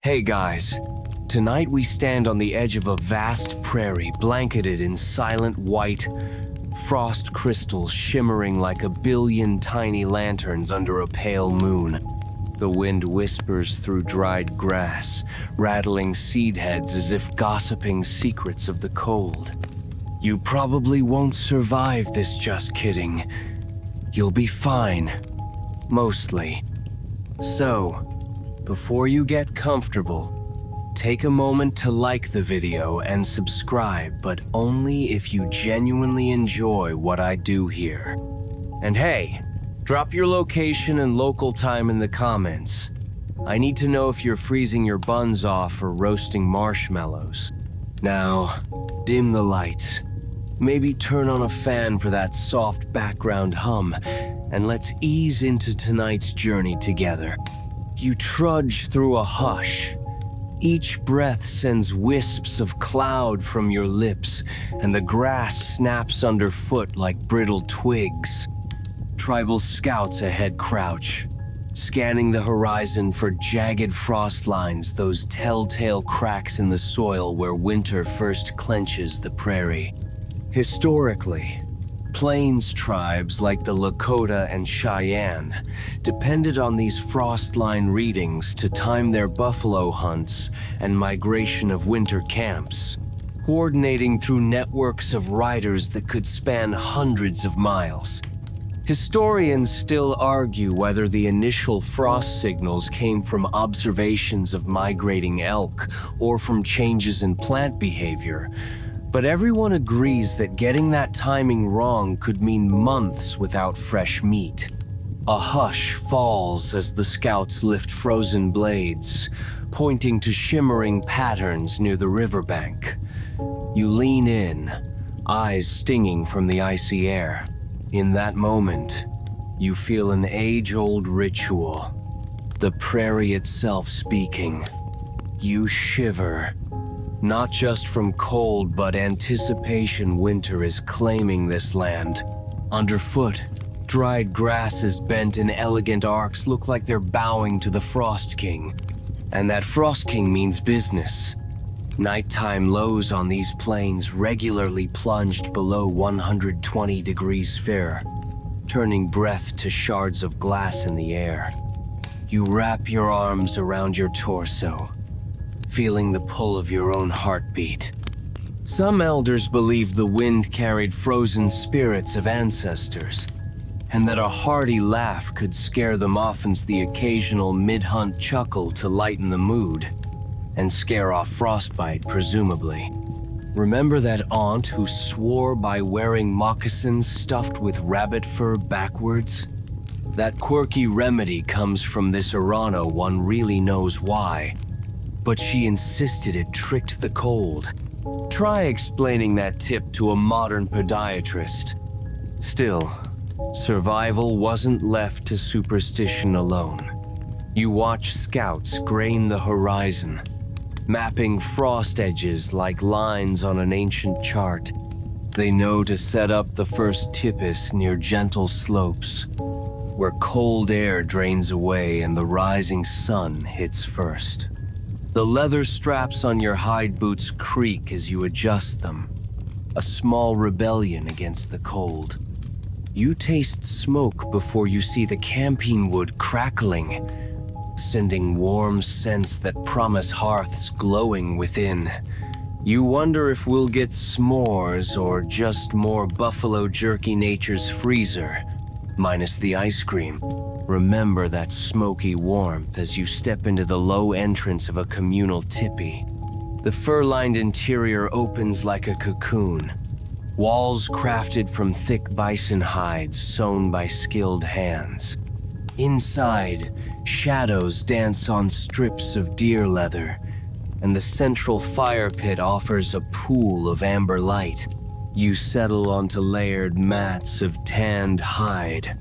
Hey guys, tonight we stand on the edge of a vast prairie blanketed in silent white, frost crystals shimmering like a billion tiny lanterns under a pale moon. The wind whispers through dried grass, rattling seed heads as if gossiping secrets of the cold. You probably won't survive this, just kidding. You'll be fine. Mostly. So, before you get comfortable, take a moment to like the video and subscribe, but only if you genuinely enjoy what I do here. And hey, drop your location and local time in the comments. I need to know if you're freezing your buns off or roasting marshmallows. Now, dim the lights. Maybe turn on a fan for that soft background hum, and let's ease into tonight's journey together. You trudge through a hush. Each breath sends wisps of cloud from your lips, and the grass snaps underfoot like brittle twigs. Tribal scouts ahead crouch, scanning the horizon for jagged frost lines, those telltale cracks in the soil where winter first clenches the prairie. Historically, Plains tribes like the Lakota and Cheyenne depended on these frost line readings to time their buffalo hunts and migration of winter camps, coordinating through networks of riders that could span hundreds of miles. Historians still argue whether the initial frost signals came from observations of migrating elk or from changes in plant behavior. But everyone agrees that getting that timing wrong could mean months without fresh meat. A hush falls as the scouts lift frozen blades, pointing to shimmering patterns near the riverbank. You lean in, eyes stinging from the icy air. In that moment, you feel an age-old ritual, the prairie itself speaking. You shiver. Not just from cold, but anticipation. Winter is claiming this land. Underfoot, dried grasses bent in elegant arcs look like they're bowing to the Frost King. And that Frost King means business. Nighttime lows on these plains regularly plunged below 120 degrees Fair, turning breath to shards of glass in the air. You wrap your arms around your torso, feeling the pull of your own heartbeat. Some elders believe the wind carried frozen spirits of ancestors, and that a hearty laugh could scare them off, and the occasional mid-hunt chuckle to lighten the mood, and scare off frostbite, presumably. Remember that aunt who swore by wearing moccasins stuffed with rabbit fur backwards? That quirky remedy comes from this Arano, one really knows why. But she insisted it tricked the cold. Try explaining that tip to a modern podiatrist. Still, survival wasn't left to superstition alone. You watch scouts grain the horizon, mapping frost edges like lines on an ancient chart. They know to set up the first tipis near gentle slopes, where cold air drains away and the rising sun hits first. The leather straps on your hide boots creak as you adjust them, a small rebellion against the cold. You taste smoke before you see the camping wood crackling, sending warm scents that promise hearths glowing within. You wonder if we'll get s'mores or just more buffalo jerky, nature's freezer, minus the ice cream. Remember that smoky warmth as you step into the low entrance of a communal tipi. The fur-lined interior opens like a cocoon. Walls crafted from thick bison hides sewn by skilled hands. Inside, shadows dance on strips of deer leather, and the central fire pit offers a pool of amber light. You settle onto layered mats of tanned hide,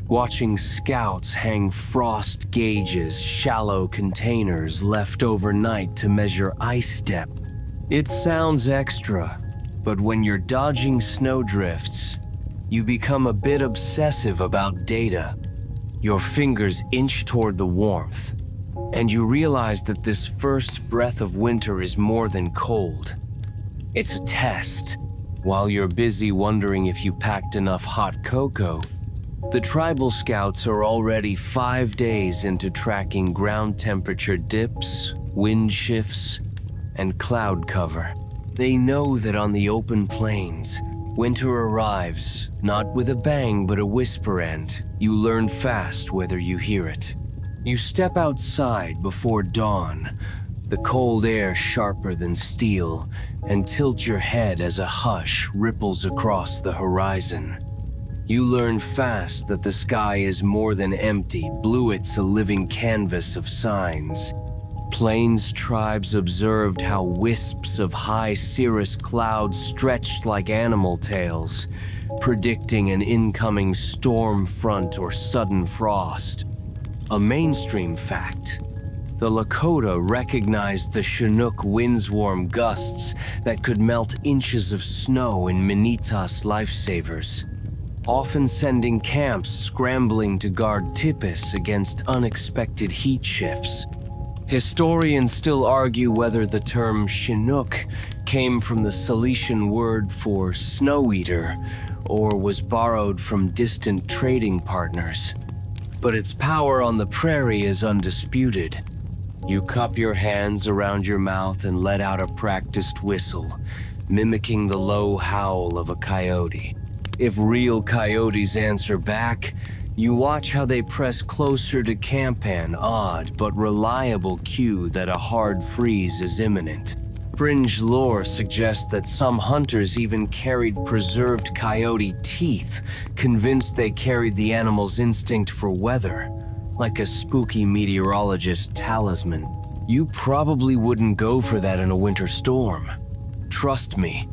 watching scouts hang frost gauges, shallow containers left overnight to measure ice depth. It sounds extra, but when you're dodging snowdrifts, you become a bit obsessive about data. Your fingers inch toward the warmth, And you realize that this first breath of winter is more than cold. It's a test. While you're busy wondering if you packed enough hot cocoa, the tribal scouts are already 5 days into tracking ground temperature dips, wind shifts, and cloud cover. They know that on the open plains, winter arrives, not with a bang but a whisper, and you learn fast whether you hear it. You step outside before dawn, the cold air sharper than steel, and tilt your head as a hush ripples across the horizon. You learn fast that the sky is more than empty. Blue, it's a living canvas of signs. Plains tribes observed how wisps of high cirrus clouds stretched like animal tails, predicting an incoming storm front or sudden frost. A mainstream fact: the Lakota recognized the Chinook windswarm gusts that could melt inches of snow in Minitas lifesavers, often sending camps scrambling to guard Tipis against unexpected heat shifts. Historians still argue whether the term Chinook came from the Cilician word for snow eater or was borrowed from distant trading partners. But its power on the prairie is undisputed. You cup your hands around your mouth and let out a practiced whistle, mimicking the low howl of a coyote. If real coyotes answer back, you watch how they press closer to camp, an odd but reliable cue that a hard freeze is imminent. Fringe lore suggests that some hunters even carried preserved coyote teeth, convinced they carried the animal's instinct for weather, like a spooky meteorologist's talisman. You probably wouldn't go for that in a winter storm. Trust me.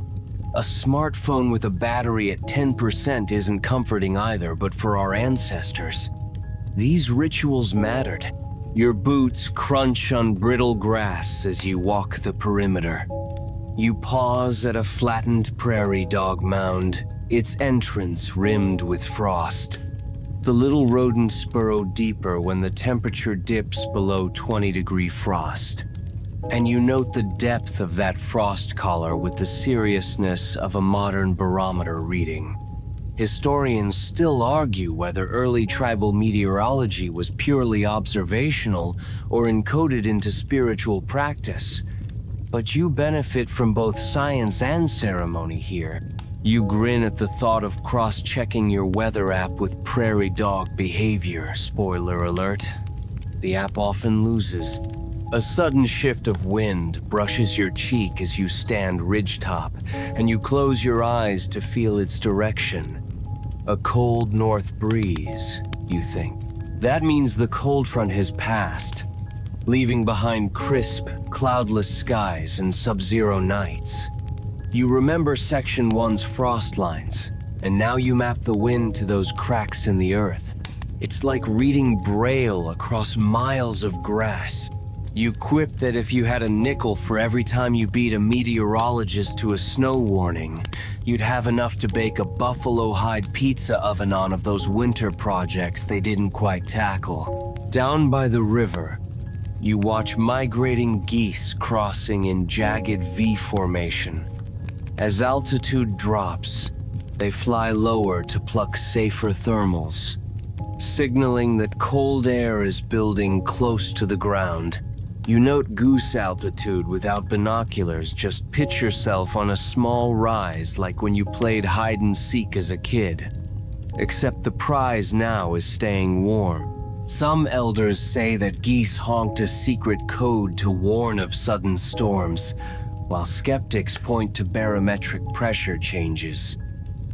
A smartphone with a battery at 10% isn't comforting either, but for our ancestors, these rituals mattered. Your boots crunch on brittle grass as you walk the perimeter. You pause at a flattened prairie dog mound, its entrance rimmed with frost. The little rodents burrow deeper when the temperature dips below 20-degree frost. And you note the depth of that frost collar with the seriousness of a modern barometer reading. Historians still argue whether early tribal meteorology was purely observational or encoded into spiritual practice. But you benefit from both science and ceremony here. You grin at the thought of cross-checking your weather app with prairie dog behavior. Spoiler alert. The app often loses. A sudden shift of wind brushes your cheek as you stand ridgetop, and you close your eyes to feel its direction. A cold north breeze, you think. That means the cold front has passed, leaving behind crisp, cloudless skies and sub-zero nights. You remember Section 1's frost lines, and now you map the wind to those cracks in the earth. It's like reading Braille across miles of grass. You quip that if you had a nickel for every time you beat a meteorologist to a snow warning, you'd have enough to bake a buffalo hide pizza oven on of those winter projects they didn't quite tackle. Down by the river, you watch migrating geese crossing in jagged V formation. As altitude drops, they fly lower to pluck safer thermals, signaling that cold air is building close to the ground. You note goose altitude without binoculars. Just pitch yourself on a small rise like when you played hide and seek as a kid. Except the prize now is staying warm. Some elders say that geese honked a secret code to warn of sudden storms, while skeptics point to barometric pressure changes.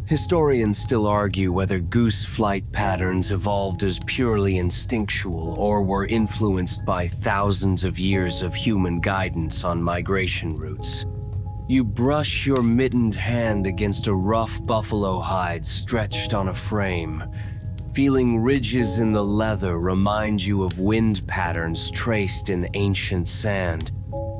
Historians still argue whether goose flight patterns evolved as purely instinctual or were influenced by thousands of years of human guidance on migration routes. You brush your mittened hand against a rough buffalo hide stretched on a frame. Feeling ridges in the leather remind you of wind patterns traced in ancient sand.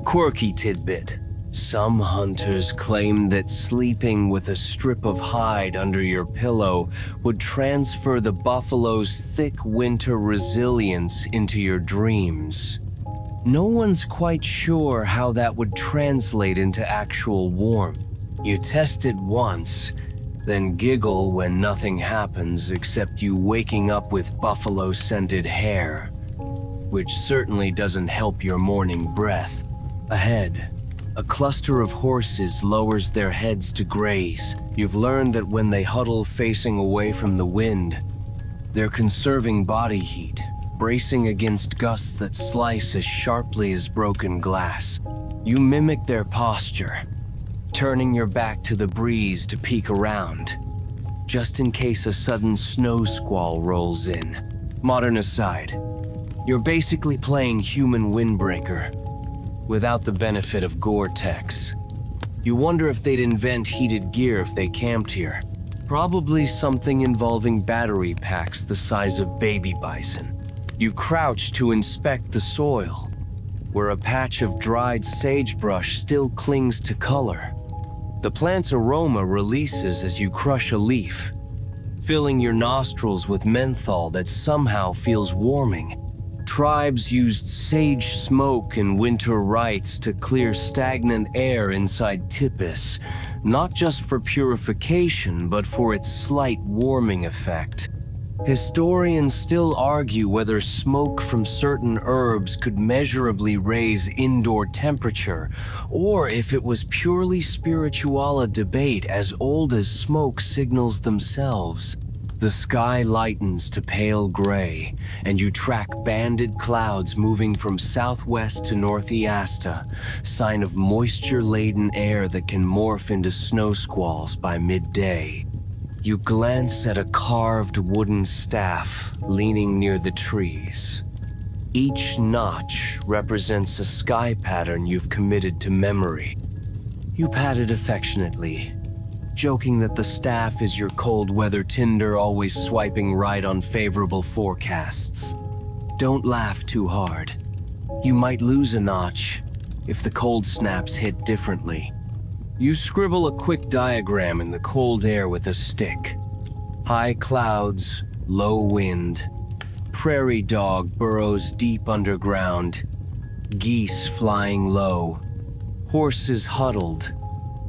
Quirky tidbit. Some hunters claim that sleeping with a strip of hide under your pillow would transfer the buffalo's thick winter resilience into your dreams. No one's quite sure how that would translate into actual warmth. You test it once, then giggle when nothing happens except you waking up with buffalo-scented hair, which certainly doesn't help your morning breath. Ahead, a cluster of horses lowers their heads to graze. You've learned that when they huddle facing away from the wind, they're conserving body heat, bracing against gusts that slice as sharply as broken glass. You mimic their posture, turning your back to the breeze to peek around, just in case a sudden snow squall rolls in. Modern aside, you're basically playing human windbreaker, without the benefit of Gore-Tex. You wonder if they'd invent heated gear if they camped here. Probably something involving battery packs the size of baby bison. You crouch to inspect the soil, where a patch of dried sagebrush still clings to color. The plant's aroma releases as you crush a leaf, filling your nostrils with menthol that somehow feels warming. Tribes used sage smoke in winter rites to clear stagnant air inside Tipis, not just for purification, but for its slight warming effect. Historians still argue whether smoke from certain herbs could measurably raise indoor temperature, or if it was purely spiritual, a debate as old as smoke signals themselves. The sky lightens to pale gray, and you track banded clouds moving from southwest to northeast, sign of moisture-laden air that can morph into snow squalls by midday. You glance at a carved wooden staff leaning near the trees. Each notch represents a sky pattern you've committed to memory. You pat it affectionately, joking that the staff is your cold weather Tinder, always swiping right on favorable forecasts. Don't laugh too hard. You might lose a notch if the cold snaps hit differently. You scribble a quick diagram in the cold air with a stick. High clouds, low wind. Prairie dog burrows deep underground. Geese flying low. Horses huddled.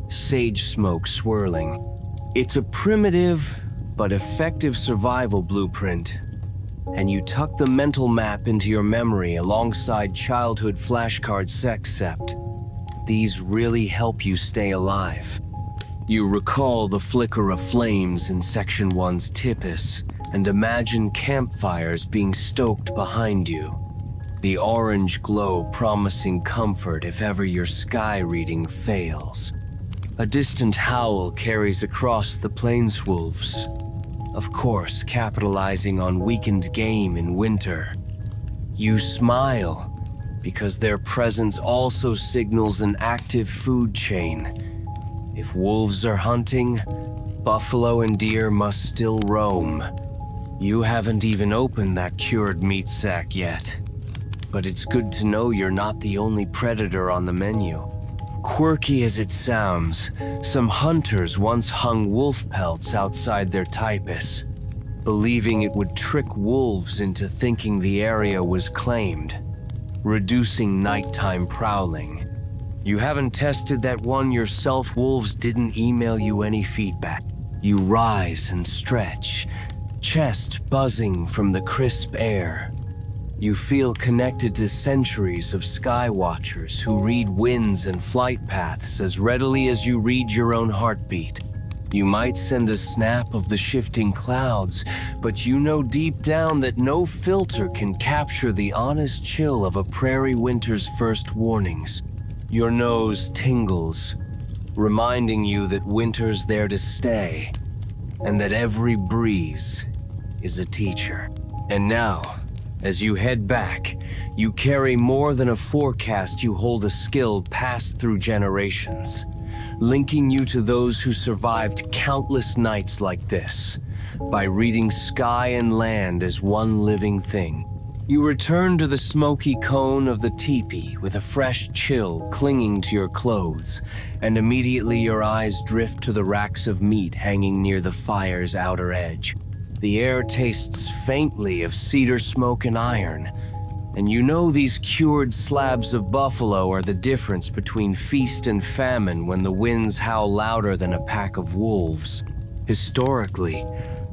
Sage smoke swirling. It's a primitive but effective survival blueprint, and you tuck the mental map into your memory alongside childhood flashcard sept. These really help you stay alive. You recall the flicker of flames in Section 1's Tipis and imagine campfires being stoked behind you. The orange glow promising comfort if ever your sky reading fails. A distant howl carries across the plains wolves, of course capitalizing on weakened game in winter. You smile, because their presence also signals an active food chain. If wolves are hunting, buffalo and deer must still roam. You haven't even opened that cured meat sack yet, but it's good to know you're not the only predator on the menu. Quirky as it sounds, some hunters once hung wolf pelts outside their typus, believing it would trick wolves into thinking the area was claimed, reducing nighttime prowling. You haven't tested that one yourself. Wolves didn't email you any feedback. You rise and stretch, chest buzzing from the crisp air. You feel connected to centuries of sky watchers who read winds and flight paths as readily as you read your own heartbeat. You might send a snap of the shifting clouds, but you know deep down that no filter can capture the honest chill of a prairie winter's first warnings. Your nose tingles, reminding you that winter's there to stay, and that every breeze is a teacher. And now, as you head back, you carry more than a forecast. You hold a skill passed through generations, linking you to those who survived countless nights like this, by reading sky and land as one living thing. You return to the smoky cone of the teepee with a fresh chill clinging to your clothes, and immediately your eyes drift to the racks of meat hanging near the fire's outer edge. The air tastes faintly of cedar smoke and iron, and you know these cured slabs of buffalo are the difference between feast and famine when the winds howl louder than a pack of wolves. Historically,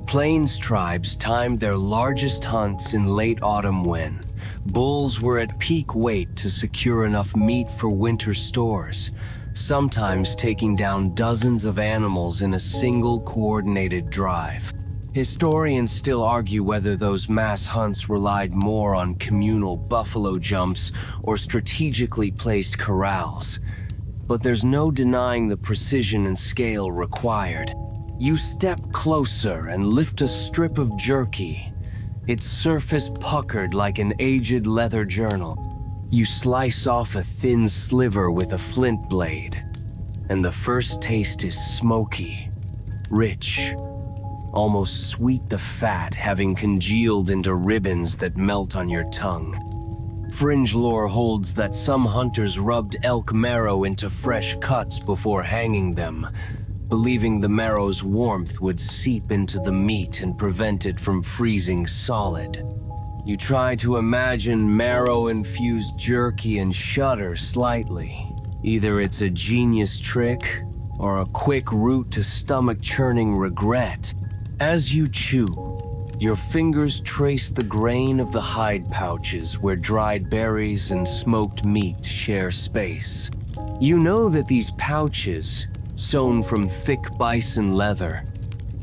Plains tribes timed their largest hunts in late autumn when bulls were at peak weight to secure enough meat for winter stores, sometimes taking down dozens of animals in a single coordinated drive. Historians still argue whether those mass hunts relied more on communal buffalo jumps or strategically placed corrals, but there's no denying the precision and scale required. You step closer and lift a strip of jerky, its surface puckered like an aged leather journal. You slice off a thin sliver with a flint blade, and the first taste is smoky, rich, almost sweet, the fat having congealed into ribbons that melt on your tongue. Fringe lore holds that some hunters rubbed elk marrow into fresh cuts before hanging them, believing the marrow's warmth would seep into the meat and prevent it from freezing solid. You try to imagine marrow-infused jerky and shudder slightly. Either it's a genius trick or a quick route to stomach-churning regret. As you chew, your fingers trace the grain of the hide pouches where dried berries and smoked meat share space. You know that these pouches, sewn from thick bison leather,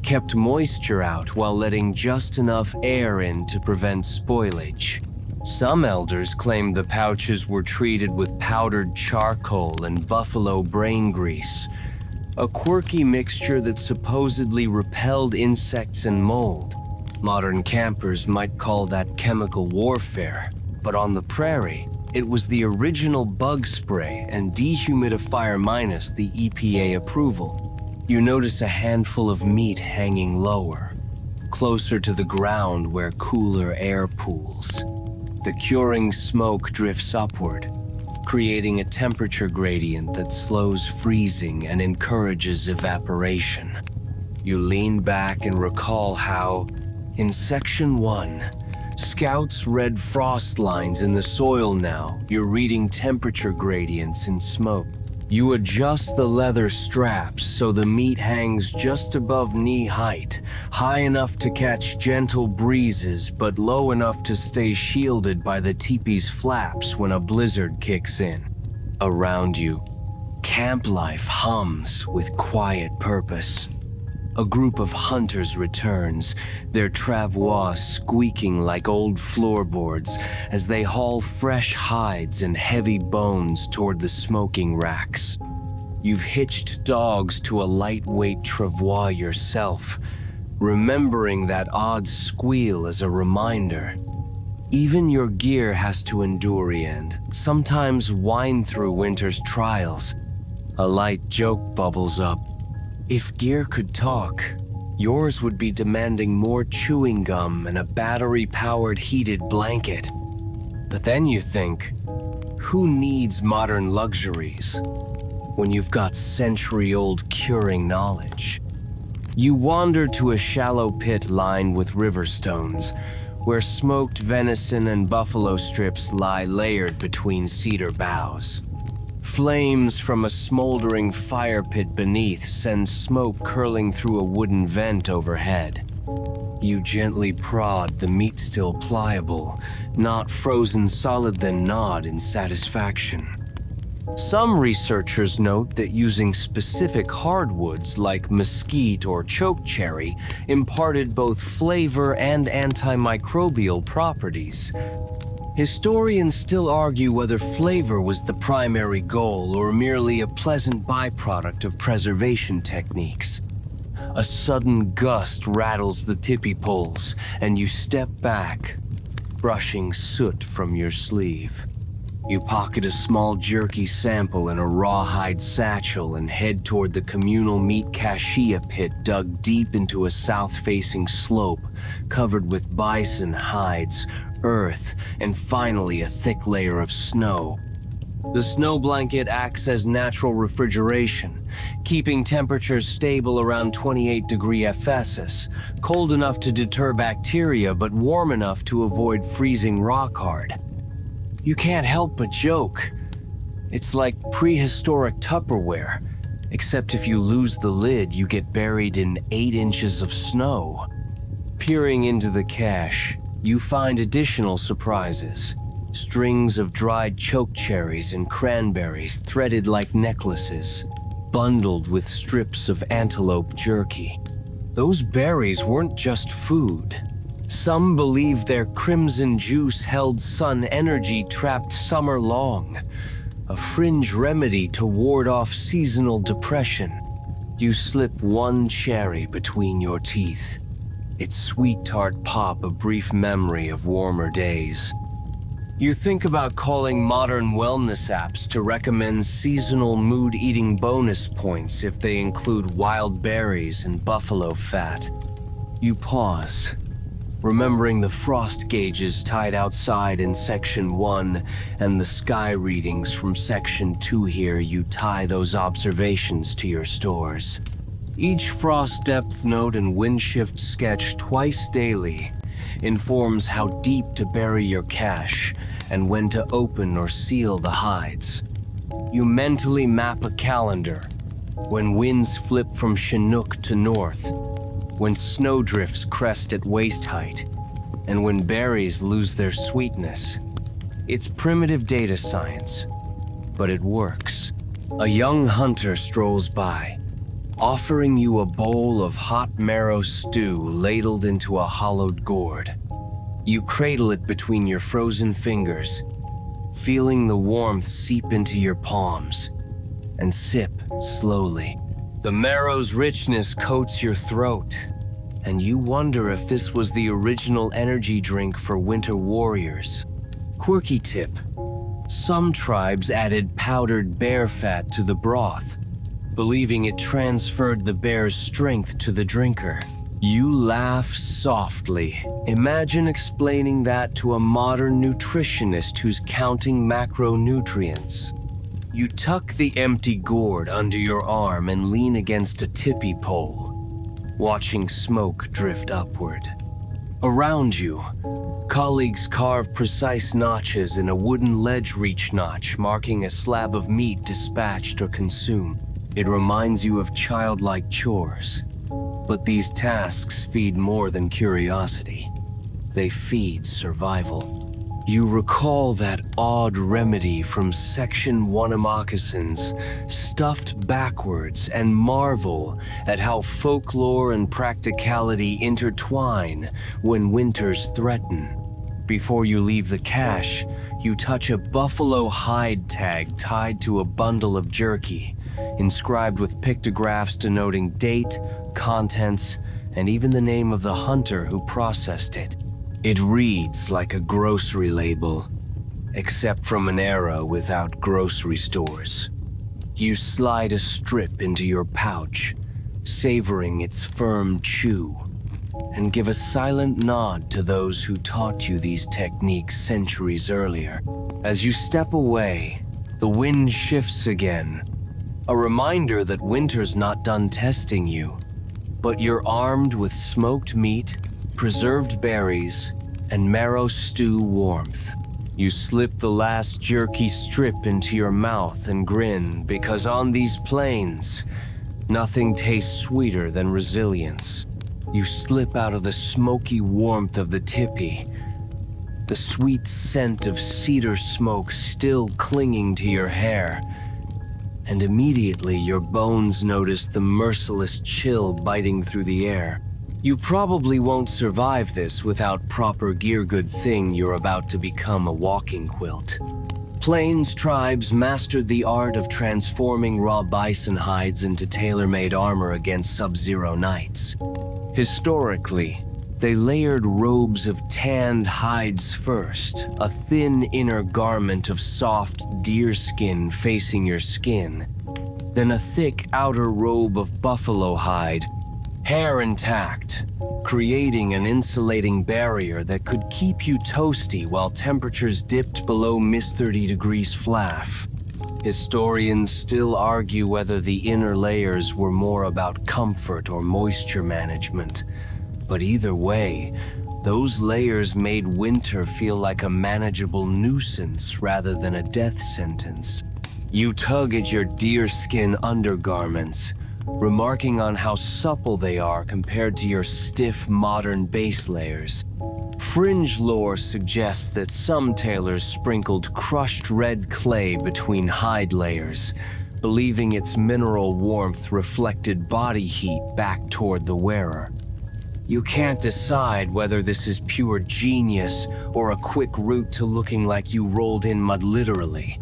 kept moisture out while letting just enough air in to prevent spoilage. Some elders claimed the pouches were treated with powdered charcoal and buffalo brain grease, a quirky mixture that supposedly repelled insects and mold. Modern campers might call that chemical warfare, but on the prairie, it was the original bug spray and dehumidifier minus the EPA approval. You notice a handful of meat hanging lower, closer to the ground where cooler air pools. The curing smoke drifts upward, creating a temperature gradient that slows freezing and encourages evaporation. You lean back and recall how, in Section 1, Scouts read frost lines in the soil. Now you're reading temperature gradients in smoke. You adjust the leather straps so the meat hangs just above knee height, high enough to catch gentle breezes but low enough to stay shielded by the teepee's flaps when a blizzard kicks in. Around you, camp life hums with quiet purpose. A group of hunters returns, their travois squeaking like old floorboards as they haul fresh hides and heavy bones toward the smoking racks. You've hitched dogs to a lightweight travois yourself, remembering that odd squeal as a reminder. Even your gear has to endure and sometimes wind through winter's trials. A light joke bubbles up. If gear could talk, yours would be demanding more chewing gum and a battery-powered heated blanket. But then you think, who needs modern luxuries when you've got century-old curing knowledge? You wander to a shallow pit lined with river stones, where smoked venison and buffalo strips lie layered between cedar boughs. Flames from a smoldering fire pit beneath send smoke curling through a wooden vent overhead. You gently prod the meat still pliable, not frozen solid, then nod in satisfaction. Some researchers note that using specific hardwoods like mesquite or chokecherry imparted both flavor and antimicrobial properties. Historians still argue whether flavor was the primary goal or merely a pleasant byproduct of preservation techniques. A sudden gust rattles the tippy poles, and you step back, brushing soot from your sleeve. You pocket a small jerky sample in a rawhide satchel and head toward the communal meat cassia pit dug deep into a south-facing slope covered with bison hides, earth, and finally a thick layer of snow. The snow blanket acts as natural refrigeration, keeping temperatures stable around 28 degrees Celsius, cold enough to deter bacteria but warm enough to avoid freezing rock hard. You can't help but joke. It's like prehistoric Tupperware, except if you lose the lid, you get buried in 8 inches of snow. Peering into the cache, you find additional surprises. Strings of dried chokecherries and cranberries threaded like necklaces, bundled with strips of antelope jerky. Those berries weren't just food. Some believe their crimson juice held sun energy trapped summer long, a fringe remedy to ward off seasonal depression. You slip one cherry between your teeth, its sweet tart pop a brief memory of warmer days. You think about calling modern wellness apps to recommend seasonal mood-eating bonus points if they include wild berries and buffalo fat. You pause, remembering the frost gauges tied outside in Section 1 and the sky readings from Section 2 here. You tie those observations to your stores. Each frost depth note and wind shift sketch twice daily informs how deep to bury your cache and when to open or seal the hides. You mentally map a calendar. When winds flip from Chinook to north, when snowdrifts crest at waist height, and when berries lose their sweetness. It's primitive data science, but it works. A young hunter strolls by, offering you a bowl of hot marrow stew ladled into a hollowed gourd. You cradle it between your frozen fingers, feeling the warmth seep into your palms, and sip slowly. The marrow's richness coats your throat, and you wonder if this was the original energy drink for winter warriors. Quirky tip: some tribes added powdered bear fat to the broth, believing it transferred the bear's strength to the drinker. You laugh softly. Imagine explaining that to a modern nutritionist who's counting macronutrients. You tuck the empty gourd under your arm and lean against a tippy pole, watching smoke drift upward. Around you, colleagues carve precise notches in a wooden ledge reach notch, marking a slab of meat dispatched or consumed. It reminds you of childlike chores. But these tasks feed more than curiosity. They feed survival. You recall that odd remedy from Section 1 of moccasins, stuffed backwards, and marvel at how folklore and practicality intertwine when winters threaten. Before you leave the cache, you touch a buffalo hide tag tied to a bundle of jerky, inscribed with pictographs denoting date, contents, and even the name of the hunter who processed it. It reads like a grocery label, except from an era without grocery stores. You slide a strip into your pouch, savoring its firm chew, and give a silent nod to those who taught you these techniques centuries earlier. As you step away, the wind shifts again, a reminder that winter's not done testing you. But you're armed with smoked meat, preserved berries, and marrow stew warmth. You slip the last jerky strip into your mouth and grin, because on these plains, nothing tastes sweeter than resilience. You slip out of the smoky warmth of the tipi, the sweet scent of cedar smoke still clinging to your hair, and immediately your bones notice the merciless chill biting through the air. You probably won't survive this without proper gear. Good thing you're about to become a walking quilt. Plains tribes mastered the art of transforming raw bison hides into tailor-made armor against sub-zero nights. Historically, they layered robes of tanned hides first, a thin inner garment of soft deer skin facing your skin, then a thick outer robe of buffalo hide, hair intact, creating an insulating barrier that could keep you toasty while temperatures dipped below -30 degrees Flaff. Historians still argue whether the inner layers were more about comfort or moisture management. But either way, those layers made winter feel like a manageable nuisance rather than a death sentence. You tug at your deerskin undergarments, remarking on how supple they are compared to your stiff modern base layers. Fringe lore suggests that some tailors sprinkled crushed red clay between hide layers, believing its mineral warmth reflected body heat back toward the wearer. You can't decide whether this is pure genius or a quick route to looking like you rolled in mud literally.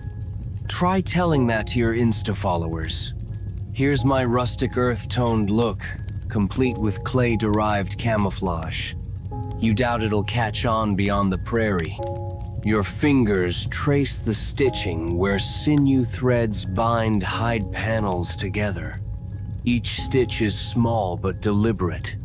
Try telling that to your Insta followers. Here's my rustic earth-toned look, complete with clay-derived camouflage. You doubt it'll catch on beyond the prairie. Your fingers trace the stitching where sinew threads bind hide panels together. Each stitch is small but deliberate,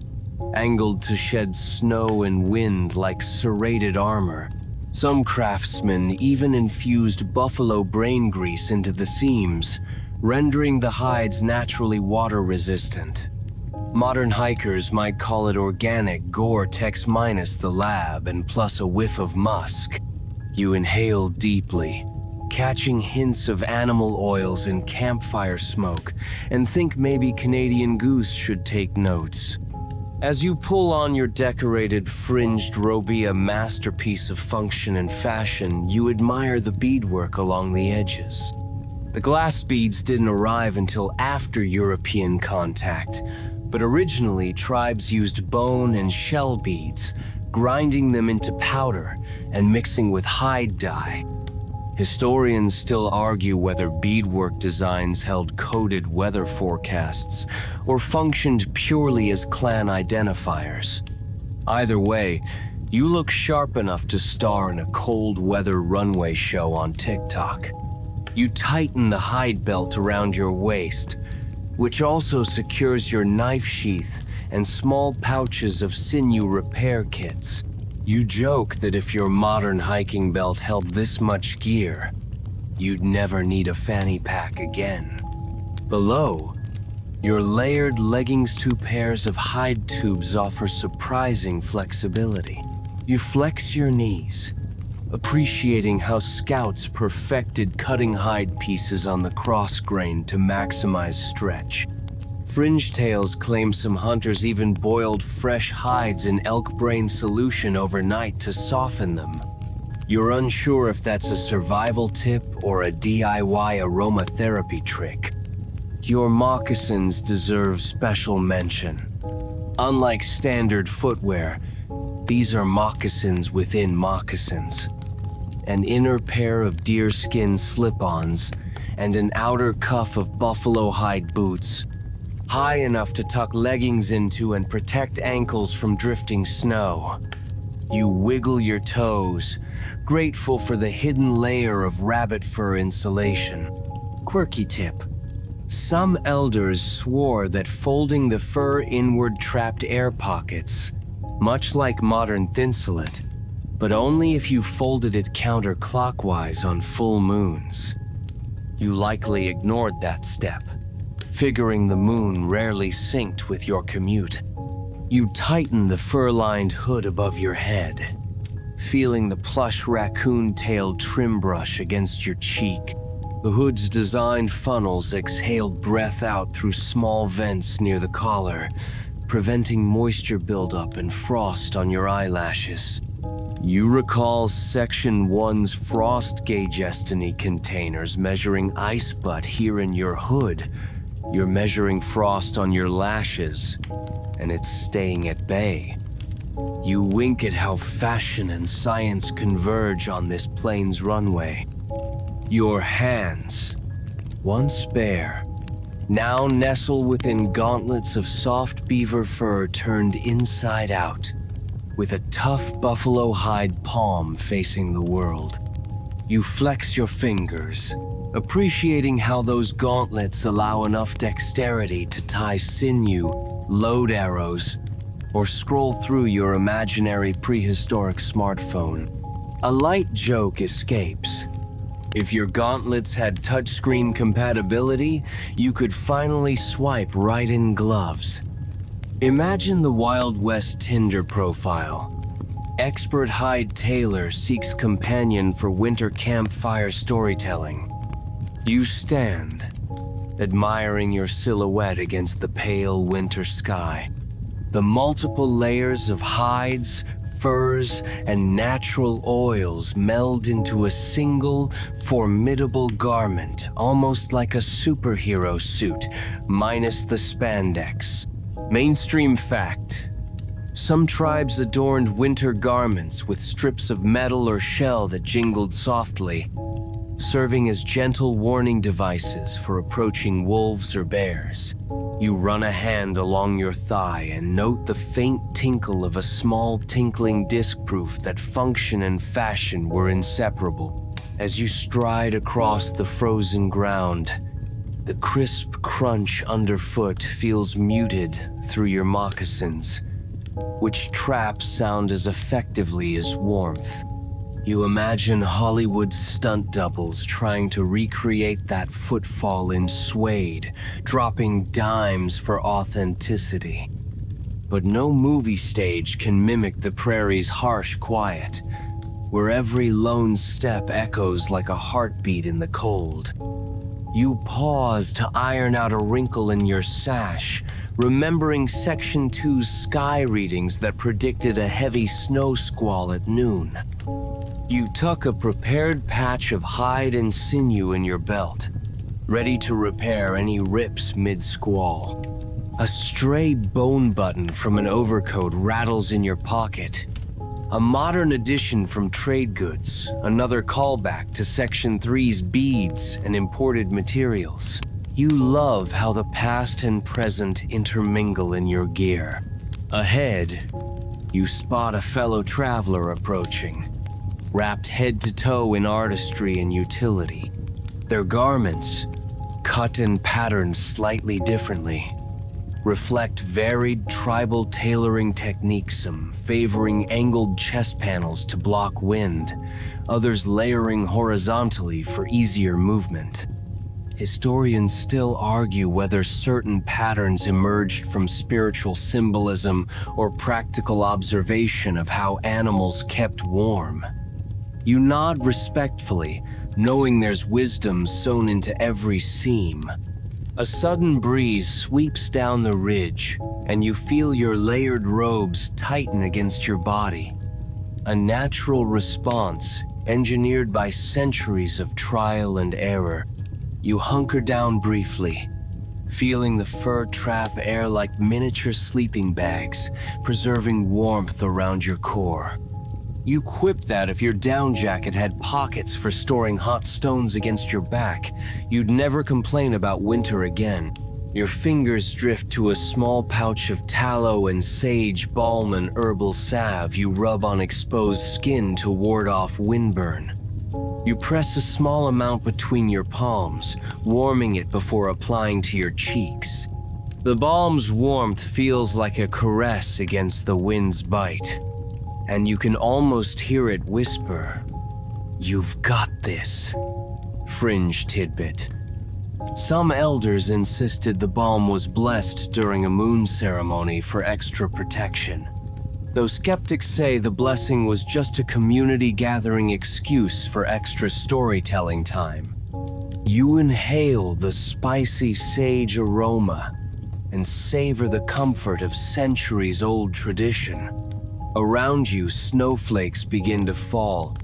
angled to shed snow and wind like serrated armor. Some craftsmen even infused buffalo brain grease into the seams, rendering the hides naturally water-resistant. Modern hikers might call it organic Gore-Tex minus the lab and plus a whiff of musk. You inhale deeply, catching hints of animal oils and campfire smoke, and think maybe Canadian Goose should take notes. As you pull on your decorated fringed robe, a masterpiece of function and fashion, you admire the beadwork along the edges. The glass beads didn't arrive until after European contact, but originally tribes used bone and shell beads, grinding them into powder and mixing with hide dye. Historians still argue whether beadwork designs held coded weather forecasts or functioned purely as clan identifiers. Either way, you look sharp enough to star in a cold weather runway show on TikTok. You tighten the hide belt around your waist, which also secures your knife sheath and small pouches of sinew repair kits. You joke that if your modern hiking belt held this much gear, you'd never need a fanny pack again. Below, your layered leggings, two pairs of hide tubes offer surprising flexibility. You flex your knees, appreciating how scouts perfected cutting hide pieces on the cross grain to maximize stretch. Fringe tales claim some hunters even boiled fresh hides in elk brain solution overnight to soften them. You're unsure if that's a survival tip or a DIY aromatherapy trick. Your moccasins deserve special mention. Unlike standard footwear, these are moccasins within moccasins. An inner pair of deerskin slip-ons and an outer cuff of buffalo hide boots, high enough to tuck leggings into and protect ankles from drifting snow. You wiggle your toes, grateful for the hidden layer of rabbit fur insulation. Quirky tip: some elders swore that folding the fur inward trapped air pockets, much like modern thinsulate, but only if you folded it counterclockwise on full moons. You likely ignored that step, figuring the moon rarely synced with your commute. You tighten the fur-lined hood above your head, feeling the plush raccoon-tailed trim brush against your cheek. The hood's designed funnels exhaled breath out through small vents near the collar, preventing moisture buildup and frost on your eyelashes. You recall Section 1's frost gauge destiny containers measuring ice butt here in your hood. You're measuring frost on your lashes, and it's staying at bay. You wink at how fashion and science converge on this plains runway. Your hands, once bare, now nestle within gauntlets of soft beaver fur turned inside out, with a tough buffalo hide palm facing the world. You flex your fingers, appreciating how those gauntlets allow enough dexterity to tie sinew, load arrows, or scroll through your imaginary prehistoric smartphone. A light joke escapes. If your gauntlets had touchscreen compatibility, you could finally swipe right in gloves. Imagine the Wild West Tinder profile. Expert Hyde Taylor seeks companion for winter campfire storytelling. You stand, admiring your silhouette against the pale winter sky. The multiple layers of hides, furs, and natural oils meld into a single, formidable garment, almost like a superhero suit, minus the spandex. Mainstream fact: some tribes adorned winter garments with strips of metal or shell that jingled softly, serving as gentle warning devices for approaching wolves or bears. You run a hand along your thigh and note the faint tinkle of a small tinkling disc, proof that function and fashion were inseparable. As you stride across the frozen ground, the crisp crunch underfoot feels muted through your moccasins, which trap sound as effectively as warmth. You imagine Hollywood stunt doubles trying to recreate that footfall in suede, dropping dimes for authenticity. But no movie stage can mimic the prairie's harsh quiet, where every lone step echoes like a heartbeat in the cold. You pause to iron out a wrinkle in your sash, remembering Section 2's sky readings that predicted a heavy snow squall at noon. You tuck a prepared patch of hide and sinew in your belt, ready to repair any rips mid-squall. A stray bone button from an overcoat rattles in your pocket. A modern addition from Trade Goods, another callback to Section 3's beads and imported materials. You love how the past and present intermingle in your gear. Ahead, you spot a fellow traveler approaching, wrapped head to toe in artistry and utility. Their garments, cut and patterned slightly differently, reflect varied tribal tailoring techniques, some favoring angled chest panels to block wind, others layering horizontally for easier movement. Historians still argue whether certain patterns emerged from spiritual symbolism or practical observation of how animals kept warm. You nod respectfully, knowing there's wisdom sewn into every seam. A sudden breeze sweeps down the ridge, and you feel your layered robes tighten against your body. A natural response, engineered by centuries of trial and error. You hunker down briefly, feeling the fur trap air like miniature sleeping bags, preserving warmth around your core. You quip that if your down jacket had pockets for storing hot stones against your back, you'd never complain about winter again. Your fingers drift to a small pouch of tallow and sage balm and herbal salve you rub on exposed skin to ward off windburn. You press a small amount between your palms, warming it before applying to your cheeks. The balm's warmth feels like a caress against the wind's bite, and you can almost hear it whisper, "You've got this." Fringe tidbit. Some elders insisted the balm was blessed during a moon ceremony for extra protection, though skeptics say the blessing was just a community gathering excuse for extra storytelling time. You inhale the spicy sage aroma and savor the comfort of centuries-old tradition. Around you, snowflakes begin to fall,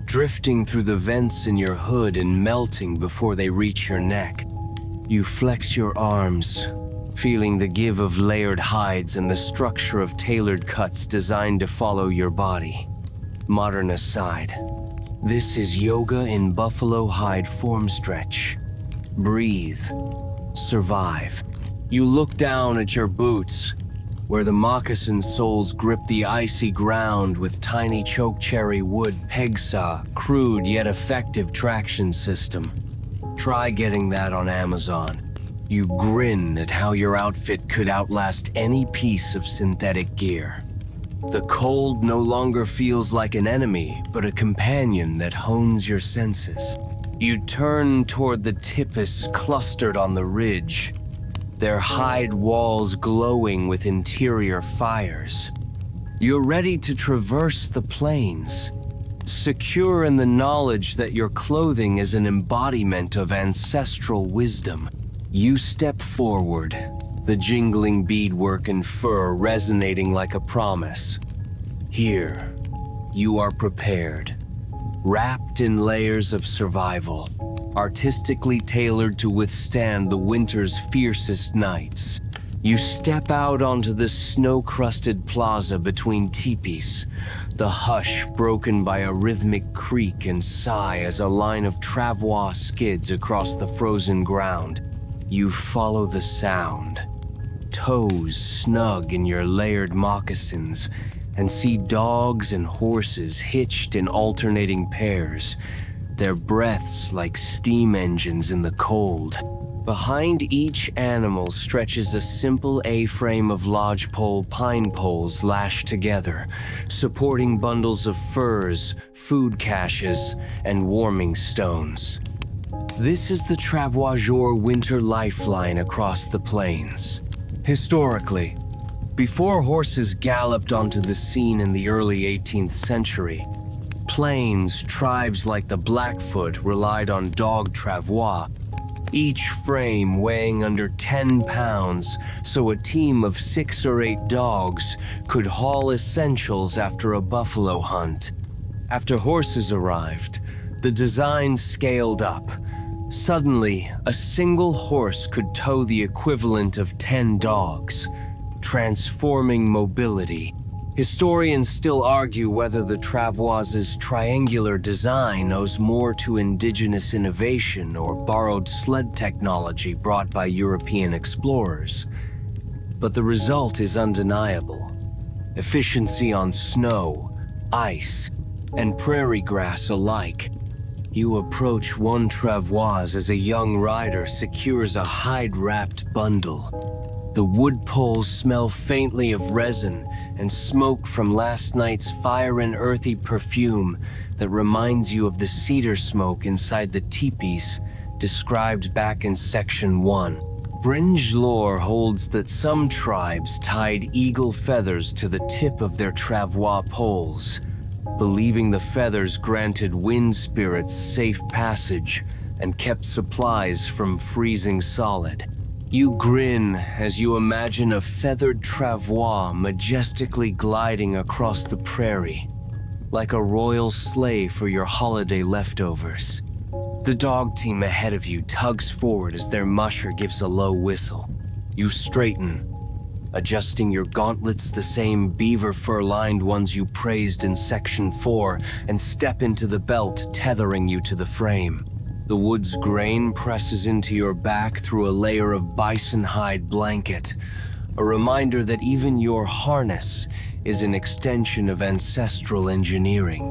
drifting through the vents in your hood and melting before they reach your neck. You flex your arms, feeling the give of layered hides and the structure of tailored cuts designed to follow your body. Modern aside, this is yoga in buffalo hide form stretch. Breathe. Survive. You look down at your boots, where the moccasin soles grip the icy ground with tiny chokecherry wood peg saw, crude yet effective traction system. Try getting that on Amazon. You grin at how your outfit could outlast any piece of synthetic gear. The cold no longer feels like an enemy, but a companion that hones your senses. You turn toward the tipis clustered on the ridge, their hide walls glowing with interior fires. You're ready to traverse the plains, secure in the knowledge that your clothing is an embodiment of ancestral wisdom. You step forward, the jingling beadwork and fur resonating like a promise. Here, you are prepared, wrapped in layers of survival, artistically tailored to withstand the winter's fiercest nights. You step out onto the snow-crusted plaza between teepees, the hush broken by a rhythmic creak and sigh as a line of travois skids across the frozen ground. You follow the sound, toes snug in your layered moccasins, and see dogs and horses hitched in alternating pairs, their breaths like steam engines in the cold. Behind each animal stretches a simple A-frame of lodgepole pine poles lashed together, supporting bundles of furs, food caches, and warming stones. This is the Travoisjour winter lifeline across the plains. Historically, before horses galloped onto the scene in the early 18th century, plains tribes like the Blackfoot relied on dog travois, each frame weighing under 10 pounds, so a team of 6 or 8 dogs could haul essentials after a buffalo hunt. After horses arrived, the design scaled up. Suddenly, a single horse could tow the equivalent of 10 dogs, transforming mobility. Historians still argue whether the travois' triangular design owes more to indigenous innovation or borrowed sled technology brought by European explorers. But the result is undeniable. Efficiency on snow, ice, and prairie grass alike. You approach one travois as a young rider secures a hide-wrapped bundle. The wood poles smell faintly of resin and smoke from last night's fire and earthy perfume that reminds you of the cedar smoke inside the teepees described back in Section 1. Fringe lore holds that some tribes tied eagle feathers to the tip of their travois poles, believing the feathers granted wind spirits safe passage and kept supplies from freezing solid. You grin as you imagine a feathered travois majestically gliding across the prairie, like a royal sleigh for your holiday leftovers. The dog team ahead of you tugs forward as their musher gives a low whistle. You straighten, adjusting your gauntlets, the same beaver fur-lined ones you praised in Section 4, and step into the belt tethering you to the frame. The wood's grain presses into your back through a layer of bison hide blanket, a reminder that even your harness is an extension of ancestral engineering.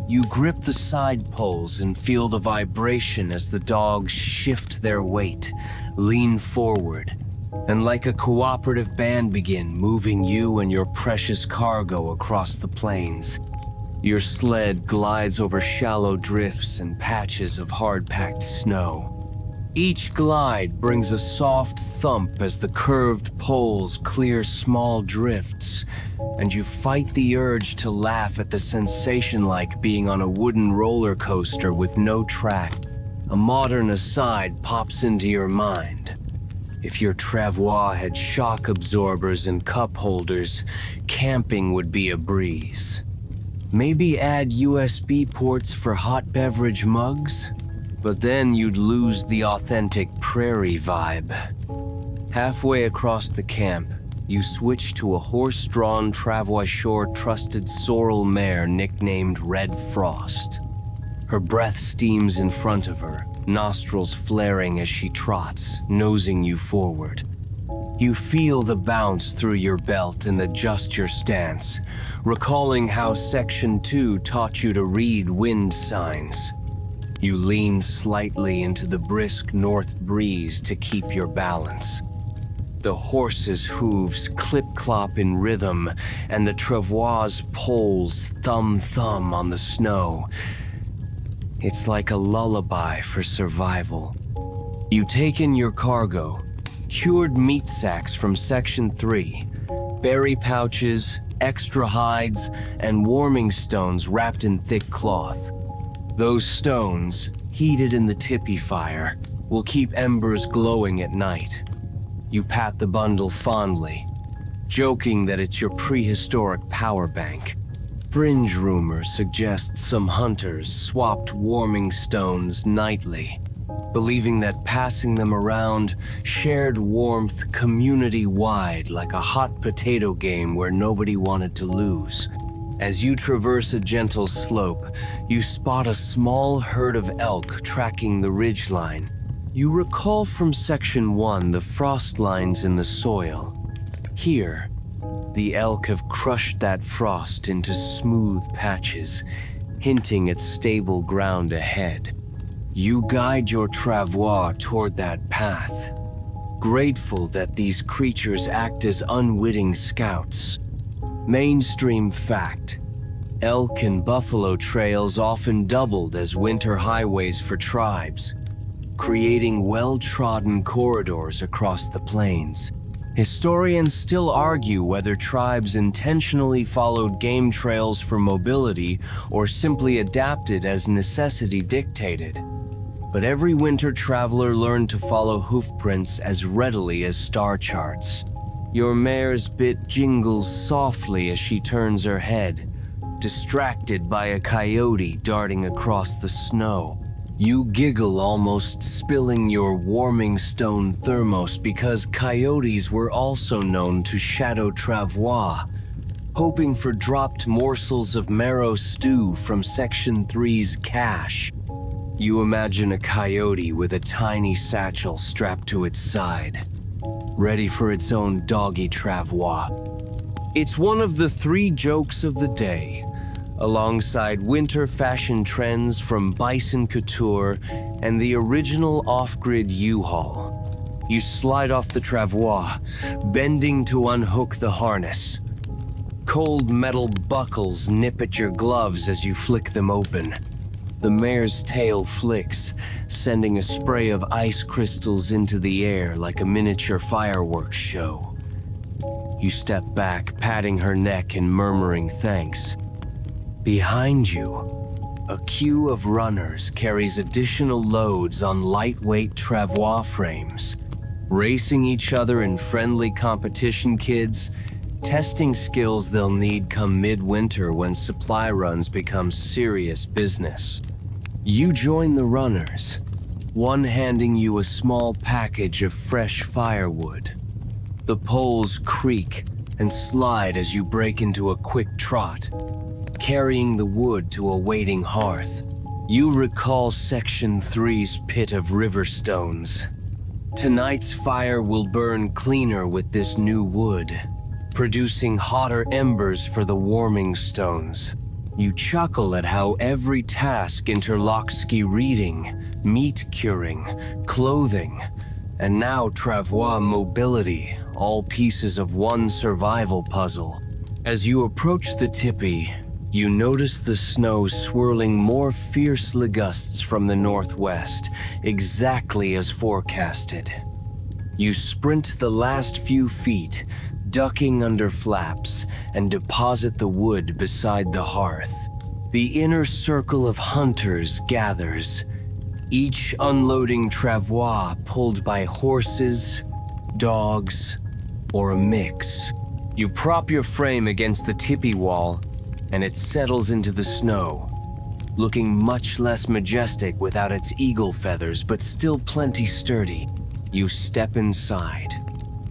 You grip the side poles and feel the vibration as the dogs shift their weight, lean forward, and like a cooperative band begin moving you and your precious cargo across the plains. Your sled glides over shallow drifts and patches of hard-packed snow. Each glide brings a soft thump as the curved poles clear small drifts, and you fight the urge to laugh at the sensation like being on a wooden roller coaster with no track. A modern aside pops into your mind. If your travois had shock absorbers and cup holders, camping would be a breeze. Maybe add USB ports for hot beverage mugs? But then you'd lose the authentic prairie vibe. Halfway across the camp, you switch to a horse-drawn Travoisjour trusted sorrel mare nicknamed Red Frost. Her breath steams in front of her, nostrils flaring as she trots, nosing you forward. You feel the bounce through your belt and adjust your stance, recalling how Section 2 taught you to read wind signs. You lean slightly into the brisk north breeze to keep your balance. The horse's hooves clip-clop in rhythm, and the travois poles thumb-thumb on the snow. It's like a lullaby for survival. You take in your cargo, cured meat sacks from Section 3, berry pouches, extra hides, and warming stones wrapped in thick cloth. Those stones, heated in the tipi fire, will keep embers glowing at night. You pat the bundle fondly, joking that it's your prehistoric power bank. Fringe rumors suggest some hunters swapped warming stones nightly, believing that passing them around shared warmth community-wide like a hot potato game where nobody wanted to lose. As you traverse a gentle slope, you spot a small herd of elk tracking the ridgeline. You recall from Section 1 the frost lines in the soil. Here, the elk have crushed that frost into smooth patches, hinting at stable ground ahead. You guide your travois toward that path, grateful that these creatures act as unwitting scouts. Mainstream fact: elk and buffalo trails often doubled as winter highways for tribes, creating well-trodden corridors across the plains. Historians still argue whether tribes intentionally followed game trails for mobility or simply adapted as necessity dictated. But every winter traveler learned to follow hoofprints as readily as star charts. Your mare's bit jingles softly as she turns her head, distracted by a coyote darting across the snow. You giggle, almost spilling your warming stone thermos, because coyotes were also known to shadow travois, hoping for dropped morsels of marrow stew from Section 3's cache. You imagine a coyote with a tiny satchel strapped to its side, ready for its own doggy travois. It's one of the 3 jokes of the day, alongside winter fashion trends from Bison Couture and the original off-grid U-Haul. You slide off the travois, bending to unhook the harness. Cold metal buckles nip at your gloves as you flick them open. The mare's tail flicks, sending a spray of ice crystals into the air like a miniature fireworks show. You step back, patting her neck and murmuring thanks. Behind you, a queue of runners carries additional loads on lightweight travois frames, racing each other in friendly competition, kids, testing skills they'll need come midwinter when supply runs become serious business. You join the runners, one handing you a small package of fresh firewood. The poles creak and slide as you break into a quick trot, carrying the wood to a waiting hearth. You recall Section 3's pit of river stones. Tonight's fire will burn cleaner with this new wood, producing hotter embers for the warming stones. You chuckle at how every task interlocks: reading, meat curing, clothing, and now travois mobility, all pieces of one survival puzzle. As you approach the tipi, you notice the snow swirling more fierce gusts from the northwest, exactly as forecasted. You sprint the last few feet, ducking under flaps, and deposit the wood beside the hearth. The inner circle of hunters gathers, each unloading travois pulled by horses, dogs, or a mix. You prop your frame against the tipi wall, and it settles into the snow, looking much less majestic without its eagle feathers, but still plenty sturdy. You step inside,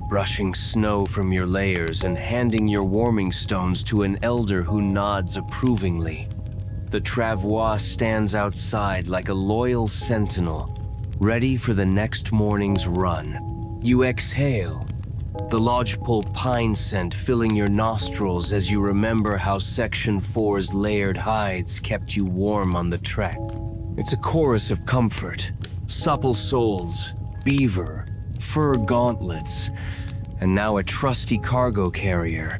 brushing snow from your layers and handing your warming stones to an elder who nods approvingly. The travois stands outside like a loyal sentinel, ready for the next morning's run. You exhale, the lodgepole pine scent filling your nostrils as you remember how Section 4's layered hides kept you warm on the trek. It's a chorus of comfort, supple soles, beaver, fur gauntlets, and now a trusty cargo carrier.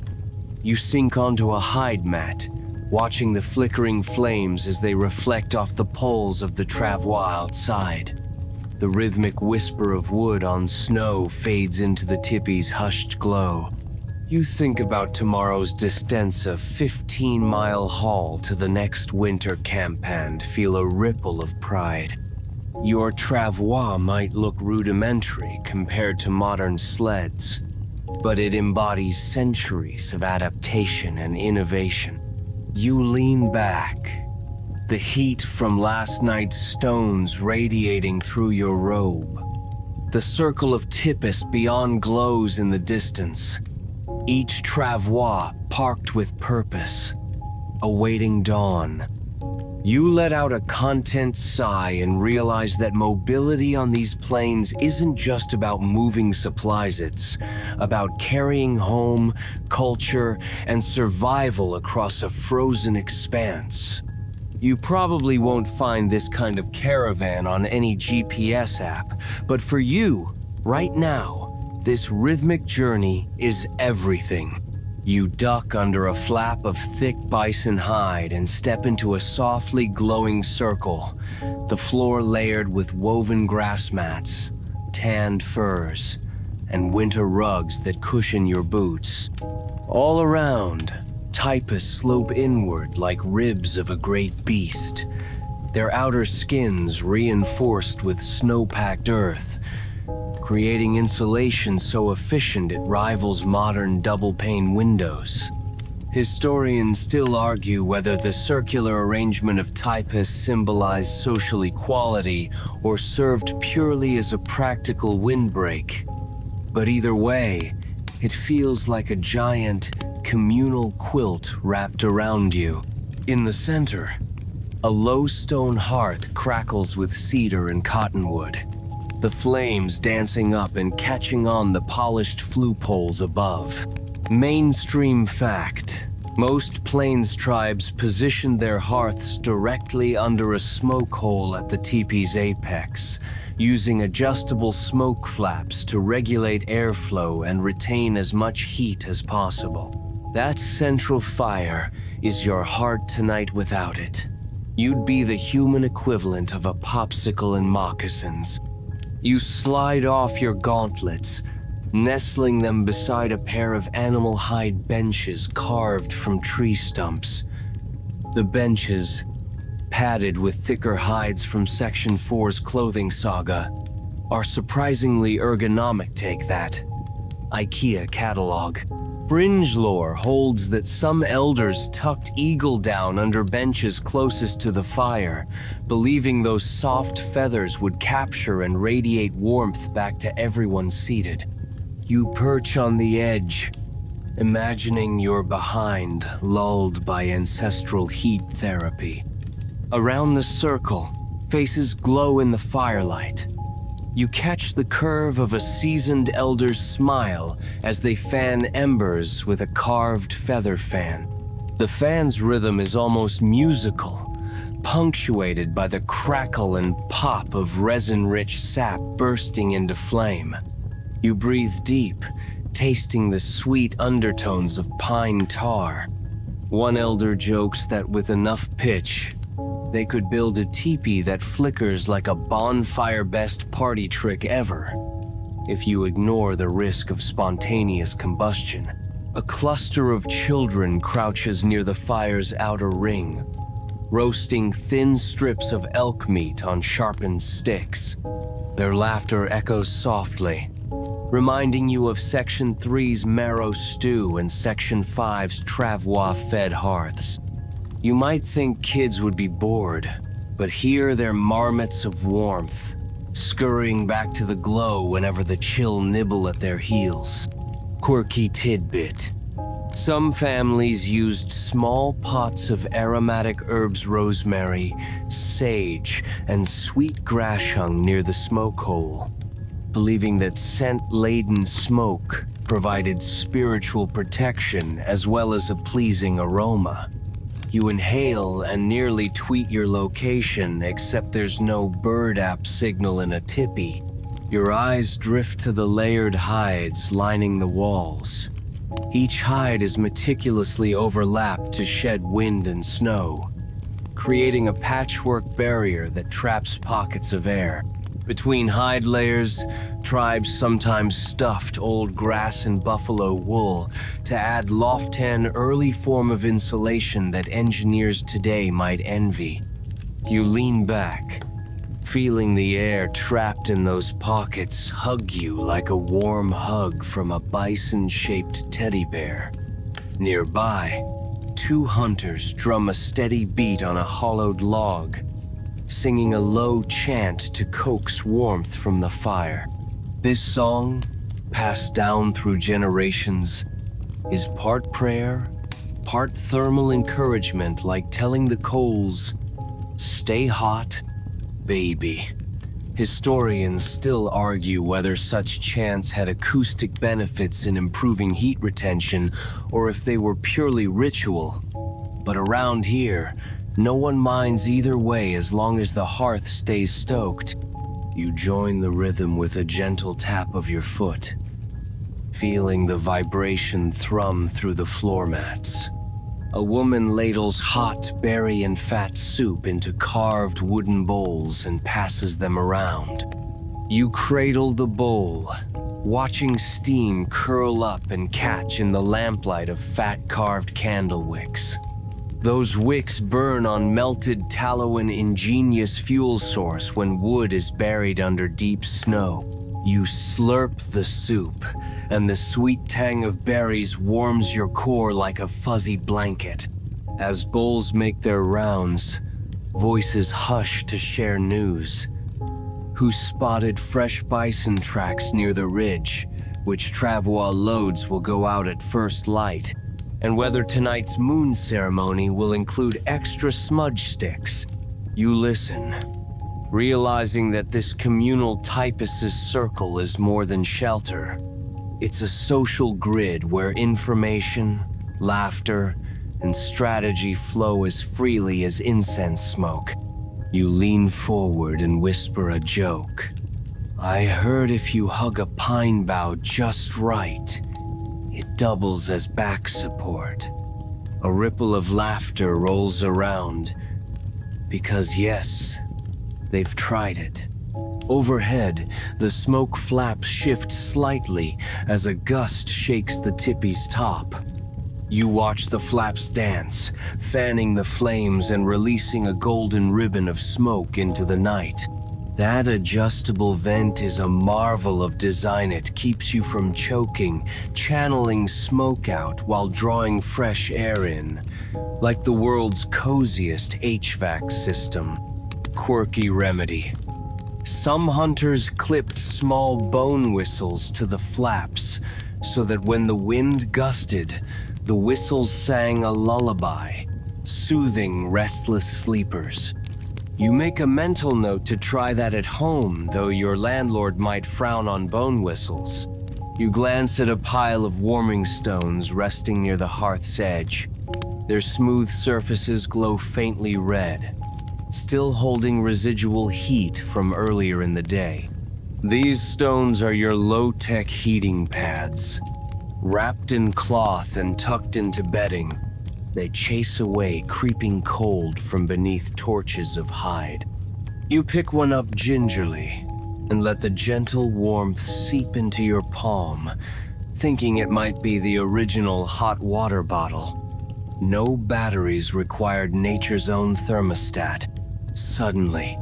You sink onto a hide mat, watching the flickering flames as they reflect off the poles of the travois outside. The rhythmic whisper of wood on snow fades into the tipi's hushed glow. You think about tomorrow's distensa 15-mile haul to the next winter camp and feel a ripple of pride. Your travois might look rudimentary compared to modern sleds, but it embodies centuries of adaptation and innovation. You lean back, the heat from last night's stones radiating through your robe. The circle of Tipis beyond glows in the distance, each travois parked with purpose, awaiting dawn. You let out a content sigh and realize that mobility on these plains isn't just about moving supplies, it's about carrying home, culture, and survival across a frozen expanse. You probably won't find this kind of caravan on any GPS app, but for you, right now, this rhythmic journey is everything. You duck under a flap of thick bison hide and step into a softly glowing circle, the floor layered with woven grass mats, tanned furs, and winter rugs that cushion your boots. All around, taipas slope inward like ribs of a great beast, their outer skins reinforced with snow-packed earth, creating insulation so efficient it rivals modern double-pane windows. Historians still argue whether the circular arrangement of taipas symbolized social equality or served purely as a practical windbreak. But either way, it feels like a giant, communal quilt wrapped around you. In the center, a low stone hearth crackles with cedar and cottonwood, the flames dancing up and catching on the polished flue poles above. Mainstream fact: most Plains tribes position their hearths directly under a smoke hole at the teepee's apex, using adjustable smoke flaps to regulate airflow and retain as much heat as possible. That central fire is your heart tonight. Without it, you'd be the human equivalent of a popsicle in moccasins. You slide off your gauntlets, nestling them beside a pair of animal hide benches carved from tree stumps. The benches, padded with thicker hides from Section 4's clothing saga, are surprisingly ergonomic. Take that. IKEA catalog. Fringe lore holds that some elders tucked eagle down under benches closest to the fire, believing those soft feathers would capture and radiate warmth back to everyone seated. You perch on the edge, imagining you're behind, lulled by ancestral heat therapy. Around the circle, faces glow in the firelight. You catch the curve of a seasoned elder's smile as they fan embers with a carved feather fan. The fan's rhythm is almost musical, punctuated by the crackle and pop of resin-rich sap bursting into flame. You breathe deep, tasting the sweet undertones of pine tar. One elder jokes that with enough pitch, they could build a teepee that flickers like a bonfire, best party trick ever, if you ignore the risk of spontaneous combustion. A cluster of children crouches near the fire's outer ring, roasting thin strips of elk meat on sharpened sticks. Their laughter echoes softly, reminding you of Section 3's marrow stew and Section 5's travois-fed hearths. You might think kids would be bored, but here they're marmots of warmth, scurrying back to the glow whenever the chill nibble at their heels. Quirky tidbit: some families used small pots of aromatic herbs, rosemary, sage, and sweet grashung near the smoke hole, believing that scent-laden smoke provided spiritual protection as well as a pleasing aroma. You inhale and nearly tweet your location, except there's no bird app signal in a tippy. Your eyes drift to the layered hides lining the walls. Each hide is meticulously overlapped to shed wind and snow, creating a patchwork barrier that traps pockets of air. Between hide layers, tribes sometimes stuffed old grass and buffalo wool to add loftan early form of insulation that engineers today might envy. You lean back, feeling the air trapped in those pockets hug you like a warm hug from a bison-shaped teddy bear. Nearby, two hunters drum a steady beat on a hollowed log, singing a low chant to coax warmth from the fire. This song, passed down through generations, is part prayer, part thermal encouragement, like telling the coals, "Stay hot, baby." Historians still argue whether such chants had acoustic benefits in improving heat retention or if they were purely ritual. But around here, no one minds either way as long as the hearth stays stoked. You join the rhythm with a gentle tap of your foot, feeling the vibration thrum through the floor mats. A woman ladles hot berry and fat soup into carved wooden bowls and passes them around. You cradle the bowl, watching steam curl up and catch in the lamplight of fat carved candle wicks. Those wicks burn on melted tallow, an ingenious fuel source when wood is buried under deep snow. You slurp the soup, and the sweet tang of berries warms your core like a fuzzy blanket. As bowls make their rounds, voices hush to share news. Who spotted fresh bison tracks near the ridge, which travois loads will go out at first light, and whether tonight's moon ceremony will include extra smudge sticks. You listen, realizing that this communal typist's circle is more than shelter. It's a social grid where information, laughter, and strategy flow as freely as incense smoke. You lean forward and whisper a joke. "I heard if you hug a pine bough just right, it doubles as back support." A ripple of laughter rolls around, because yes, they've tried it. Overhead, the smoke flaps shift slightly as a gust shakes the tippy's top. You watch the flaps dance, fanning the flames and releasing a golden ribbon of smoke into the night. That adjustable vent is a marvel of design. It keeps you from choking, channeling smoke out while drawing fresh air in, like the world's coziest HVAC system. Quirky remedy. Some hunters clipped small bone whistles to the flaps so that when the wind gusted, the whistles sang a lullaby, soothing restless sleepers. You make a mental note to try that at home, though your landlord might frown on bone whistles. You glance at a pile of warming stones resting near the hearth's edge. Their smooth surfaces glow faintly red, still holding residual heat from earlier in the day. These stones are your low-tech heating pads. Wrapped in cloth and tucked into bedding, they chase away creeping cold from beneath torches of hide. You pick one up gingerly and let the gentle warmth seep into your palm, thinking it might be the original hot water bottle. No batteries required, nature's own thermostat. Suddenly,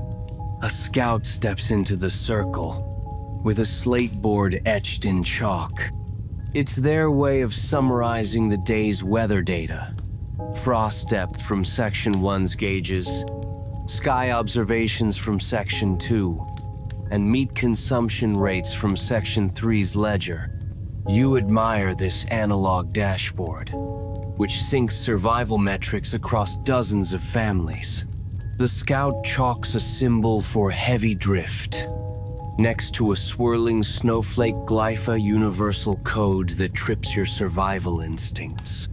a scout steps into the circle with a slate board etched in chalk. It's their way of summarizing the day's weather data. Frost depth from Section 1's gauges, sky observations from Section 2, and meat consumption rates from Section 3's ledger. You admire this analog dashboard, which syncs survival metrics across dozens of families. The scout chalks a symbol for heavy drift, next to a swirling snowflake glypha universal code that trips your survival instincts.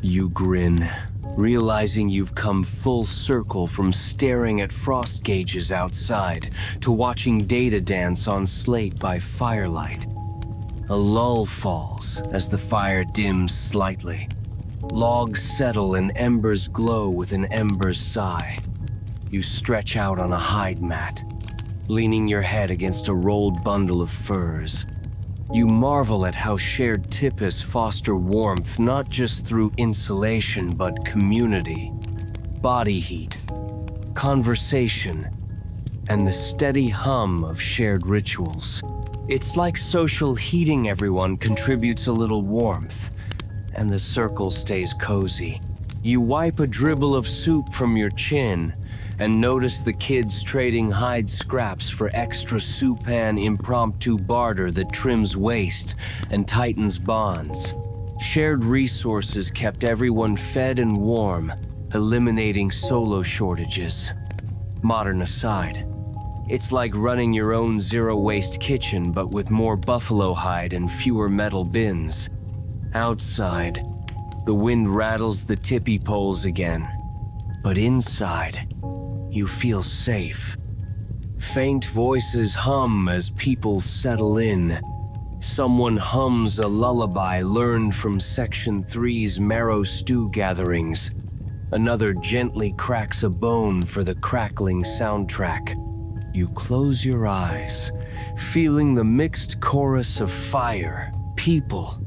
You grin, realizing you've come full circle from staring at frost gauges outside to watching data dance on slate by firelight. A lull falls as the fire dims slightly. Logs settle and embers glow with an ember's sigh. You stretch out on a hide mat, leaning your head against a rolled bundle of furs. You marvel at how shared tipis foster warmth not just through insulation but community, body heat, conversation, and the steady hum of shared rituals. It's like social heating. Everyone contributes a little warmth, and the circle stays cozy. You wipe a dribble of soup from your chin and notice the kids trading hide scraps for extra soup-pan impromptu barter that trims waste and tightens bonds. Shared resources kept everyone fed and warm, eliminating solo shortages. Modern aside, it's like running your own zero-waste kitchen but with more buffalo hide and fewer metal bins. Outside, the wind rattles the tippy poles again, but inside, you feel safe. Faint voices hum as people settle in. Someone hums a lullaby learned from Section 3's marrow stew gatherings. Another gently cracks a bone for the crackling soundtrack. You close your eyes, feeling the mixed chorus of fire, people,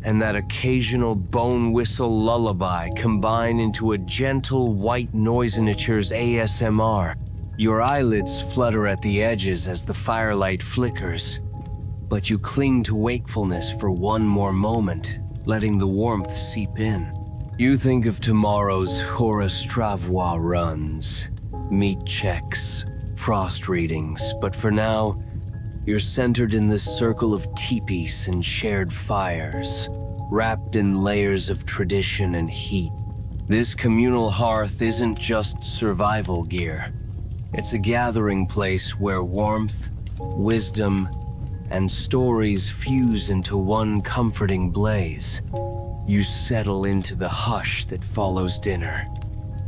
and that occasional bone whistle lullaby combine into a gentle white noisenature's ASMR. Your eyelids flutter at the edges as the firelight flickers, but you cling to wakefulness for one more moment, letting the warmth seep in. You think of tomorrow's Horace Travois runs, meat checks, frost readings, but for now, you're centered in this circle of teepees and shared fires, wrapped in layers of tradition and heat. This communal hearth isn't just survival gear. It's a gathering place where warmth, wisdom, and stories fuse into one comforting blaze. You settle into the hush that follows dinner,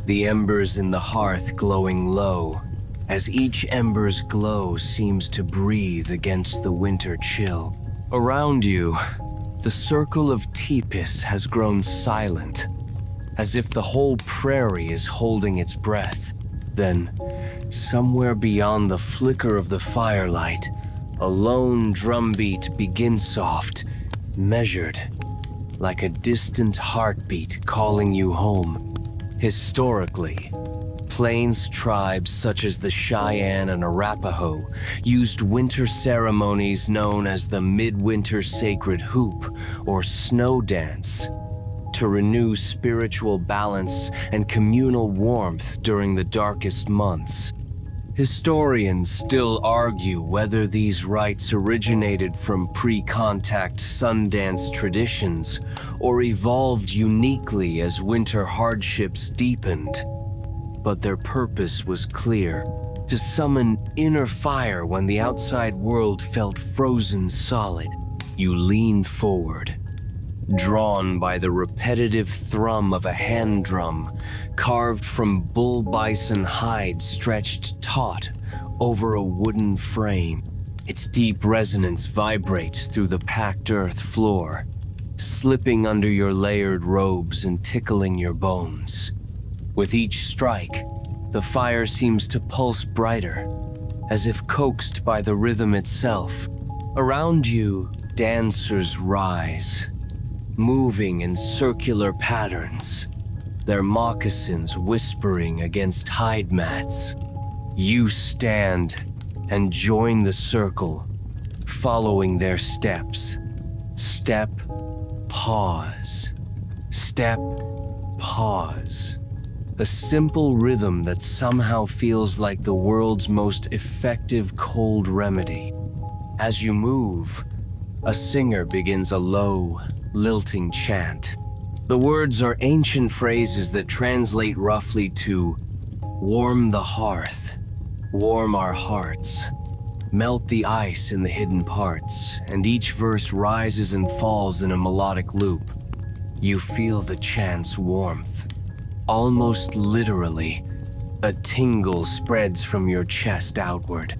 the embers in the hearth glowing low, as each ember's glow seems to breathe against the winter chill. Around you, the circle of teepees has grown silent, as if the whole prairie is holding its breath. Then, somewhere beyond the flicker of the firelight, a lone drumbeat begins soft, measured, like a distant heartbeat calling you home. Historically, Plains tribes such as the Cheyenne and Arapaho used winter ceremonies known as the Midwinter Sacred Hoop or Snow Dance to renew spiritual balance and communal warmth during the darkest months. Historians still argue whether these rites originated from pre-contact Sundance traditions or evolved uniquely as winter hardships deepened. But their purpose was clear: to summon inner fire when the outside world felt frozen solid. You lean forward, drawn by the repetitive thrum of a hand drum carved from bull bison hide stretched taut over a wooden frame. Its deep resonance vibrates through the packed earth floor, slipping under your layered robes and tickling your bones. With each strike, the fire seems to pulse brighter, as if coaxed by the rhythm itself. Around you, dancers rise, moving in circular patterns, their moccasins whispering against hide mats. You stand and join the circle, following their steps. Step, pause. Step, pause. A simple rhythm that somehow feels like the world's most effective cold remedy. As you move, a singer begins a low, lilting chant. The words are ancient phrases that translate roughly to warm the hearth, warm our hearts, melt the ice in the hidden parts, and each verse rises and falls in a melodic loop. You feel the chant's warmth, Almost literally, a tingle spreads from your chest outward.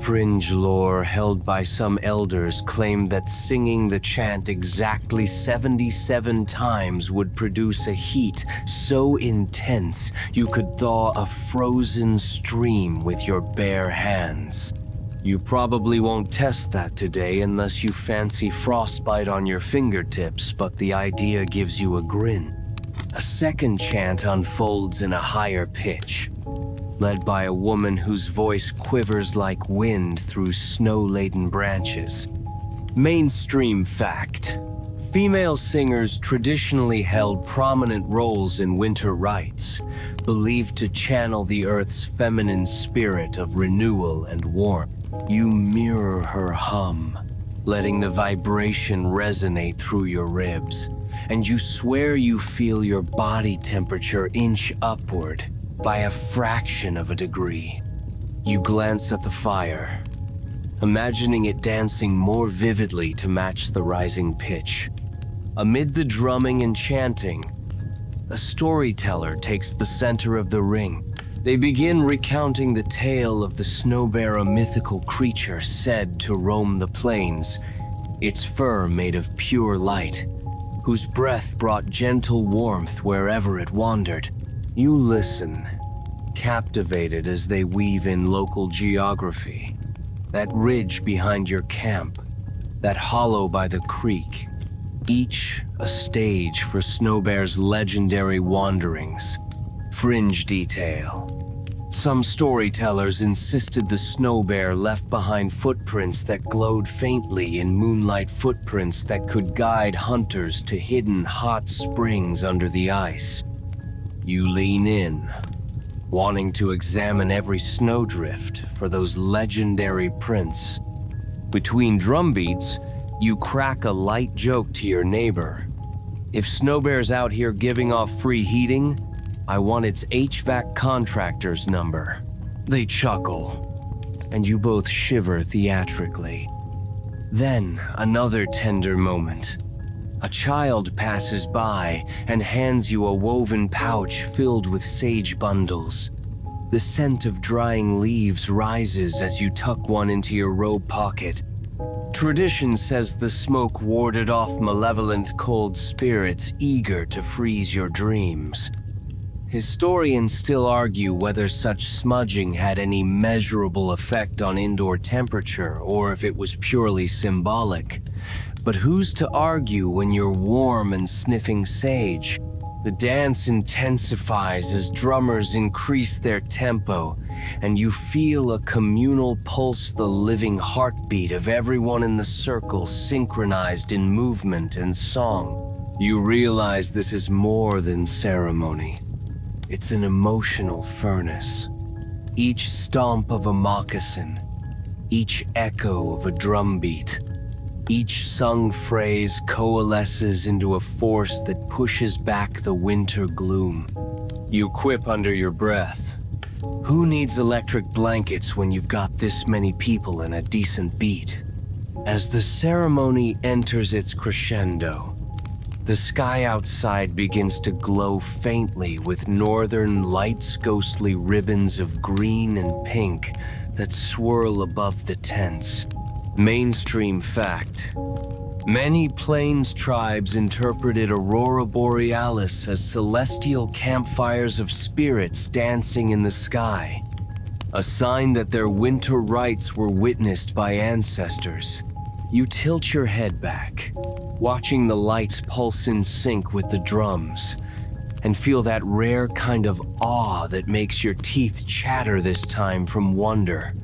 Fringe lore held by some elders claim that singing the chant exactly 77 times would produce a heat so intense you could thaw a frozen stream with your bare hands. You probably won't test that today unless you fancy frostbite on your fingertips, but the idea gives you a grin. A second chant unfolds in a higher pitch, led by a woman whose voice quivers like wind through snow-laden branches. Mainstream fact: female singers traditionally held prominent roles in winter rites, believed to channel the earth's feminine spirit of renewal and warmth. You mirror her hum, letting the vibration resonate through your ribs, and you swear you feel your body temperature inch upward by a fraction of a degree. You glance at the fire, imagining it dancing more vividly to match the rising pitch. Amid the drumming and chanting, a storyteller takes the center of the ring. They begin recounting the tale of the snow bear, a mythical creature said to roam the plains, its fur made of pure light, whose breath brought gentle warmth wherever it wandered. You listen, captivated as they weave in local geography. That ridge behind your camp, that hollow by the creek, each a stage for Snow Bear's legendary wanderings. Fringe detail: some storytellers insisted the Snow Bear left behind footprints that glowed faintly in moonlight, footprints that could guide hunters to hidden hot springs under the ice. You lean in, wanting to examine every snowdrift for those legendary prints. Between drum beats, you crack a light joke to your neighbor. If Snow Bear's out here giving off free heating, I want its HVAC contractor's number. They chuckle, and you both shiver theatrically. Then, another tender moment. A child passes by and hands you a woven pouch filled with sage bundles. The scent of drying leaves rises as you tuck one into your robe pocket. Tradition says the smoke warded off malevolent cold spirits eager to freeze your dreams. Historians still argue whether such smudging had any measurable effect on indoor temperature or if it was purely symbolic. But who's to argue when you're warm and sniffing sage? The dance intensifies as drummers increase their tempo, and you feel a communal pulse, the living heartbeat of everyone in the circle, synchronized in movement and song. You realize this is more than ceremony. It's an emotional furnace. Each stomp of a moccasin, each echo of a drum beat, each sung phrase coalesces into a force that pushes back the winter gloom. You quip under your breath. Who needs electric blankets when you've got this many people and a decent beat? As the ceremony enters its crescendo, the sky outside begins to glow faintly with northern lights, ghostly ribbons of green and pink that swirl above the tents. Mainstream fact: many Plains tribes interpreted Aurora Borealis as celestial campfires of spirits dancing in the sky, a sign that their winter rites were witnessed by ancestors. You tilt your head back, watching the lights pulse in sync with the drums, and feel that rare kind of awe that makes your teeth chatter, this time from wonder,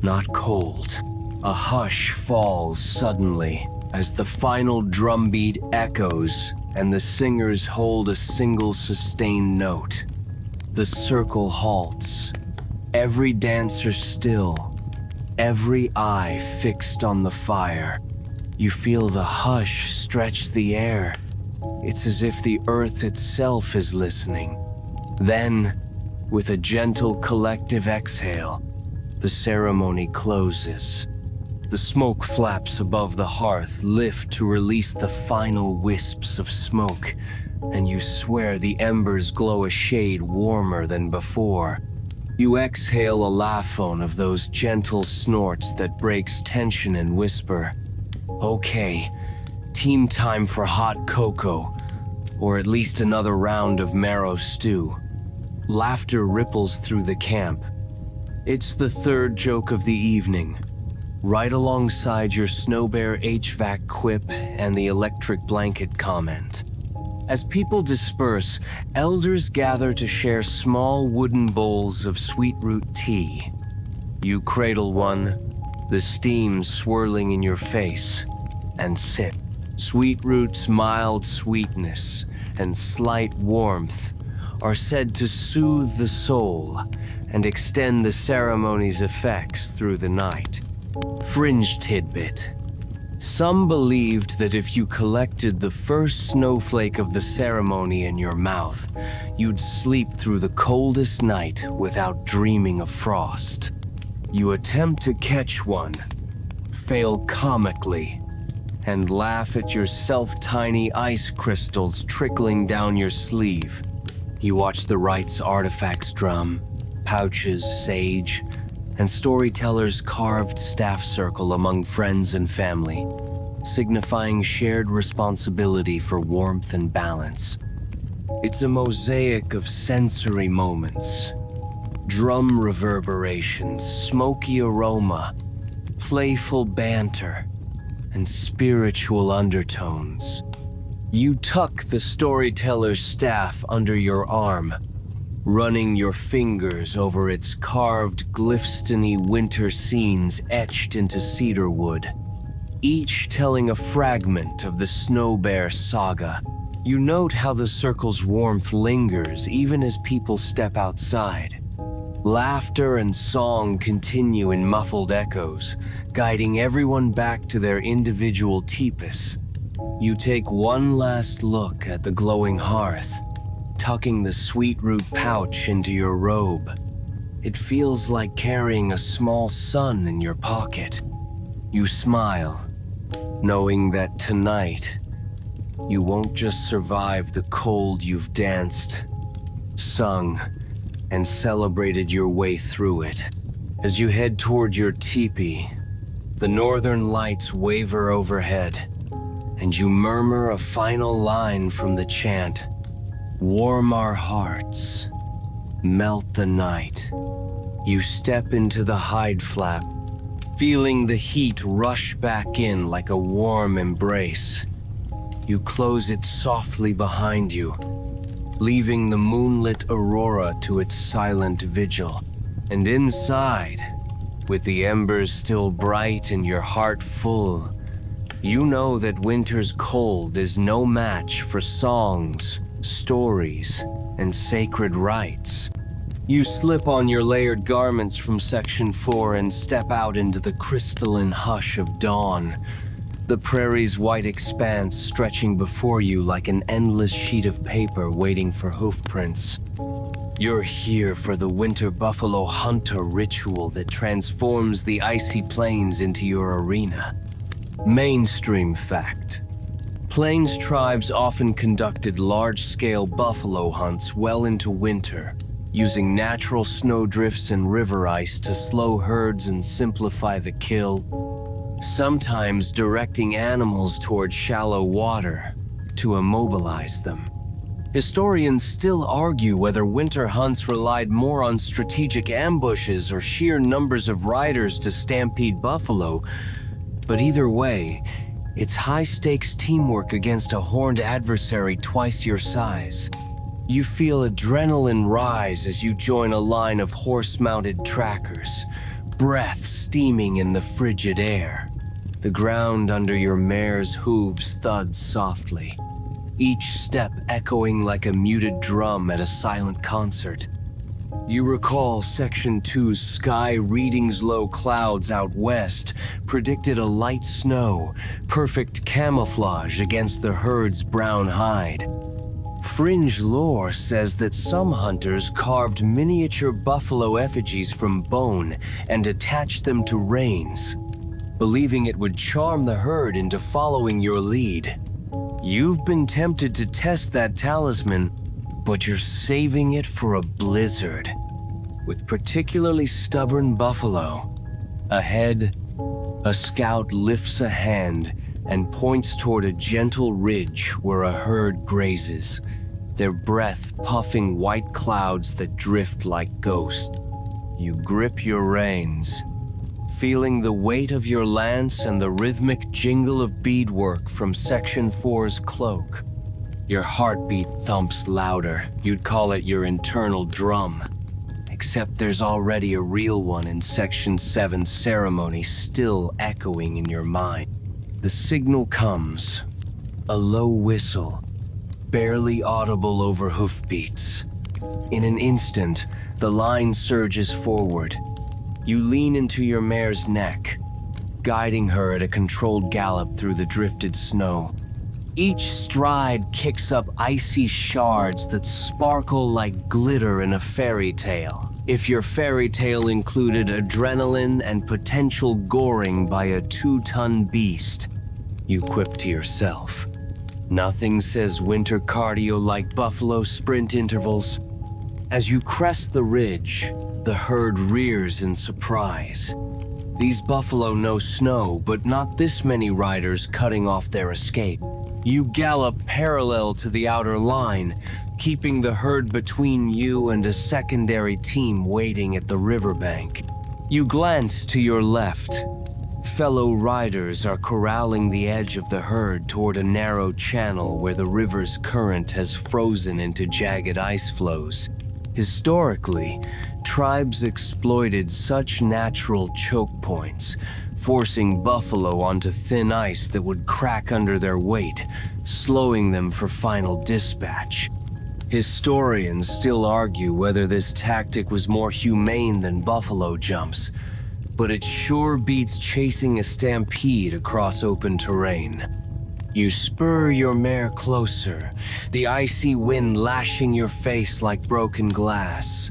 not cold. A hush falls suddenly as the final drum beat echoes and the singers hold a single sustained note. The circle halts, every dancer still, every eye fixed on the fire. You feel the hush stretch the air. It's as if the earth itself is listening. Then, with a gentle collective exhale, the ceremony closes. The smoke flaps above the hearth lift to release the final wisps of smoke, and you swear the embers glow a shade warmer than before. You exhale a laughone of those gentle snorts that breaks tension and whisper, "Okay, team time for hot cocoa, or at least another round of marrow stew." Laughter ripples through the camp. It's the third joke of the evening, right alongside your Snow Bear HVAC quip and the electric blanket comment. As people disperse, elders gather to share small wooden bowls of sweet root tea. You cradle one, the steam swirling in your face, and sip. Sweet root's mild sweetness and slight warmth are said to soothe the soul and extend the ceremony's effects through the night. Fringe tidbit. Some believed that if you collected the first snowflake of the ceremony in your mouth, you'd sleep through the coldest night without dreaming of frost. You attempt to catch one, fail comically, and laugh at yourself tiny ice crystals trickling down your sleeve. You watch the rites artifacts drum, pouches, sage, and storytellers' carved staff circle among friends and family, signifying shared responsibility for warmth and balance. It's a mosaic of sensory moments, drum reverberations, smoky aroma, playful banter, and spiritual undertones. You tuck the storyteller's staff under your arm, running your fingers over its carved Glyphstony winter scenes etched into cedar wood, each telling a fragment of the Snow Bear saga. You note how the circle's warmth lingers even as people step outside. Laughter and song continue in muffled echoes, guiding everyone back to their individual teepees. You take one last look at the glowing hearth, tucking the sweet root pouch into your robe. It feels like carrying a small sun in your pocket. You smile, knowing that tonight, you won't just survive the cold. You've danced, sung, and celebrated your way through it. As you head toward your teepee, the northern lights waver overhead, and you murmur a final line from the chant, "Warm our hearts, melt the night." You step into the hide flap, feeling the heat rush back in like a warm embrace. You close it softly behind you, leaving the moonlit aurora to its silent vigil. And inside, with the embers still bright and your heart full, you know that winter's cold is no match for songs, stories, and sacred rites. You slip on your layered garments from Section 4 and step out into the crystalline hush of dawn, the prairie's white expanse stretching before you like an endless sheet of paper waiting for hoofprints. You're here for the winter buffalo hunter ritual that transforms the icy plains into your arena. Mainstream fact. Plains tribes often conducted large-scale buffalo hunts well into winter, using natural snowdrifts and river ice to slow herds and simplify the kill, sometimes directing animals toward shallow water to immobilize them. Historians still argue whether winter hunts relied more on strategic ambushes or sheer numbers of riders to stampede buffalo, but either way, it's high-stakes teamwork against a horned adversary twice your size. You feel adrenaline rise as you join a line of horse-mounted trackers, breath steaming in the frigid air. The ground under your mare's hooves thuds softly, each step echoing like a muted drum at a silent concert. You recall Section 2's sky readings. Low clouds out west predicted a light snow, perfect camouflage against the herd's brown hide. Fringe lore says that some hunters carved miniature buffalo effigies from bone and attached them to reins, believing it would charm the herd into following your lead. You've been tempted to test that talisman, but you're saving it for a blizzard. With particularly stubborn buffalo. Ahead, a scout lifts a hand and points toward a gentle ridge where a herd grazes, their breath puffing white clouds that drift like ghosts. You grip your reins, feeling the weight of your lance and the rhythmic jingle of beadwork from Section 4's cloak. Your heartbeat thumps louder. You'd call it your internal drum. Except there's already a real one in Section 7's ceremony still echoing in your mind. The signal comes. A low whistle, barely audible over hoofbeats. In an instant, the line surges forward. You lean into your mare's neck, guiding her at a controlled gallop through the drifted snow. Each stride kicks up icy shards that sparkle like glitter in a fairy tale. If your fairy tale included adrenaline and potential goring by a 2-ton beast, you quip to yourself. Nothing says winter cardio like buffalo sprint intervals. As you crest the ridge, the herd rears in surprise. These buffalo know snow, but not this many riders cutting off their escape. You gallop parallel to the outer line, keeping the herd between you and a secondary team waiting at the riverbank. You glance to your left. Fellow riders are corralling the edge of the herd toward a narrow channel where the river's current has frozen into jagged ice flows. Historically, tribes exploited such natural choke points, forcing buffalo onto thin ice that would crack under their weight, slowing them for final dispatch. Historians still argue whether this tactic was more humane than buffalo jumps, but it sure beats chasing a stampede across open terrain. You spur your mare closer, the icy wind lashing your face like broken glass.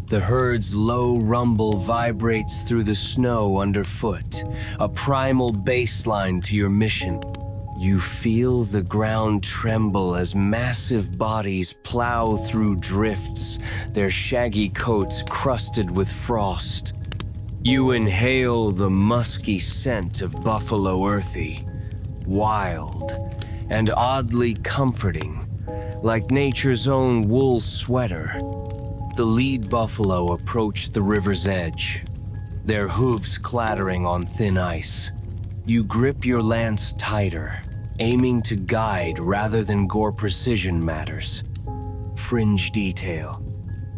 The herd's low rumble vibrates through the snow underfoot, a primal baseline to your mission. You feel the ground tremble as massive bodies plow through drifts, their shaggy coats crusted with frost. You inhale the musky scent of buffalo earthy, wild, and oddly comforting, like nature's own wool sweater. The lead buffalo approach the river's edge, their hooves clattering on thin ice. You grip your lance tighter, aiming to guide rather than gore. Precision matters. Fringe detail.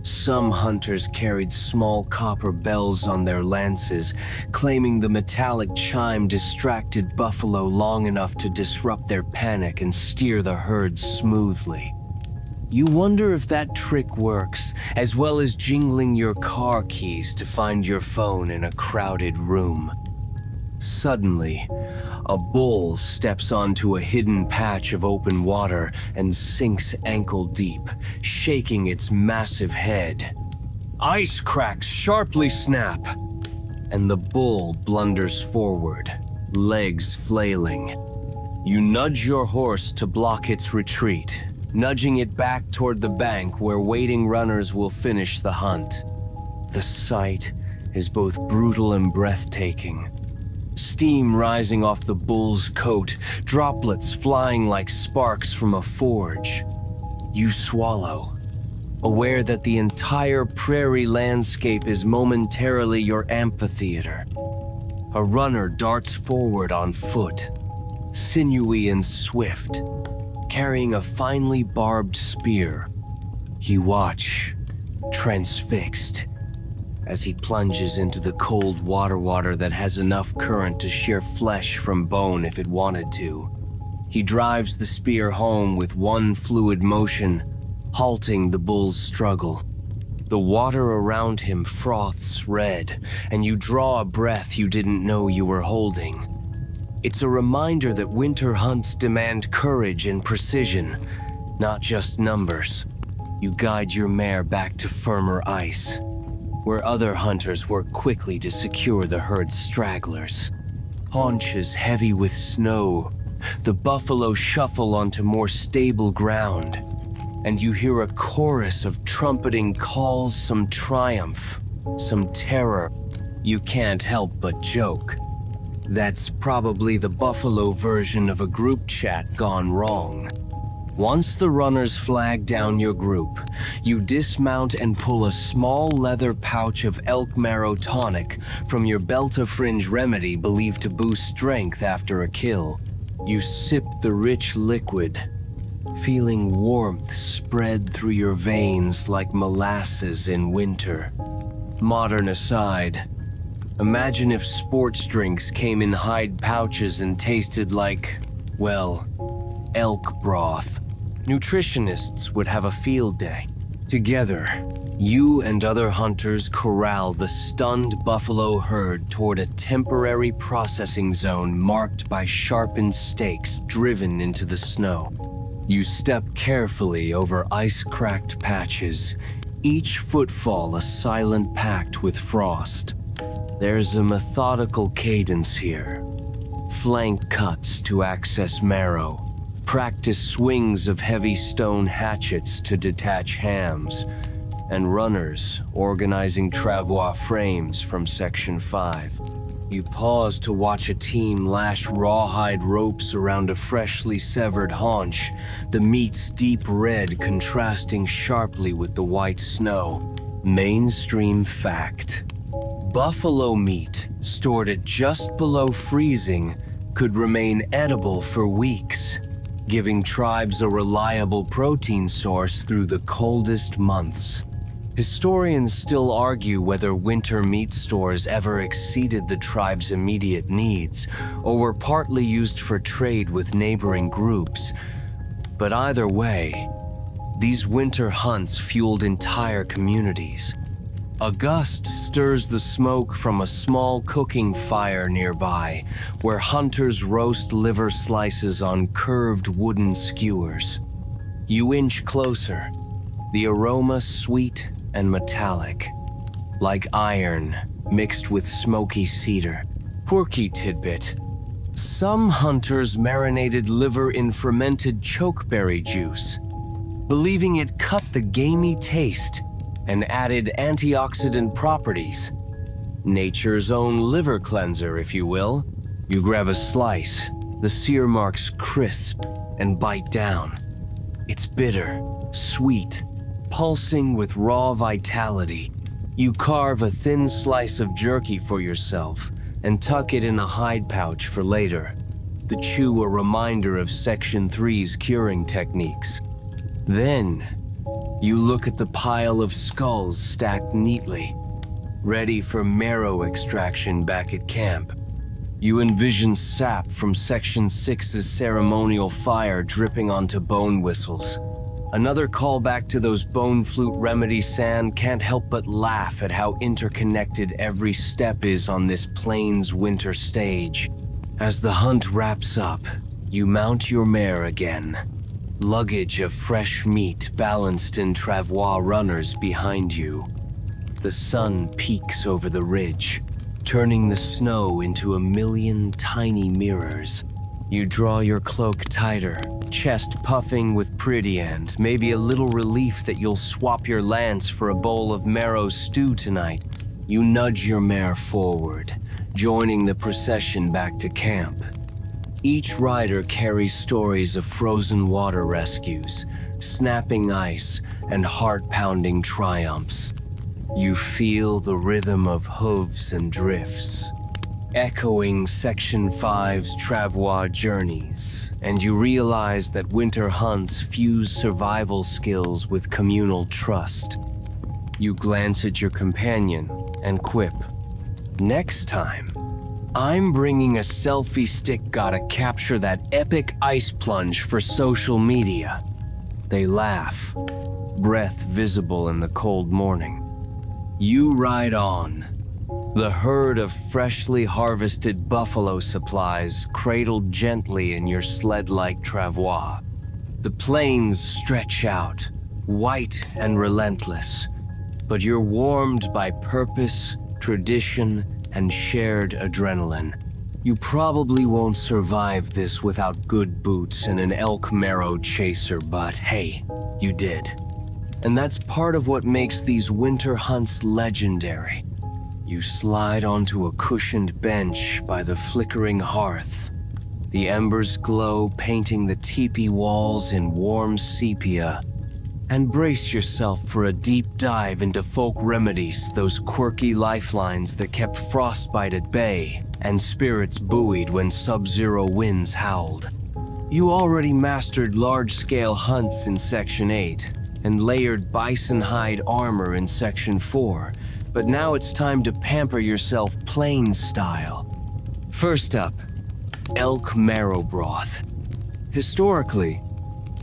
Some hunters carried small copper bells on their lances, claiming the metallic chime distracted buffalo long enough to disrupt their panic and steer the herd smoothly. You wonder if that trick works, as well as jingling your car keys to find your phone in a crowded room. Suddenly, a bull steps onto a hidden patch of open water and sinks ankle deep, shaking its massive head. Ice cracks sharply snap, and the bull blunders forward, legs flailing. You nudge your horse to block its retreat, nudging it back toward the bank where waiting runners will finish the hunt. The sight is both brutal and breathtaking. Steam rising off the bull's coat, droplets flying like sparks from a forge. You swallow, aware that the entire prairie landscape is momentarily your amphitheater. A runner darts forward on foot, sinewy and swift, carrying a finely barbed spear. You watch, transfixed, as he plunges into the cold water that has enough current to shear flesh from bone if it wanted to. He drives the spear home with one fluid motion, halting the bull's struggle. The water around him froths red, and you draw a breath you didn't know you were holding. It's a reminder that winter hunts demand courage and precision, not just numbers. You guide your mare back to firmer ice, where other hunters work quickly to secure the herd's stragglers. haunches heavy with snow. The buffalo shuffle onto more stable ground, and you hear a chorus of trumpeting calls, some triumph, some terror. You can't help but joke. That's probably the buffalo version of a group chat gone wrong. Once the runners flag down your group, you dismount and pull a small leather pouch of elk marrow tonic from your belt of fringe remedy believed to boost strength after a kill. You sip the rich liquid, feeling warmth spread through your veins like molasses in winter. Modern aside, imagine if sports drinks came in hide pouches and tasted like, well, elk broth. Nutritionists would have a field day. Together, you and other hunters corral the stunned buffalo herd toward a temporary processing zone marked by sharpened stakes driven into the snow. You step carefully over ice-cracked patches, each footfall a silent pact with frost. There's a methodical cadence here. Flank cuts to access marrow, practice swings of heavy stone hatchets to detach hams, and runners organizing travois frames from Section 5. You pause to watch a team lash rawhide ropes around a freshly severed haunch, the meat's deep red contrasting sharply with the white snow. Mainstream fact. Buffalo meat, stored at just below freezing, could remain edible for weeks, giving tribes a reliable protein source through the coldest months. Historians still argue whether winter meat stores ever exceeded the tribe's immediate needs, or were partly used for trade with neighboring groups. But either way, these winter hunts fueled entire communities. A gust stirs the smoke from a small cooking fire nearby, where hunters roast liver slices on curved wooden skewers. You inch closer, the aroma sweet and metallic, like iron mixed with smoky cedar. Quirky tidbit. Some hunters marinated liver in fermented chokeberry juice, believing it cut the gamey taste and added antioxidant properties. Nature's own liver cleanser, if you will. You grab a slice, the sear marks crisp, and bite down. It's bitter, sweet, pulsing with raw vitality. You carve a thin slice of jerky for yourself and tuck it in a hide pouch for later. The chew a reminder of Section 3's curing techniques. Then, you look at the pile of skulls stacked neatly, ready for marrow extraction back at camp. You envision sap from Section 6's ceremonial fire dripping onto bone whistles. Another callback to those bone flute remedy sand can't help but laugh at how interconnected every step is on this plains winter stage. As the hunt wraps up, you mount your mare again. Luggage of fresh meat balanced in travois runners behind you. The sun peeks over the ridge, turning the snow into a million tiny mirrors. You draw your cloak tighter, chest puffing with pretty and maybe a little relief that you'll swap your lance for a bowl of marrow stew tonight. You nudge your mare forward, joining the procession back to camp. Each rider carries stories of frozen water rescues, snapping ice, and heart-pounding triumphs. You feel the rhythm of hooves and drifts, echoing Section 5's travois journeys, and you realize that winter hunts fuse survival skills with communal trust. You glance at your companion and quip, "Next time, I'm bringing a selfie stick, gotta capture that epic ice plunge for social media." They laugh, breath visible in the cold morning. You ride on, the herd of freshly harvested buffalo supplies cradled gently in your sled-like travois. The plains stretch out, white and relentless, but you're warmed by purpose, tradition, and shared adrenaline. You probably won't survive this without good boots and an elk marrow chaser, but hey, you did. And that's part of what makes these winter hunts legendary. You slide onto a cushioned bench by the flickering hearth. The embers glow, painting the teepee walls in warm sepia. And brace yourself for a deep dive into folk remedies, those quirky lifelines that kept frostbite at bay and spirits buoyed when sub-zero winds howled. You already mastered large-scale hunts in Section 8 and layered bison hide armor in Section 4, but now it's time to pamper yourself plains style. First up, elk marrow broth. Historically,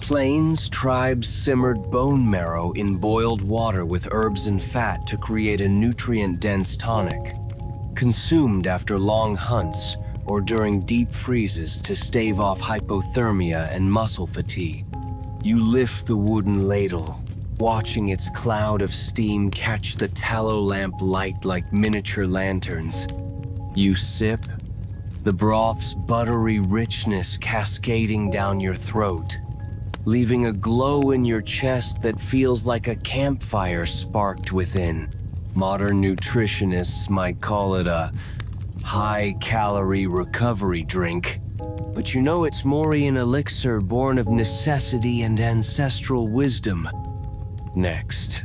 Plains tribes simmered bone marrow in boiled water with herbs and fat to create a nutrient-dense tonic, consumed after long hunts or during deep freezes to stave off hypothermia and muscle fatigue. You lift the wooden ladle, watching its cloud of steam catch the tallow lamp light like miniature lanterns. You sip, the broth's buttery richness cascading down your throat, leaving a glow in your chest that feels like a campfire sparked within. Modern nutritionists might call it a high-calorie recovery drink, but you know it's Morian elixir born of necessity and ancestral wisdom. Next,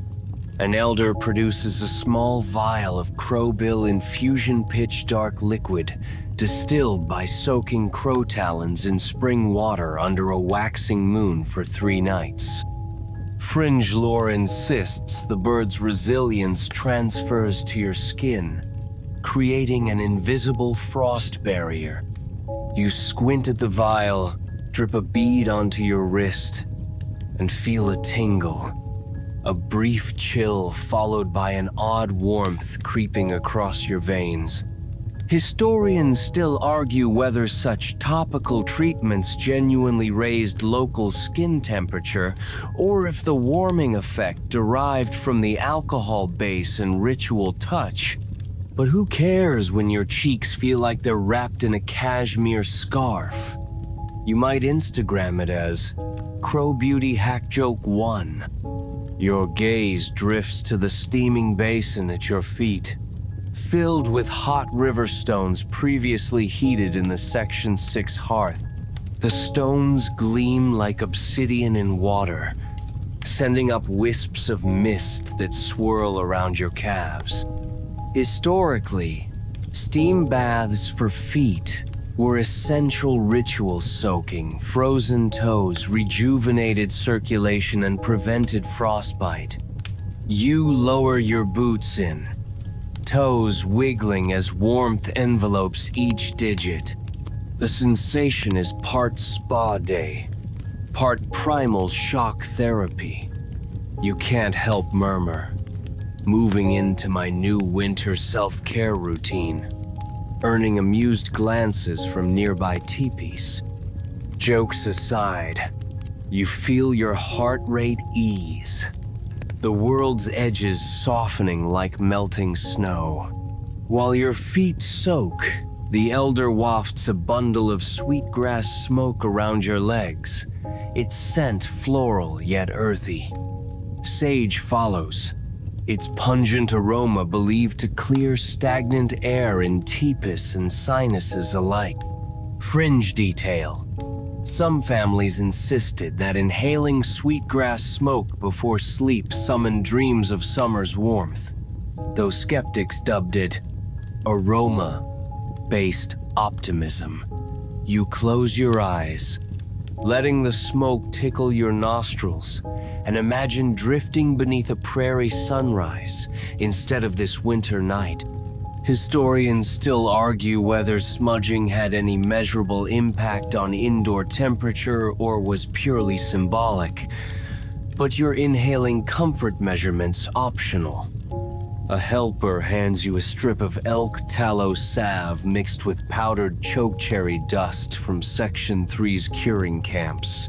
an elder produces a small vial of crowbill infusion pitch dark liquid, distilled by soaking crow talons in spring water under a waxing moon for 3 nights. Fringe lore insists the bird's resilience transfers to your skin, creating an invisible frost barrier. You squint at the vial, drip a bead onto your wrist, and feel a tingle. A brief chill followed by an odd warmth creeping across your veins. Historians still argue whether such topical treatments genuinely raised local skin temperature, or if the warming effect derived from the alcohol base and ritual touch. But who cares when your cheeks feel like they're wrapped in a cashmere scarf? You might Instagram it as Crow Beauty Hack Joke 1. Your gaze drifts to the steaming basin at your feet, filled with hot river stones previously heated in the Section 6 hearth. The stones gleam like obsidian in water, sending up wisps of mist that swirl around your calves. Historically, steam baths for feet were essential ritual soaking. Frozen toes rejuvenated circulation and prevented frostbite. You lower your boots in, toes wiggling as warmth envelopes each digit. The sensation is part spa day, part primal shock therapy. You can't help murmur, moving into my new winter self-care routine, earning amused glances from nearby teepees. Jokes aside, you feel your heart rate ease, the world's edges softening like melting snow. While your feet soak, the elder wafts a bundle of sweetgrass smoke around your legs, its scent floral yet earthy. Sage follows, its pungent aroma believed to clear stagnant air in tepes and sinuses alike. Fringe detail. Some families insisted that inhaling sweetgrass smoke before sleep summoned dreams of summer's warmth, though skeptics dubbed it aroma-based optimism. You close your eyes, letting the smoke tickle your nostrils, and imagine drifting beneath a prairie sunrise instead of this winter night. Historians still argue whether smudging had any measurable impact on indoor temperature or was purely symbolic, but you're inhaling comfort measurements optional. A helper hands you a strip of elk tallow salve mixed with powdered chokecherry dust from Section 3's curing camps.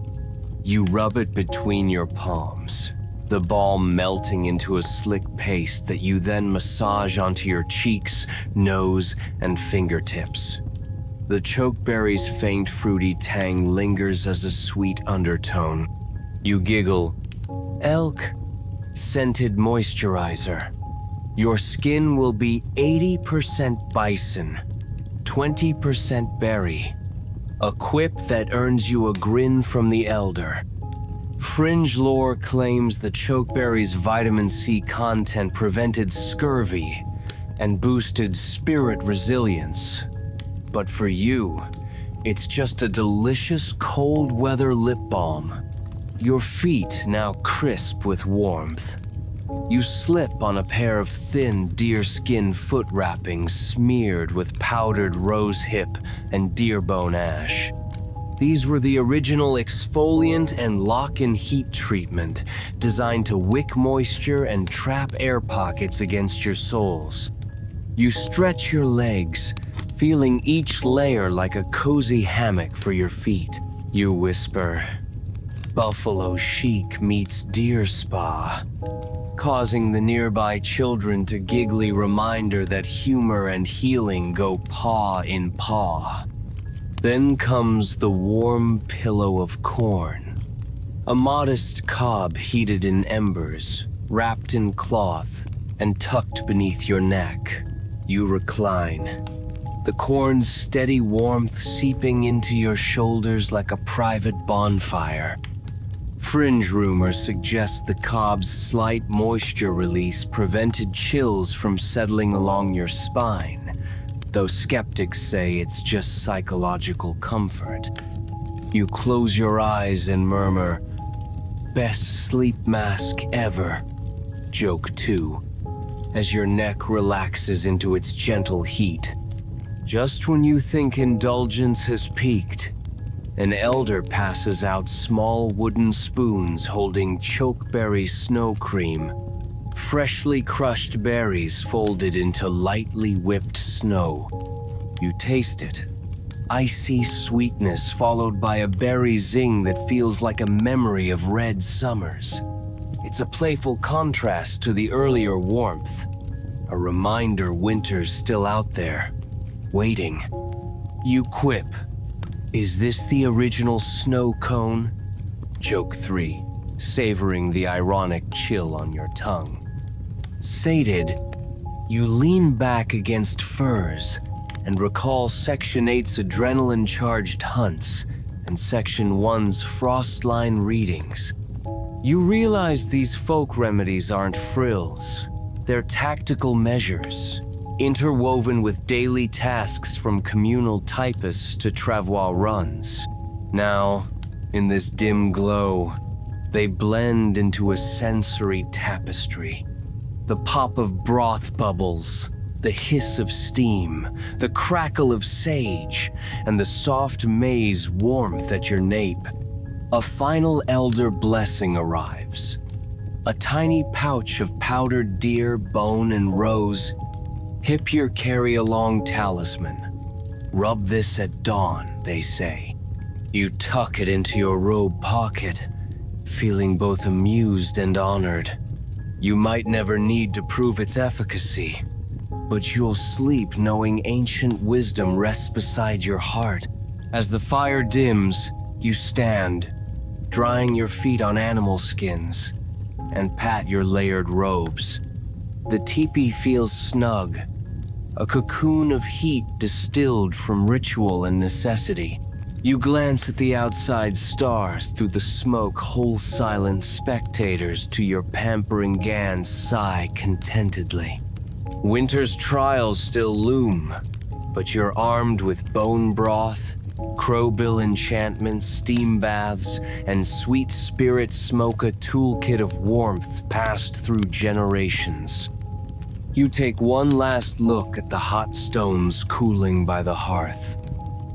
You rub it between your palms, the balm melting into a slick paste that you then massage onto your cheeks, nose, and fingertips. The chokeberry's faint fruity tang lingers as a sweet undertone. You giggle. Elk, scented moisturizer. Your skin will be 80% bison, 20% berry. A quip that earns you a grin from the elder. Fringe lore claims the chokeberry's vitamin C content prevented scurvy and boosted spirit resilience. But for you, it's just a delicious cold weather lip balm. Your feet now crisp with warmth. You slip on a pair of thin deerskin foot wrappings smeared with powdered rose hip and deerbone ash. These were the original exfoliant and lock-in heat treatment designed to wick moisture and trap air pockets against your soles. You stretch your legs, feeling each layer like a cozy hammock for your feet. You whisper, "Buffalo chic meets deer spa," causing the nearby children to giggly reminder that humor and healing go paw in paw. Then comes the warm pillow of corn. A modest cob heated in embers, wrapped in cloth, and tucked beneath your neck. You recline, the corn's steady warmth seeping into your shoulders like a private bonfire. Fringe rumors suggest the cob's slight moisture release prevented chills from settling along your spine, though skeptics say it's just psychological comfort. You close your eyes and murmur, "Best sleep mask ever." Joke 2, as your neck relaxes into its gentle heat. Just when you think indulgence has peaked, an elder passes out small wooden spoons holding chokeberry snow cream, freshly crushed berries folded into lightly whipped snow. You taste it. Icy sweetness followed by a berry zing that feels like a memory of red summers. It's a playful contrast to the earlier warmth, a reminder winter's still out there, waiting. You quip, "Is this the original snow cone?" Joke 3, savoring the ironic chill on your tongue. Sated, you lean back against furs and recall Section 8's adrenaline-charged hunts and Section 1's frostline readings. You realize these folk remedies aren't frills. They're tactical measures, interwoven with daily tasks from communal typists to travois runs. Now, in this dim glow, they blend into a sensory tapestry. The pop of broth bubbles, the hiss of steam, the crackle of sage, and the soft maize warmth at your nape. A final elder blessing arrives. A tiny pouch of powdered deer, bone, and rose. Hip your carry-along talisman. Rub this at dawn, they say. You tuck it into your robe pocket, feeling both amused and honored. You might never need to prove its efficacy, but you'll sleep knowing ancient wisdom rests beside your heart. As the fire dims, you stand, drying your feet on animal skins, and pat your layered robes. The teepee feels snug, a cocoon of heat distilled from ritual and necessity. You glance at the outside stars through the smoke, whole silent spectators to your pampering Gans sigh contentedly. Winter's trials still loom, but you're armed with bone broth, crowbill enchantments, steam baths, and sweet spirit smoke, a toolkit of warmth passed through generations. You take one last look at the hot stones cooling by the hearth,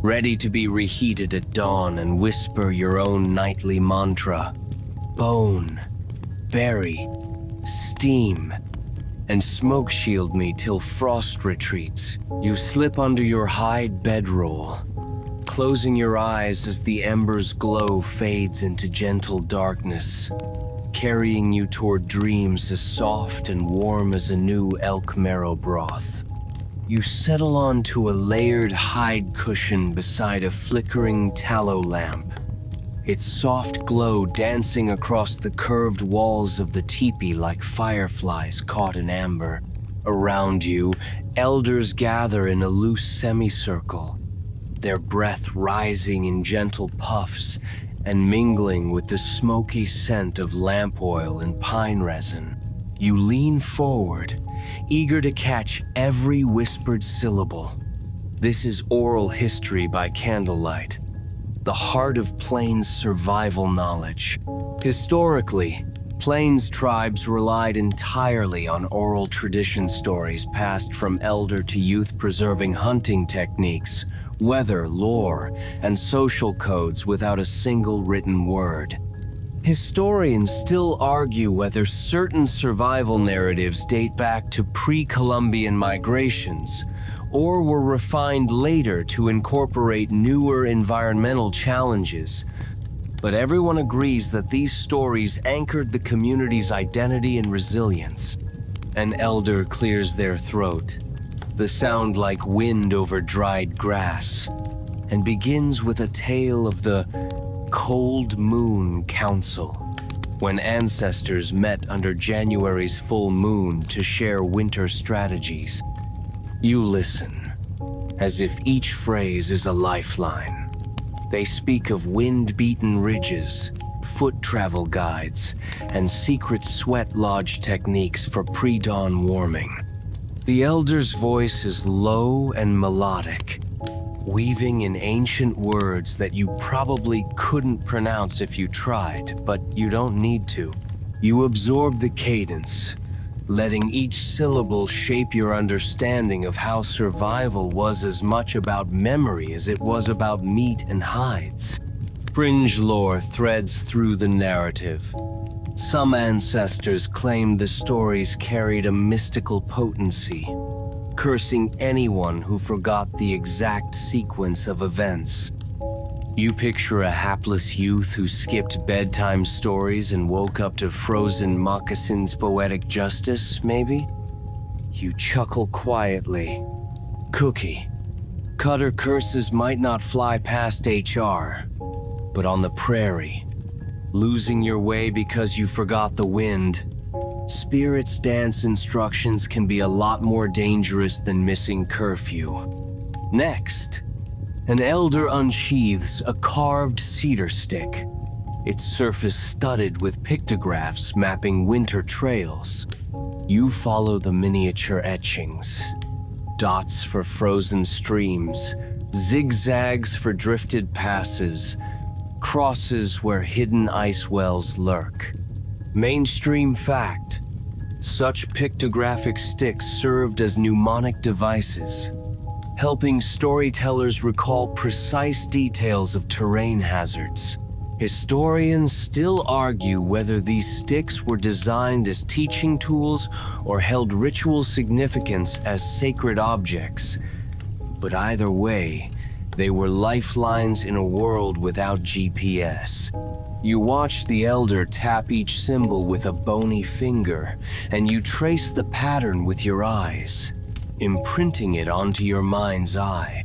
ready to be reheated at dawn, and whisper your own nightly mantra. Bone, berry, steam, and smoke shield me till frost retreats. You slip under your hide bedroll, closing your eyes as the ember's glow fades into gentle darkness, carrying you toward dreams as soft and warm as a new elk marrow broth. You settle onto a layered hide cushion beside a flickering tallow lamp, its soft glow dancing across the curved walls of the teepee like fireflies caught in amber. Around you, elders gather in a loose semicircle, their breath rising in gentle puffs and mingling with the smoky scent of lamp oil and pine resin. You lean forward, eager to catch every whispered syllable. This is oral history by candlelight, the heart of Plains survival knowledge. Historically, Plains tribes relied entirely on oral tradition stories passed from elder to youth, preserving hunting techniques, weather, lore, and social codes without a single written word. Historians still argue whether certain survival narratives date back to pre-Columbian migrations or were refined later to incorporate newer environmental challenges. But everyone agrees that these stories anchored the community's identity and resilience. An elder clears their throat, the sound like wind over dried grass, and begins with a tale of the Cold Moon Council, when ancestors met under January's full moon to share winter strategies. You listen, as if each phrase is a lifeline. They speak of wind-beaten ridges, foot travel guides, and secret sweat lodge techniques for pre-dawn warming. The elder's voice is low and melodic, weaving in ancient words that you probably couldn't pronounce if you tried, but you don't need to. You absorb the cadence, letting each syllable shape your understanding of how survival was as much about memory as it was about meat and hides. Fringe lore threads through the narrative. Some ancestors claimed the stories carried a mystical potency, cursing anyone who forgot the exact sequence of events. You picture a hapless youth who skipped bedtime stories and woke up to frozen moccasins' poetic justice, maybe? You chuckle quietly. Cookie. Cutter curses might not fly past HR, but on the prairie, losing your way because you forgot the wind, Spirit's dance instructions can be a lot more dangerous than missing curfew. Next, an elder unsheathes a carved cedar stick, its surface studded with pictographs mapping winter trails. You follow the miniature etchings, dots for frozen streams, zigzags for drifted passes, crosses where hidden ice wells lurk. Mainstream fact: such pictographic sticks served as mnemonic devices, helping storytellers recall precise details of terrain hazards. Historians still argue whether these sticks were designed as teaching tools or held ritual significance as sacred objects. But either way, they were lifelines in a world without GPS. You watch the elder tap each symbol with a bony finger, and you trace the pattern with your eyes, imprinting it onto your mind's eye.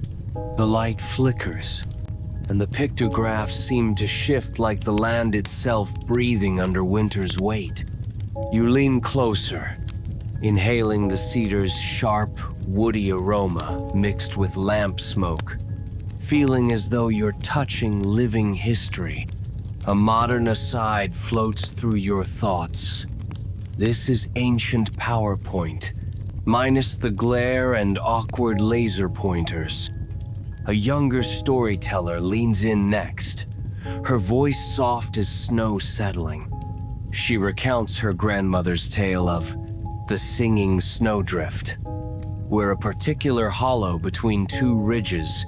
The light flickers, and the pictographs seem to shift like the land itself breathing under winter's weight. You lean closer, inhaling the cedar's sharp, woody aroma mixed with lamp smoke, feeling as though you're touching living history. A modern aside floats through your thoughts. This is ancient PowerPoint, minus the glare and awkward laser pointers. A younger storyteller leans in next, her voice soft as snow settling. She recounts her grandmother's tale of the singing snowdrift, where a particular hollow between two ridges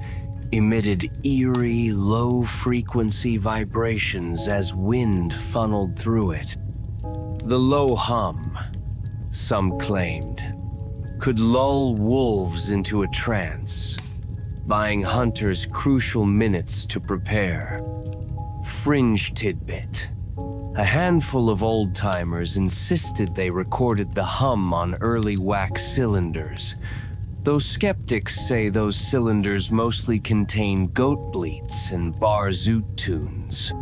emitted eerie, low-frequency vibrations as wind funneled through it. The low hum, some claimed, could lull wolves into a trance, buying hunters crucial minutes to prepare. Fringe tidbit: a handful of old-timers insisted they recorded the hum on early wax cylinders, though skeptics say those cylinders mostly contain goat bleats and bar zoot tunes.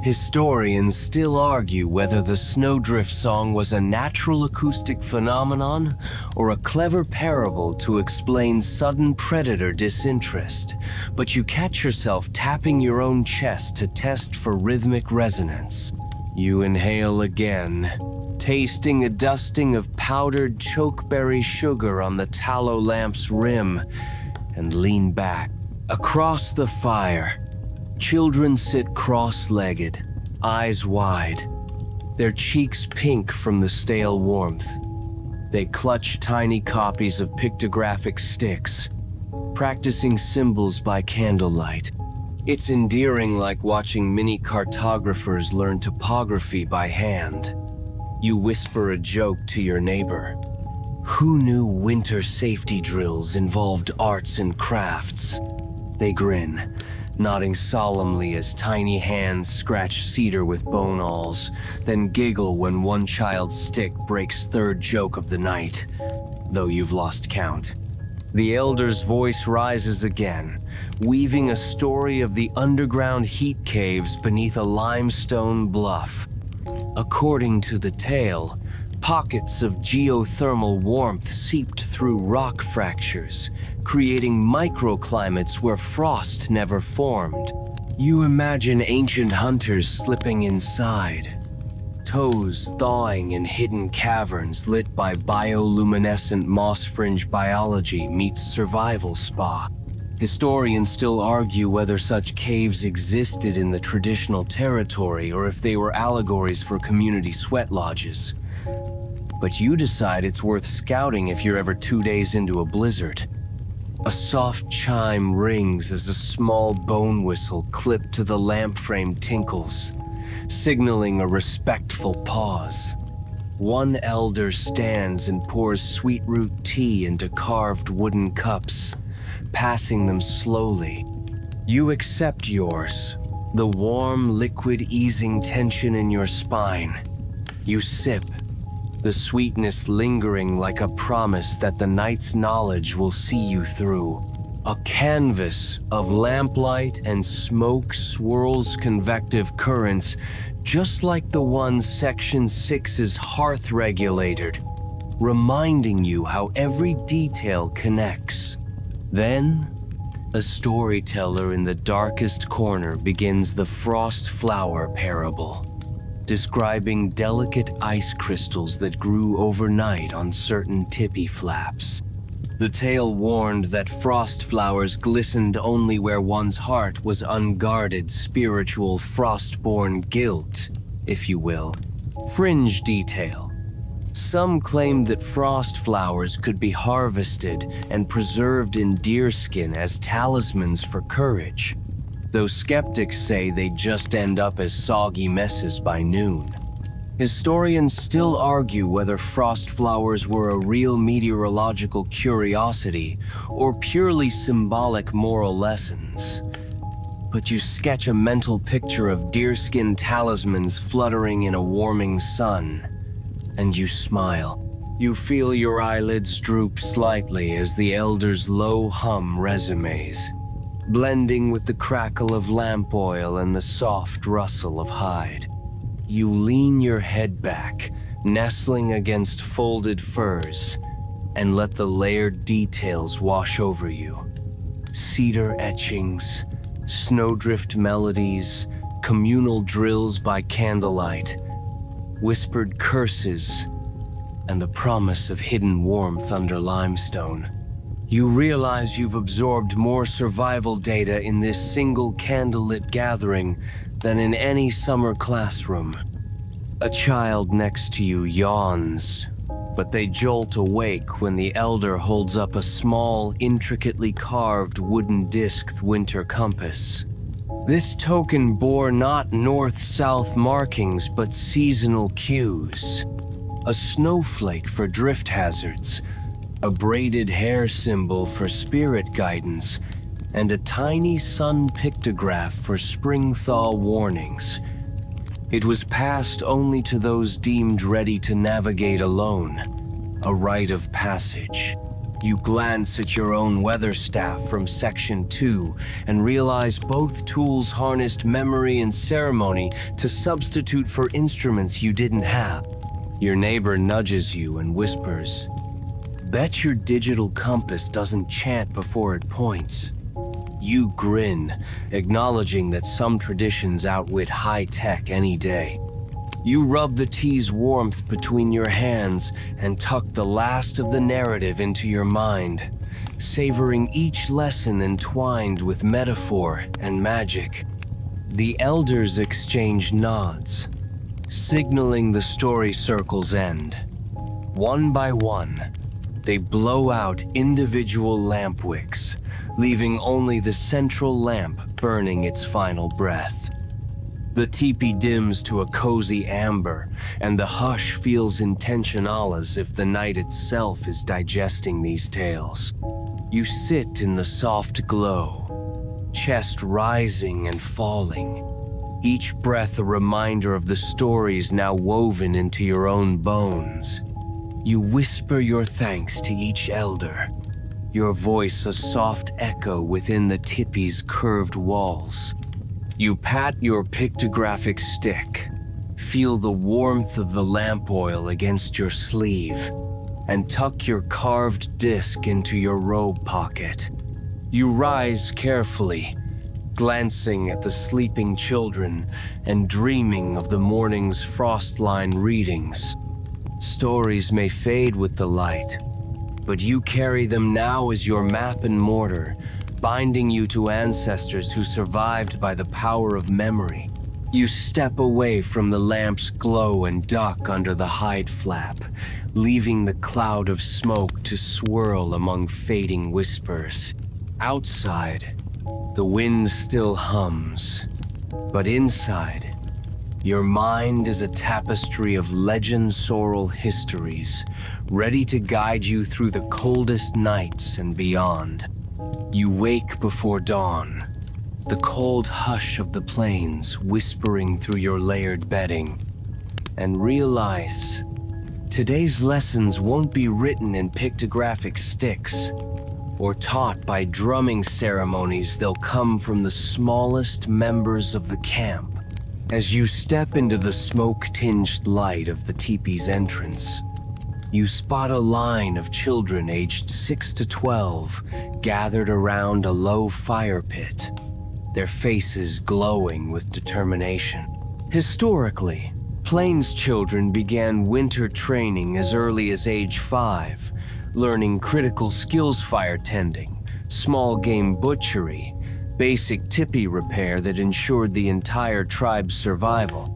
Historians still argue whether the Snowdrift song was a natural acoustic phenomenon or a clever parable to explain sudden predator disinterest, but you catch yourself tapping your own chest to test for rhythmic resonance. You inhale again, tasting a dusting of powdered chokeberry sugar on the tallow lamp's rim, and lean back. Across the fire, children sit cross-legged, eyes wide, their cheeks pink from the stale warmth. They clutch tiny copies of pictographic sticks, practicing symbols by candlelight. It's endearing, like watching mini cartographers learn topography by hand. You whisper a joke to your neighbor. Who knew winter safety drills involved arts and crafts? They grin, nodding solemnly as tiny hands scratch cedar with bone awls, then giggle when one child's stick breaks third joke of the night, though you've lost count. The elder's voice rises again, weaving a story of the underground heat caves beneath a limestone bluff. According to the tale, pockets of geothermal warmth seeped through rock fractures, creating microclimates where frost never formed. You imagine ancient hunters slipping inside, toes thawing in hidden caverns lit by bioluminescent moss fringe biology meets survival spa. Historians still argue whether such caves existed in the traditional territory or if they were allegories for community sweat lodges. But you decide it's worth scouting if you're ever 2 days into a blizzard. A soft chime rings as a small bone whistle clipped to the lamp frame tinkles, signaling a respectful pause. One elder stands and pours sweet root tea into carved wooden cups, passing them slowly. You accept yours, the warm liquid easing tension in your spine. You sip, the sweetness lingering like a promise that the night's knowledge will see you through. A canvas of lamplight and smoke swirls convective currents, just like the one Section 6's hearth regulated, reminding you how every detail connects. Then, a storyteller in the darkest corner begins the frost flower parable, describing delicate ice crystals that grew overnight on certain tippy flaps. The tale warned that frost flowers glistened only where one's heart was unguarded spiritual frost-born guilt, if you will. Fringe detail. Some claimed that frost flowers could be harvested and preserved in deerskin as talismans for courage, though skeptics say they just end up as soggy messes by noon. Historians still argue whether frost flowers were a real meteorological curiosity or purely symbolic moral lessons. But you sketch a mental picture of deerskin talismans fluttering in a warming sun, and you smile. You feel your eyelids droop slightly as the elder's low hum resumes, blending with the crackle of lamp oil and the soft rustle of hide. You lean your head back, nestling against folded furs, and let the layered details wash over you. Cedar etchings, snowdrift melodies, communal drills by candlelight, whispered curses, and the promise of hidden warmth under limestone. You realize you've absorbed more survival data in this single candlelit gathering than in any summer classroom. A child next to you yawns, but they jolt awake when the elder holds up a small, intricately carved wooden disc winter compass. This token bore not north-south markings, but seasonal cues. A snowflake for drift hazards, a braided hair symbol for spirit guidance, and a tiny sun pictograph for spring thaw warnings. It was passed only to those deemed ready to navigate alone, a rite of passage. You glance at your own weather staff from Section 2 and realize both tools harnessed memory and ceremony to substitute for instruments you didn't have. Your neighbor nudges you and whispers, "Bet your digital compass doesn't chant before it points." You grin, acknowledging that some traditions outwit high tech any day. You rub the tea's warmth between your hands and tuck the last of the narrative into your mind, savoring each lesson entwined with metaphor and magic. The elders exchange nods, signaling the story circle's end. One by one, they blow out individual lamp wicks, leaving only the central lamp burning its final breath. The teepee dims to a cozy amber, and the hush feels intentional, as if the night itself is digesting these tales. You sit in the soft glow, chest rising and falling, each breath a reminder of the stories now woven into your own bones. You whisper your thanks to each elder, your voice a soft echo within the teepee's curved walls. You pat your pictographic stick, feel the warmth of the lamp oil against your sleeve, and tuck your carved disc into your robe pocket. You rise carefully, glancing at the sleeping children and dreaming of the morning's frostline readings. Stories may fade with the light, but you carry them now as your map and mortar, binding you to ancestors who survived by the power of memory. You step away from the lamp's glow and duck under the hide flap, leaving the cloud of smoke to swirl among fading whispers. Outside, the wind still hums, but inside, your mind is a tapestry of legend-soral histories, ready to guide you through the coldest nights and beyond. You wake before dawn, the cold hush of the plains whispering through your layered bedding, and realize today's lessons won't be written in pictographic sticks or taught by drumming ceremonies. They'll come from the smallest members of the camp. As you step into the smoke-tinged light of the teepee's entrance, you spot a line of children aged 6 to 12 gathered around a low fire pit, their faces glowing with determination. Historically, Plains children began winter training as early as age 5, learning critical skills: fire tending, small game butchery, basic teepee repair that ensured the entire tribe's survival.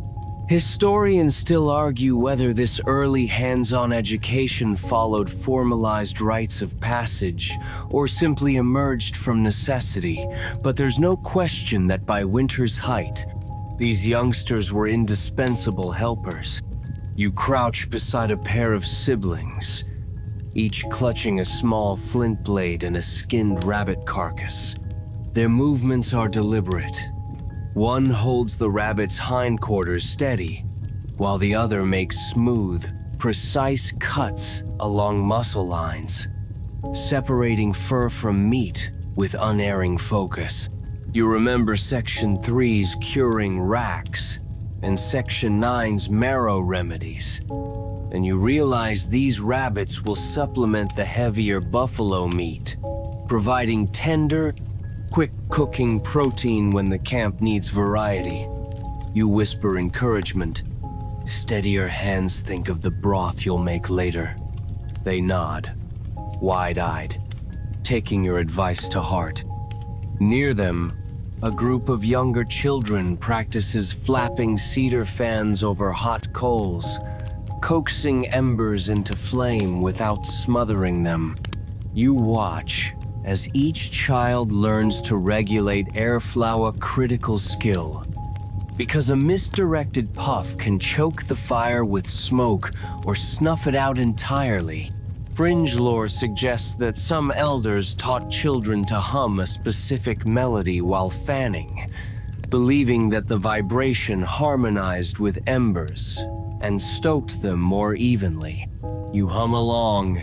Historians still argue whether this early hands-on education followed formalized rites of passage or simply emerged from necessity, but there's no question that by winter's height, these youngsters were indispensable helpers. You crouch beside a pair of siblings, each clutching a small flint blade and a skinned rabbit carcass. Their movements are deliberate. One holds the rabbit's hindquarters steady, while the other makes smooth, precise cuts along muscle lines, separating fur from meat with unerring focus. You remember Section 3's curing racks and Section 9's marrow remedies, and you realize these rabbits will supplement the heavier buffalo meat, providing tender, quick-cooking protein when the camp needs variety. You whisper encouragement. Steady your hands, think of the broth you'll make later. They nod, wide-eyed, taking your advice to heart. Near them, a group of younger children practices flapping cedar fans over hot coals, coaxing embers into flame without smothering them. You watch as each child learns to regulate airflow, a critical skill. Because a misdirected puff can choke the fire with smoke or snuff it out entirely. Fringe lore suggests that some elders taught children to hum a specific melody while fanning, believing that the vibration harmonized with embers and stoked them more evenly. You hum along,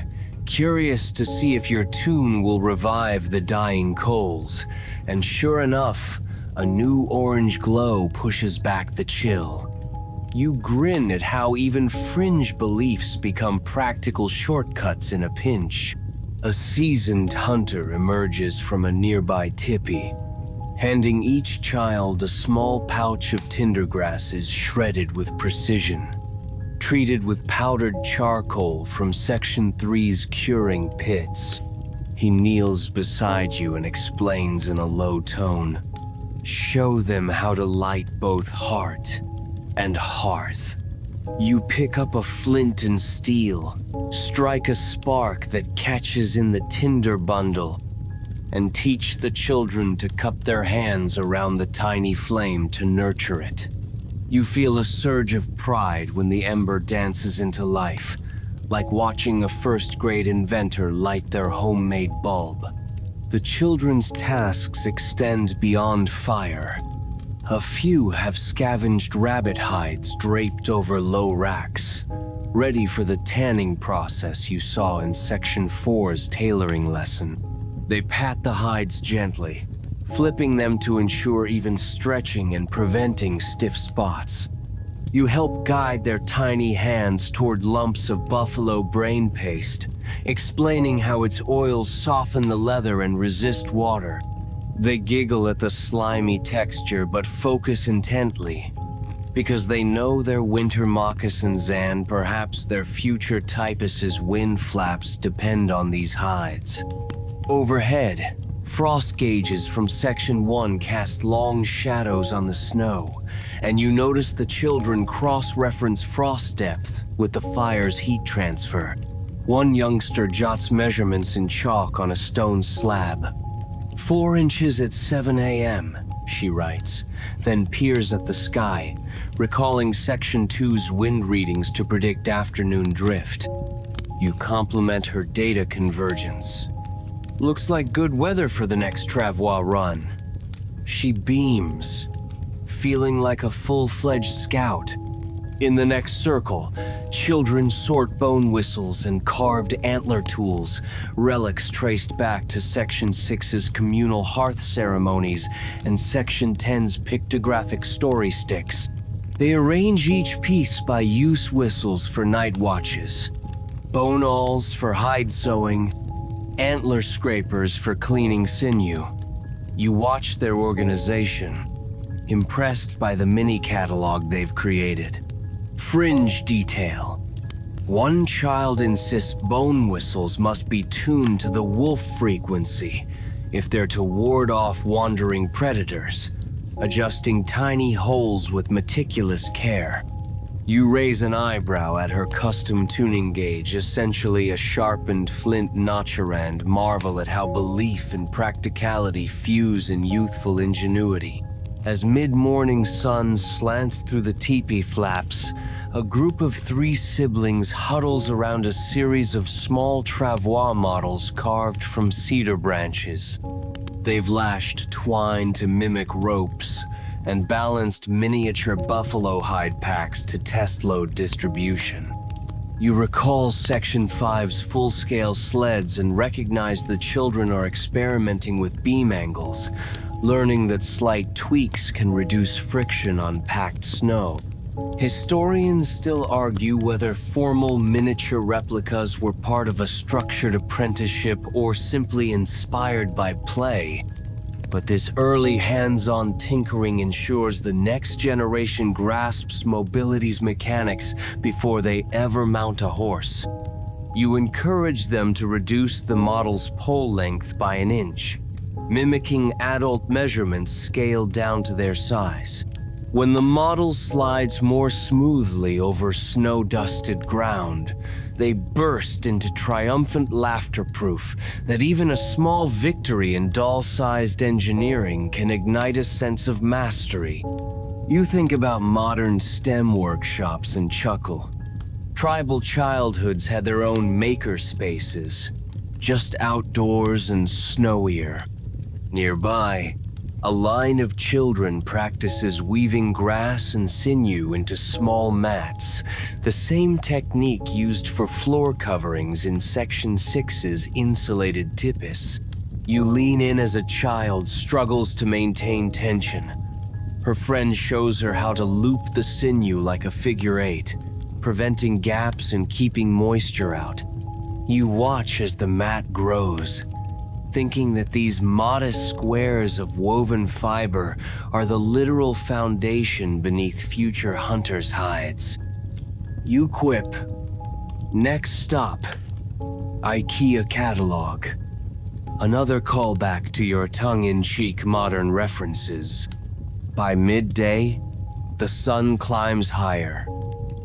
curious to see if your tune will revive the dying coals, and sure enough, a new orange glow pushes back the chill. You grin at how even fringe beliefs become practical shortcuts in a pinch. A seasoned hunter emerges from a nearby tipi, handing each child a small pouch of tinder grasses shredded with precision, treated with powdered charcoal from Section 3's curing pits. He kneels beside you and explains in a low tone, "Show them how to light both heart and hearth." You pick up a flint and steel, strike a spark that catches in the tinder bundle, and teach the children to cup their hands around the tiny flame to nurture it. You feel a surge of pride when the ember dances into life, like watching a first-grade inventor light their homemade bulb. The children's tasks extend beyond fire. A few have scavenged rabbit hides draped over low racks, ready for the tanning process you saw in Section 4's tailoring lesson. They pat the hides gently, flipping them to ensure even stretching and preventing stiff spots. You help guide their tiny hands toward lumps of buffalo brain paste, explaining how its oils soften the leather and resist water. They giggle at the slimy texture but focus intently, because they know their winter moccasins and perhaps their future typus's wind flaps depend on these hides. Overhead, frost gauges from Section 1 cast long shadows on the snow, and you notice the children cross-reference frost depth with the fire's heat transfer. One youngster jots measurements in chalk on a stone slab. 4 inches at 7 a.m., she writes, then peers at the sky, recalling Section 2's wind readings to predict afternoon drift. You compliment her data convergence. "Looks like good weather for the next travois run." She beams, feeling like a full-fledged scout. In the next circle, children sort bone whistles and carved antler tools, relics traced back to Section 6's communal hearth ceremonies and Section 10's pictographic story sticks. They arrange each piece by use whistles for night watches, bone awls for hide sewing, antler scrapers for cleaning sinew. You watch their organization, impressed by the mini catalog they've created. Fringe detail. One child insists bone whistles must be tuned to the wolf frequency if they're to ward off wandering predators, adjusting tiny holes with meticulous care. You raise an eyebrow at her custom tuning gauge, essentially a sharpened flint notcher, and marvel at how belief and practicality fuse in youthful ingenuity. As mid-morning sun slants through the teepee flaps, a group of 3 siblings huddles around a series of small travois models carved from cedar branches. They've lashed twine to mimic ropes and balanced miniature buffalo hide packs to test load distribution. You recall Section 5's full-scale sleds and recognize the children are experimenting with beam angles, learning that slight tweaks can reduce friction on packed snow. Historians still argue whether formal miniature replicas were part of a structured apprenticeship or simply inspired by play. But this early hands-on tinkering ensures the next generation grasps mobility's mechanics before they ever mount a horse. You encourage them to reduce the model's pole length by an inch, mimicking adult measurements scaled down to their size. When the model slides more smoothly over snow-dusted ground, they burst into triumphant laughter, proof that even a small victory in doll-sized engineering can ignite a sense of mastery. You think about modern STEM workshops and chuckle. Tribal childhoods had their own maker spaces, just outdoors and snowier. Nearby, A line of children practices weaving grass and sinew into small mats, the same technique used for floor coverings in Section 6's insulated tipis. You lean in as a child struggles to maintain tension. Her friend shows her how to loop the sinew like a figure eight, preventing gaps and keeping moisture out. You watch as the mat grows, thinking that these modest squares of woven fiber are the literal foundation beneath future hunters' hides. You quip. Next stop, IKEA catalog. Another callback to your tongue-in-cheek modern references. By midday, the sun climbs higher,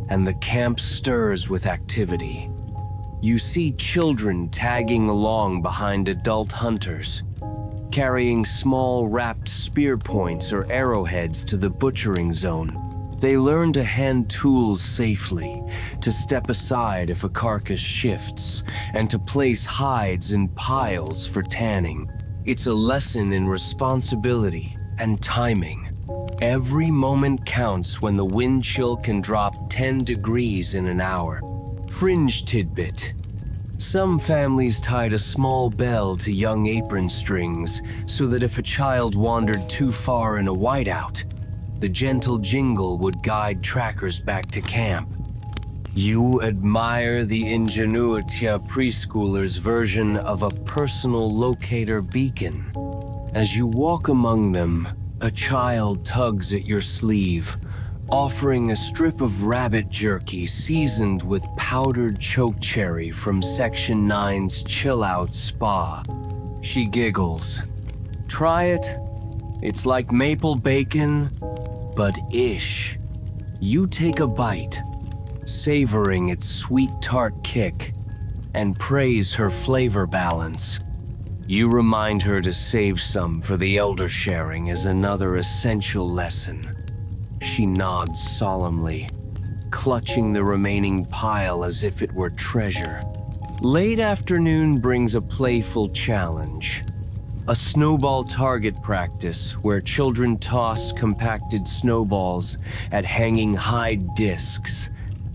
and the camp stirs with activity. You see children tagging along behind adult hunters, carrying small wrapped spear points or arrowheads to the butchering zone. They learn to hand tools safely, to step aside if a carcass shifts, and to place hides in piles for tanning. It's a lesson in responsibility and timing. Every moment counts when the wind chill can drop 10 degrees in an hour. Fringe tidbit. Some families tied a small bell to young apron strings so that if a child wandered too far in a whiteout, the gentle jingle would guide trackers back to camp. You admire the ingenuity of preschoolers' version of a personal locator beacon. As you walk among them, a child tugs at your sleeve, offering a strip of rabbit jerky seasoned with powdered chokecherry from Section 9's Chill Out Spa. She giggles. Try it? It's like maple bacon, but ish. You take a bite, savoring its sweet tart kick, and praise her flavor balance. You remind her to save some for the elder sharing as another essential lesson. She nods solemnly, clutching the remaining pile as if it were treasure. Late afternoon brings a playful challenge. A snowball target practice where children toss compacted snowballs at hanging hide discs,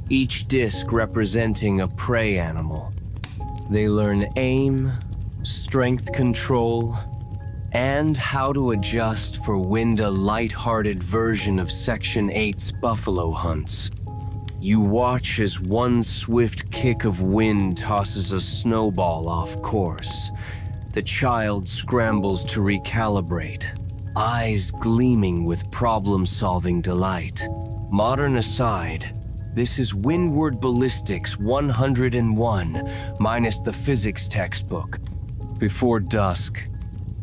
each disc representing a prey animal. They learn aim, strength control, and how to adjust for wind a light-hearted version of Section 8's buffalo hunts. You watch as one swift kick of wind tosses a snowball off course. The child scrambles to recalibrate, eyes gleaming with problem-solving delight. Modern aside, this is Windward Ballistics 101, minus the physics textbook. Before dusk,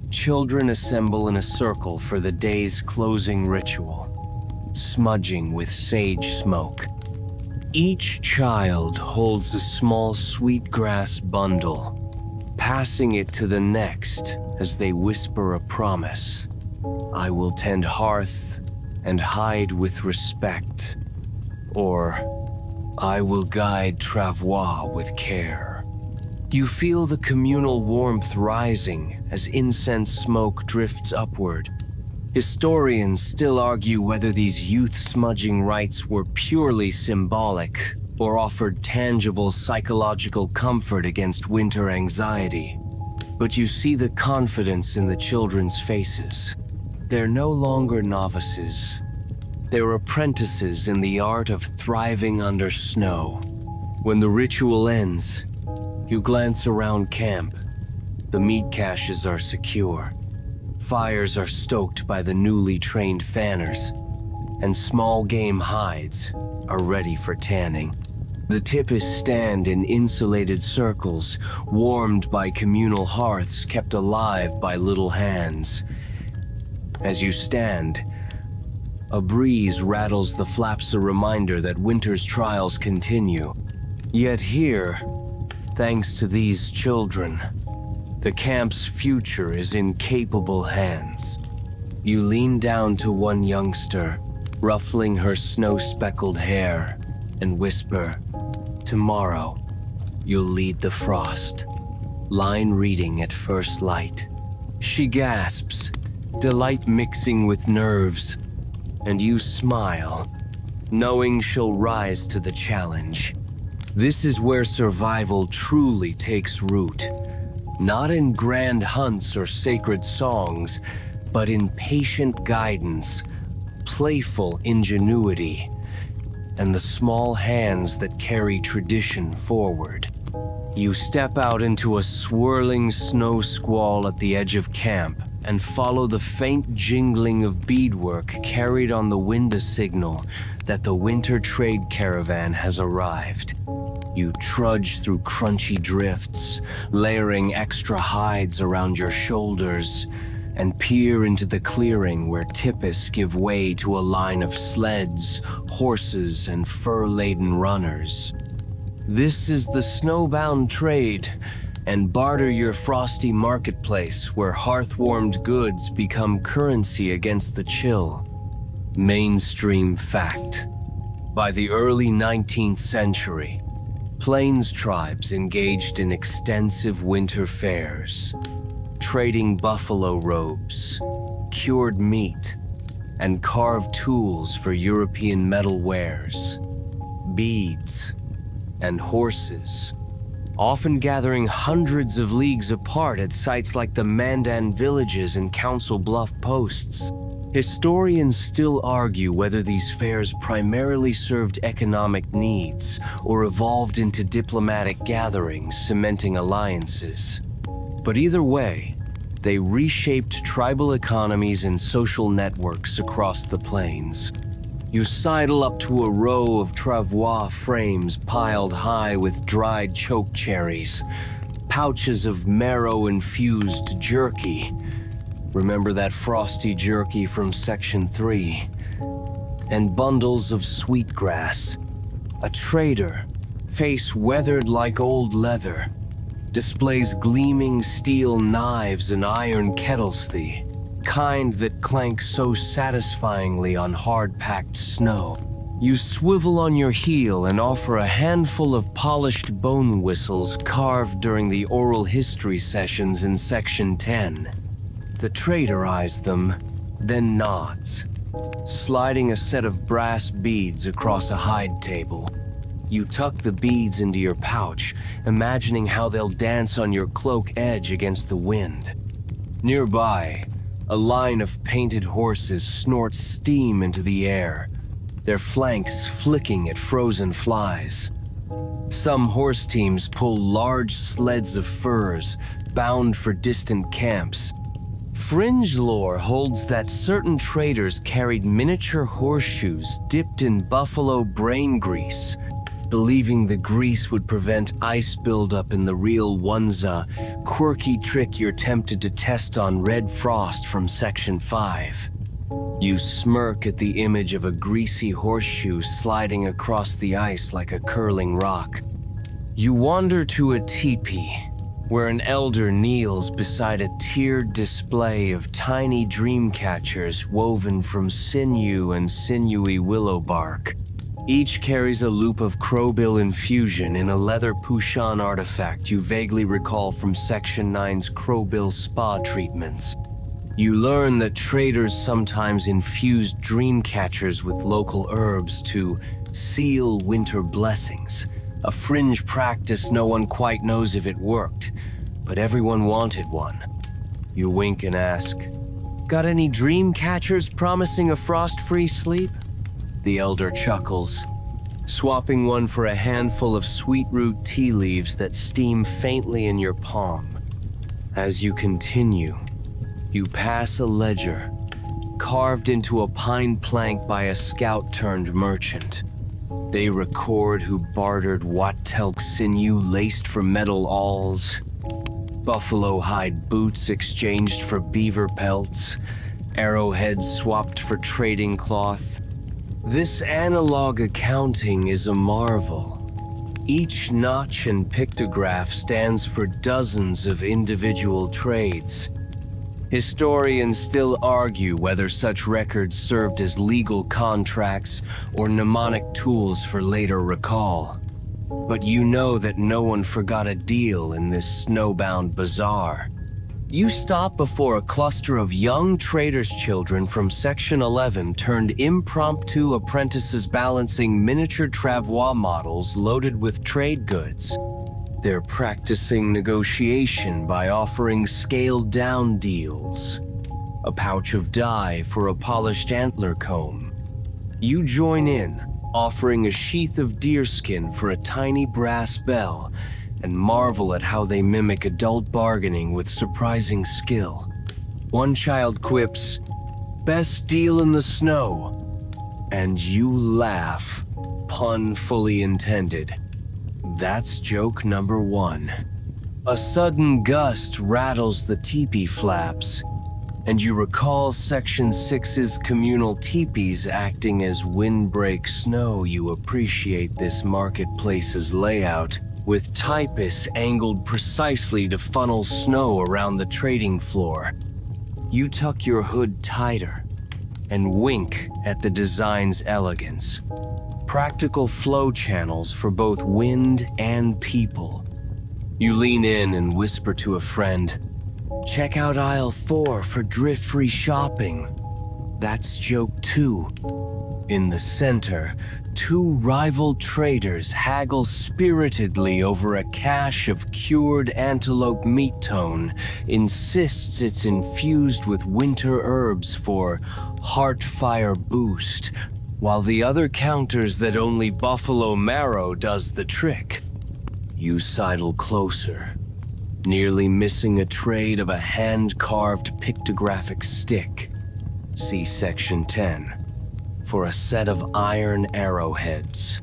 children assemble in a circle for the day's closing ritual, smudging with sage smoke. Each child holds a small sweetgrass bundle, passing it to the next as they whisper a promise. I will tend hearth and hide with respect, or I will guide travois with care. You feel the communal warmth rising as incense smoke drifts upward. Historians still argue whether these youth-smudging rites were purely symbolic or offered tangible psychological comfort against winter anxiety. But you see the confidence in the children's faces. They're no longer novices. They're apprentices in the art of thriving under snow. When the ritual ends, you glance around camp. The meat caches are secure. Fires are stoked by the newly trained fanners, and small game hides are ready for tanning. The tipis stand in insulated circles, warmed by communal hearths kept alive by little hands. As you stand, a breeze rattles the flaps, a reminder that winter's trials continue. Yet here, thanks to these children, the camp's future is in capable hands. You lean down to one youngster, ruffling her snow-speckled hair, and whisper, "Tomorrow, you'll lead the frost." Line reading at first light. She gasps, delight mixing with nerves, and you smile, knowing she'll rise to the challenge. This is where survival truly takes root, not in grand hunts or sacred songs, but in patient guidance, playful ingenuity, and the small hands that carry tradition forward. You step out into a swirling snow squall at the edge of camp and follow the faint jingling of beadwork carried on the window signal that the winter trade caravan has arrived. You trudge through crunchy drifts, layering extra hides around your shoulders, and peer into the clearing where tipis give way to a line of sleds, horses, and fur-laden runners. This is the snowbound trade, and barter your frosty marketplace where hearth-warmed goods become currency against the chill. Mainstream fact. By the early 19th century, Plains tribes engaged in extensive winter fairs, trading buffalo robes, cured meat, and carved tools for European metal wares, beads, and horses, often gathering hundreds of leagues apart at sites like the Mandan villages and Council Bluff posts. Historians still argue whether these fairs primarily served economic needs or evolved into diplomatic gatherings cementing alliances. But either way, they reshaped tribal economies and social networks across the plains. You sidle up to a row of travois frames piled high with dried choke cherries, pouches of marrow-infused jerky. Remember that frosty jerky from Section 3? And bundles of sweetgrass. A trader, face weathered like old leather, displays gleaming steel knives and iron kettles, the kind that clank so satisfyingly on hard-packed snow. You swivel on your heel and offer a handful of polished bone whistles carved during the oral history sessions in Section 10. The trader eyes them, then nods, sliding a set of brass beads across a hide table. You tuck the beads into your pouch, imagining how they'll dance on your cloak edge against the wind. Nearby, a line of painted horses snorts steam into the air, their flanks flicking at frozen flies. Some horse teams pull large sleds of furs, bound for distant camps. Fringe lore holds that certain traders carried miniature horseshoes dipped in buffalo brain grease, believing the grease would prevent ice buildup in the real Wunza, quirky trick you're tempted to test on Red Frost from Section 5. You smirk at the image of a greasy horseshoe sliding across the ice like a curling rock. You wander to a teepee, where an elder kneels beside a tiered display of tiny dream catchers woven from sinew and sinewy willow bark. Each carries a loop of crowbill infusion in a leather Pushan artifact you vaguely recall from Section 9's crowbill spa treatments. You learn that traders sometimes infused dream catchers with local herbs to seal winter blessings, a fringe practice no one quite knows if it worked, but everyone wanted one. You wink and ask, "Got any dream catchers promising a frost-free sleep?" The elder chuckles, swapping one for a handful of sweet-root tea leaves that steam faintly in your palm. As you continue, you pass a ledger, carved into a pine plank by a scout-turned-merchant. They record who bartered Wattelk sinew laced for metal awls, buffalo hide boots exchanged for beaver pelts, arrowheads swapped for trading cloth. This analog accounting is a marvel. Each notch and pictograph stands for dozens of individual trades. Historians still argue whether such records served as legal contracts or mnemonic tools for later recall. But you know that no one forgot a deal in this snowbound bazaar. You stop before a cluster of young traders' children from Section 11 turned impromptu apprentices balancing miniature travois models loaded with trade goods. They're practicing negotiation by offering scaled-down deals. A pouch of dye for a polished antler comb. You join in, offering a sheath of deerskin for a tiny brass bell, and marvel at how they mimic adult bargaining with surprising skill. One child quips, "Best deal in the snow," and you laugh, pun fully intended. That's joke number 1. A sudden gust rattles the teepee flaps, and you recall Section 6's communal teepees acting as windbreak snow. You appreciate this marketplace's layout, with typists angled precisely to funnel snow around the trading floor. You tuck your hood tighter and wink at the design's elegance. Practical flow channels for both wind and people. You lean in and whisper to a friend, "Check out aisle 4 for drift-free shopping." That's joke 2. In the center, 2 rival traders haggle spiritedly over a cache of cured antelope meat tone, insists it's infused with winter herbs for heart-fire boost, while the other counters that only buffalo marrow does the trick. You sidle closer, nearly missing a trade of a hand-carved pictographic stick. See Section 10. For a set of iron arrowheads.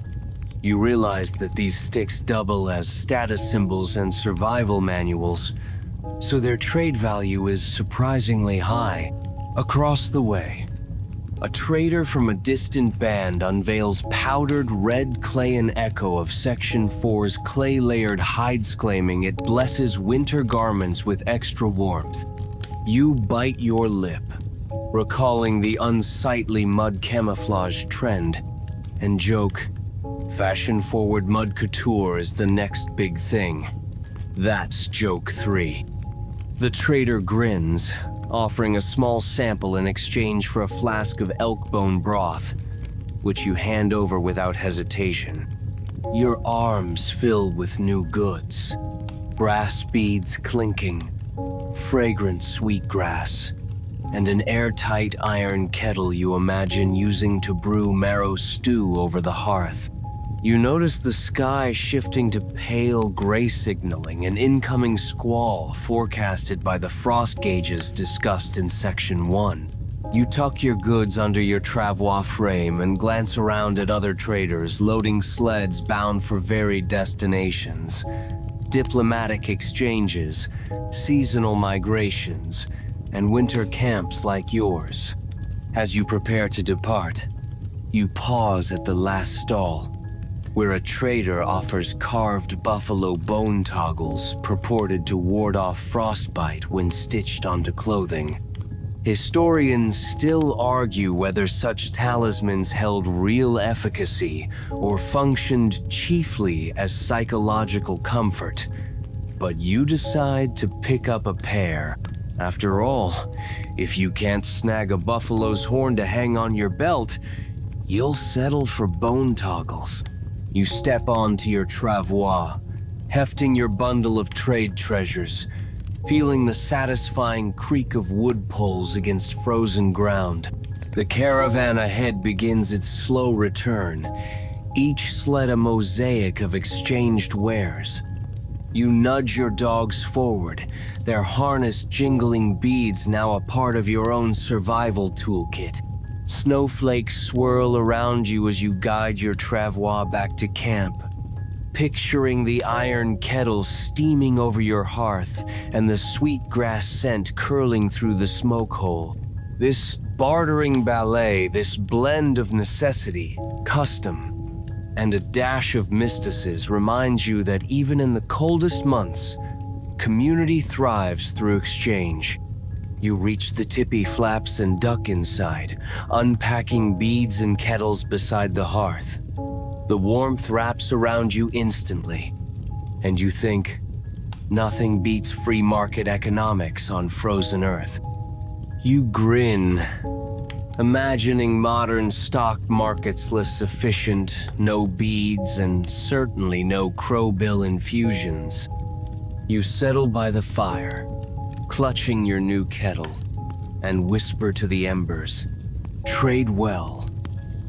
You realize that these sticks double as status symbols and survival manuals, so their trade value is surprisingly high. Across the way, a trader from a distant band unveils powdered red clay, an echo of Section 4's clay-layered hides, claiming it blesses winter garments with extra warmth. You bite your lip, recalling the unsightly mud camouflage trend, and joke, fashion-forward mud couture is the next big thing. That's joke 3. The trader grins, offering a small sample in exchange for a flask of elk bone broth, which you hand over without hesitation. Your arms fill with new goods, brass beads clinking, fragrant sweetgrass, and an airtight iron kettle you imagine using to brew marrow stew over the hearth. You notice the sky shifting to pale gray, signaling an incoming squall forecasted by the frost gauges discussed in Section 1. You tuck your goods under your travois frame and glance around at other traders loading sleds bound for varied destinations, diplomatic exchanges, seasonal migrations, and winter camps like yours. As you prepare to depart, you pause at the last stall, where a trader offers carved buffalo bone toggles purported to ward off frostbite when stitched onto clothing. Historians still argue whether such talismans held real efficacy or functioned chiefly as psychological comfort, but you decide to pick up a pair. After all, if you can't snag a buffalo's horn to hang on your belt, you'll settle for bone toggles. You step onto your travois, hefting your bundle of trade treasures, feeling the satisfying creak of wood poles against frozen ground. The caravan ahead begins its slow return, each sled a mosaic of exchanged wares. You nudge your dogs forward, their harness jingling beads now a part of your own survival toolkit. Snowflakes swirl around you as you guide your travois back to camp, picturing the iron kettle steaming over your hearth and the sweetgrass scent curling through the smoke hole. This bartering ballet, this blend of necessity, custom, and a dash of mysticism reminds you that even in the coldest months, community thrives through exchange. You reach the tippy flaps and duck inside, unpacking beads and kettles beside the hearth. The warmth wraps around you instantly, and you think, Nothing beats free market economics on frozen Earth. You grin, imagining modern stock markets less efficient, no beads, and certainly no crowbill infusions. You settle by the fire, clutching your new kettle, and whisper to the embers, "Trade well,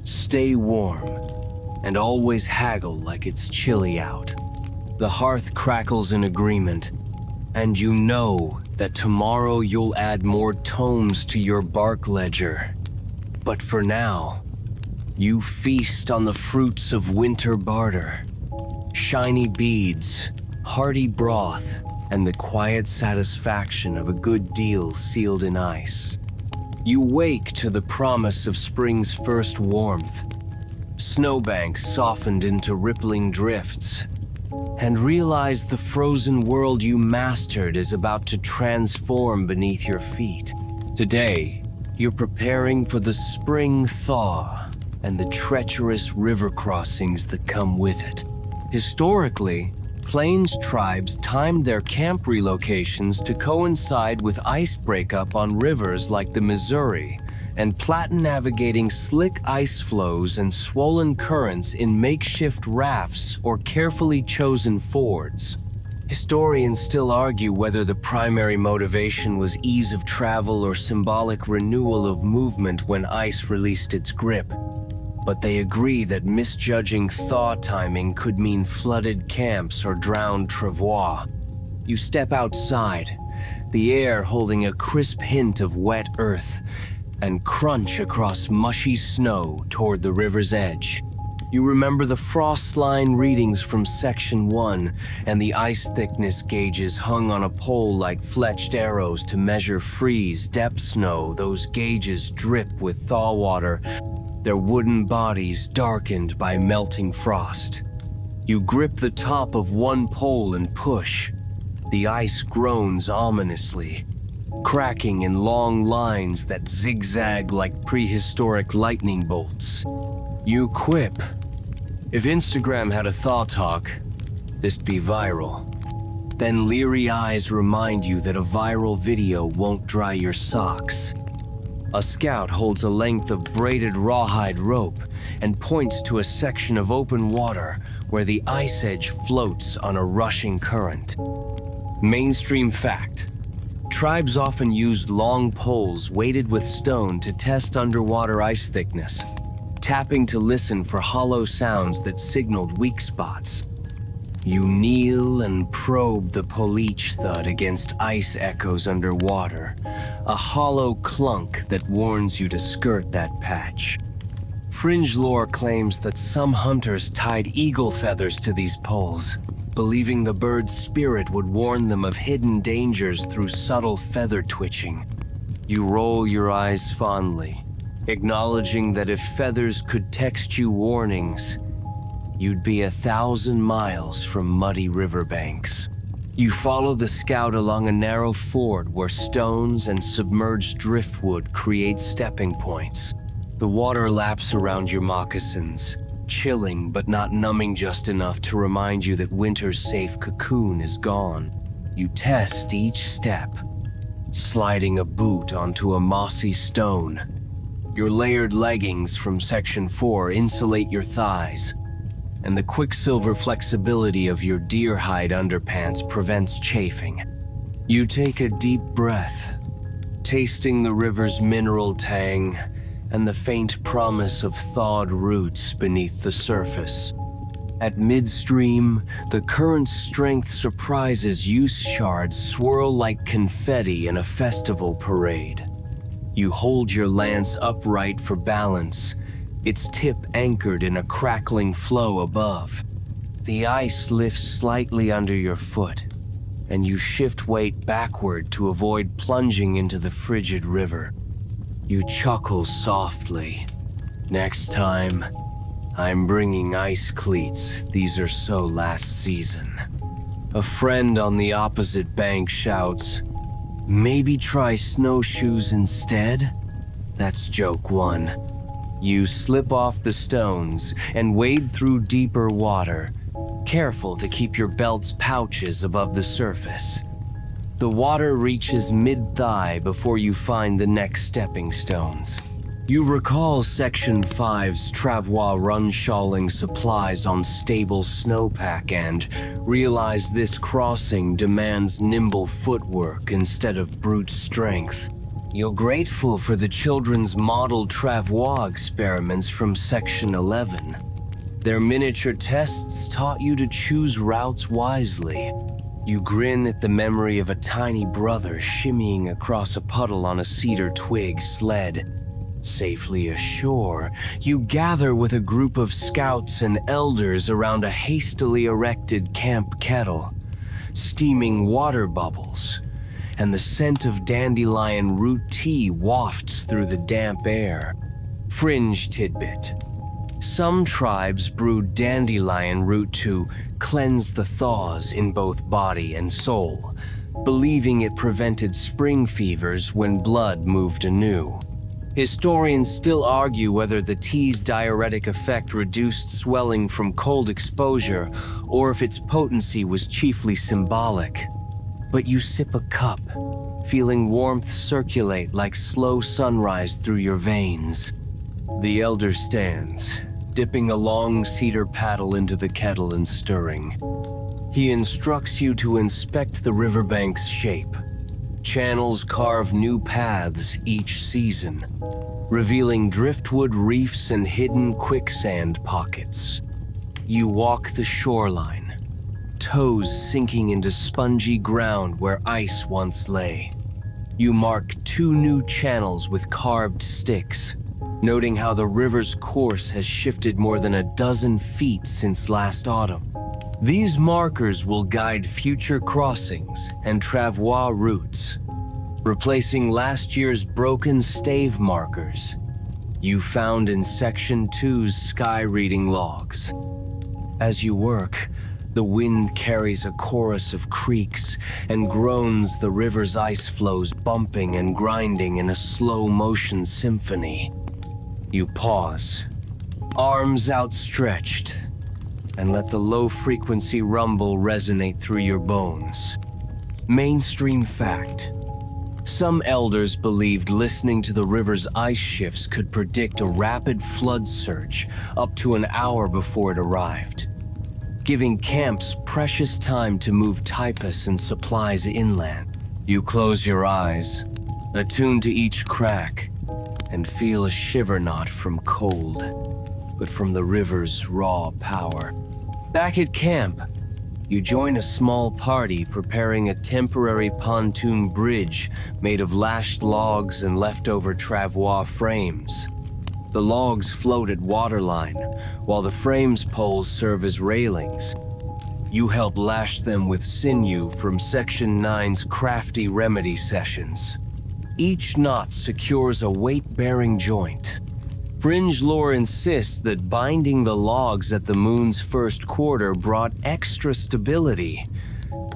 stay warm, and always haggle like it's chilly out." The hearth crackles in agreement, and you know that tomorrow you'll add more tomes to your bark ledger. But for now, you feast on the fruits of winter barter. Shiny beads, hearty broth, and the quiet satisfaction of a good deal sealed in ice. You wake to the promise of spring's first warmth, snowbanks softened into rippling drifts, and realize the frozen world you mastered is about to transform beneath your feet. Today, you're preparing for the spring thaw and the treacherous river crossings that come with it. Historically, Plains tribes timed their camp relocations to coincide with ice breakup on rivers like the Missouri, and Platten navigating slick ice flows and swollen currents in makeshift rafts or carefully chosen fords. Historians still argue whether the primary motivation was ease of travel or symbolic renewal of movement when ice released its grip. But they agree that misjudging thaw timing could mean flooded camps or drowned travois. You step outside, the air holding a crisp hint of wet earth, and crunch across mushy snow toward the river's edge. You remember the frost line readings from Section 1 and the ice thickness gauges hung on a pole like fletched arrows to measure freeze depth snow. Those gauges drip with thaw water, their wooden bodies darkened by melting frost. You grip the top of one pole and push. The ice groans ominously, cracking in long lines that zigzag like prehistoric lightning bolts. You quip. If Instagram had a thaw talk, this'd be viral. Then leery eyes remind you that a viral video won't dry your socks. A scout holds a length of braided rawhide rope and points to a section of open water where the ice edge floats on a rushing current. Mainstream fact: tribes often used long poles weighted with stone to test underwater ice thickness, tapping to listen for hollow sounds that signaled weak spots. You kneel and probe the poleach thud against ice echoes underwater, a hollow clunk that warns you to skirt that patch. Fringe lore claims that some hunters tied eagle feathers to these poles, believing the bird's spirit would warn them of hidden dangers through subtle feather twitching. You roll your eyes fondly, acknowledging that if feathers could text you warnings, you'd be 1,000 miles from muddy riverbanks. You follow the scout along a narrow ford where stones and submerged driftwood create stepping points. The water laps around your moccasins, chilling but not numbing just enough to remind you that winter's safe cocoon is gone. You test each step, sliding a boot onto a mossy stone. Your layered leggings from Section 4 insulate your thighs, and the quicksilver flexibility of your deer-hide underpants prevents chafing. You take a deep breath, tasting the river's mineral tang and the faint promise of thawed roots beneath the surface. At midstream, the current's strength surprises use shards swirl like confetti in a festival parade. You hold your lance upright for balance, its tip anchored in a crackling flow above. The ice lifts slightly under your foot, and you shift weight backward to avoid plunging into the frigid river. You chuckle softly. Next time, I'm bringing ice cleats. These are so last season. A friend on the opposite bank shouts, "Maybe try snowshoes instead?" That's joke one. You slip off the stones and wade through deeper water, careful to keep your belt's pouches above the surface. The water reaches mid-thigh before you find the next stepping stones. You recall Section 5's travois run-shawling supplies on stable snowpack and realize this crossing demands nimble footwork instead of brute strength. You're grateful for the children's model travois experiments from Section 11. Their miniature tests taught you to choose routes wisely. You grin at the memory of a tiny brother shimmying across a puddle on a cedar twig sled. Safely ashore, you gather with a group of scouts and elders around a hastily erected camp kettle. Steaming water bubbles, and the scent of dandelion root tea wafts through the damp air. Fringe tidbit. Some tribes brew dandelion root to cleanse the thaws in both body and soul, believing it prevented spring fevers when blood moved anew. Historians still argue whether the tea's diuretic effect reduced swelling from cold exposure or if its potency was chiefly symbolic. But you sip a cup, feeling warmth circulate like slow sunrise through your veins. The elder stands, dipping a long cedar paddle into the kettle and stirring. He instructs you to inspect the riverbank's shape. Channels carve new paths each season, revealing driftwood reefs and hidden quicksand pockets. You walk the shoreline, toes sinking into spongy ground where ice once lay. You mark 2 new channels with carved sticks, noting how the river's course has shifted more than a dozen feet since last autumn. These markers will guide future crossings and travois routes, replacing last year's broken stave markers you found in Section 2's sky reading logs. As you work, the wind carries a chorus of creaks and groans, the river's ice flows bumping and grinding in a slow-motion symphony. You pause, arms outstretched, and let the low-frequency rumble resonate through your bones. Mainstream fact. Some elders believed listening to the river's ice shifts could predict a rapid flood surge up to an hour before it arrived, giving camps precious time to move typus and supplies inland. You close your eyes, attuned to each crack, and feel a shiver not from cold, but from the river's raw power. Back at camp, you join a small party preparing a temporary pontoon bridge made of lashed logs and leftover travois frames. The logs float at waterline, while the frames poles serve as railings. You help lash them with sinew from Section 9's crafty remedy sessions. Each knot secures a weight-bearing joint. Fringe lore insists that binding the logs at the moon's first quarter brought extra stability,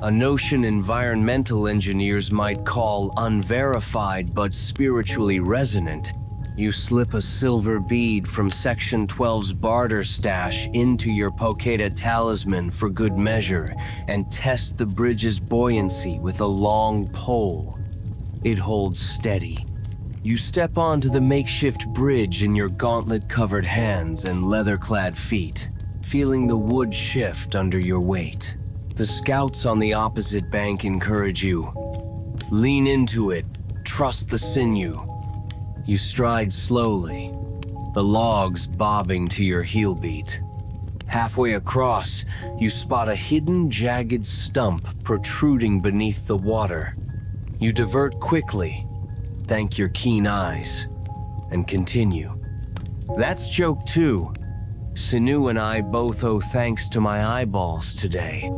a notion environmental engineers might call unverified but spiritually resonant. You slip a silver bead from Section 12's barter stash into your Pokeda talisman for good measure and test the bridge's buoyancy with a long pole. It holds steady. You step onto the makeshift bridge in your gauntlet-covered hands and leather-clad feet, feeling the wood shift under your weight. The scouts on the opposite bank encourage you. Lean into it, trust the sinew. You stride slowly, the logs bobbing to your heel beat. Halfway across, you spot a hidden, jagged stump protruding beneath the water. You divert quickly, thank your keen eyes, and continue. That's joke 2. Sinew and I both owe thanks to my eyeballs today.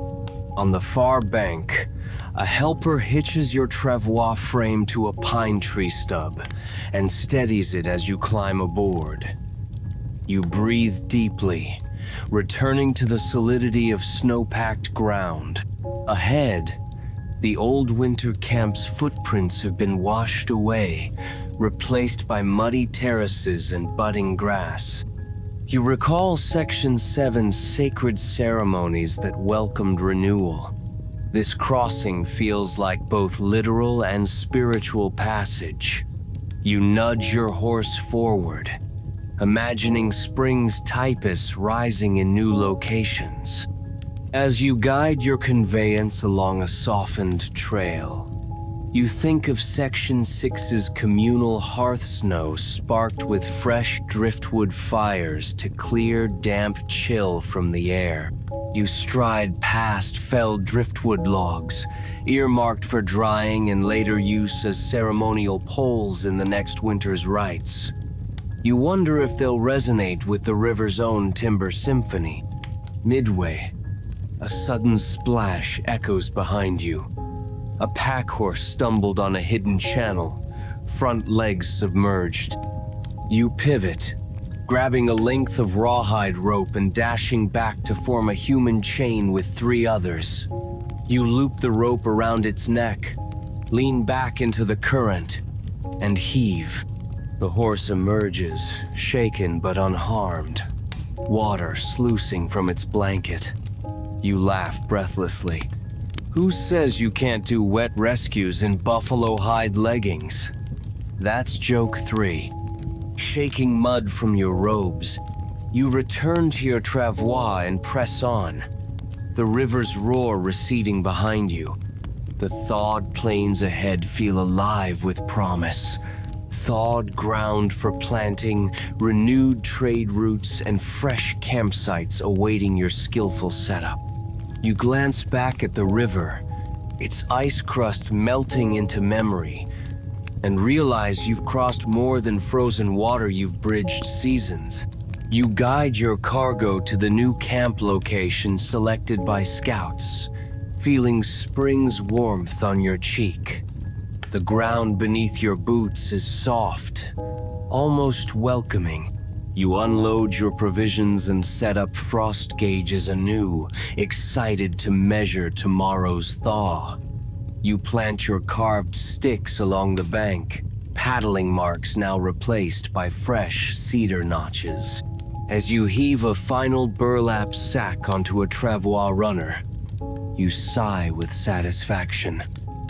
On the far bank, a helper hitches your travois frame to a pine tree stub and steadies it as you climb aboard. You breathe deeply, returning to the solidity of snow-packed ground. Ahead, the old winter camp's footprints have been washed away, replaced by muddy terraces and budding grass. You recall Section 7's sacred ceremonies that welcomed renewal. This crossing feels like both literal and spiritual passage. You nudge your horse forward, imagining spring's typus rising in new locations. As you guide your conveyance along a softened trail, you think of Section 6's communal hearth snow sparked with fresh driftwood fires to clear damp chill from the air. You stride past felled driftwood logs, earmarked for drying and later use as ceremonial poles in the next winter's rites. You wonder if they'll resonate with the river's own timber symphony. Midway, a sudden splash echoes behind you. A pack horse stumbled on a hidden channel, front legs submerged. You pivot, grabbing a length of rawhide rope and dashing back to form a human chain with 3 others. You loop the rope around its neck, lean back into the current, and heave. The horse emerges, shaken but unharmed, water sluicing from its blanket. You laugh breathlessly. Who says you can't do wet rescues in buffalo hide leggings? That's joke 3. Shaking mud from your robes, you return to your travois and press on. The river's roar receding behind you. The thawed plains ahead feel alive with promise. Thawed ground for planting, renewed trade routes, and fresh campsites awaiting your skillful setup. You glance back at the river, its ice crust melting into memory, and realize you've crossed more than frozen water, you've bridged seasons. You guide your cargo to the new camp location selected by scouts, feeling spring's warmth on your cheek. The ground beneath your boots is soft, almost welcoming. You unload your provisions and set up frost gauges anew, excited to measure tomorrow's thaw. You plant your carved sticks along the bank, paddling marks now replaced by fresh cedar notches. As you heave a final burlap sack onto a travois runner, you sigh with satisfaction.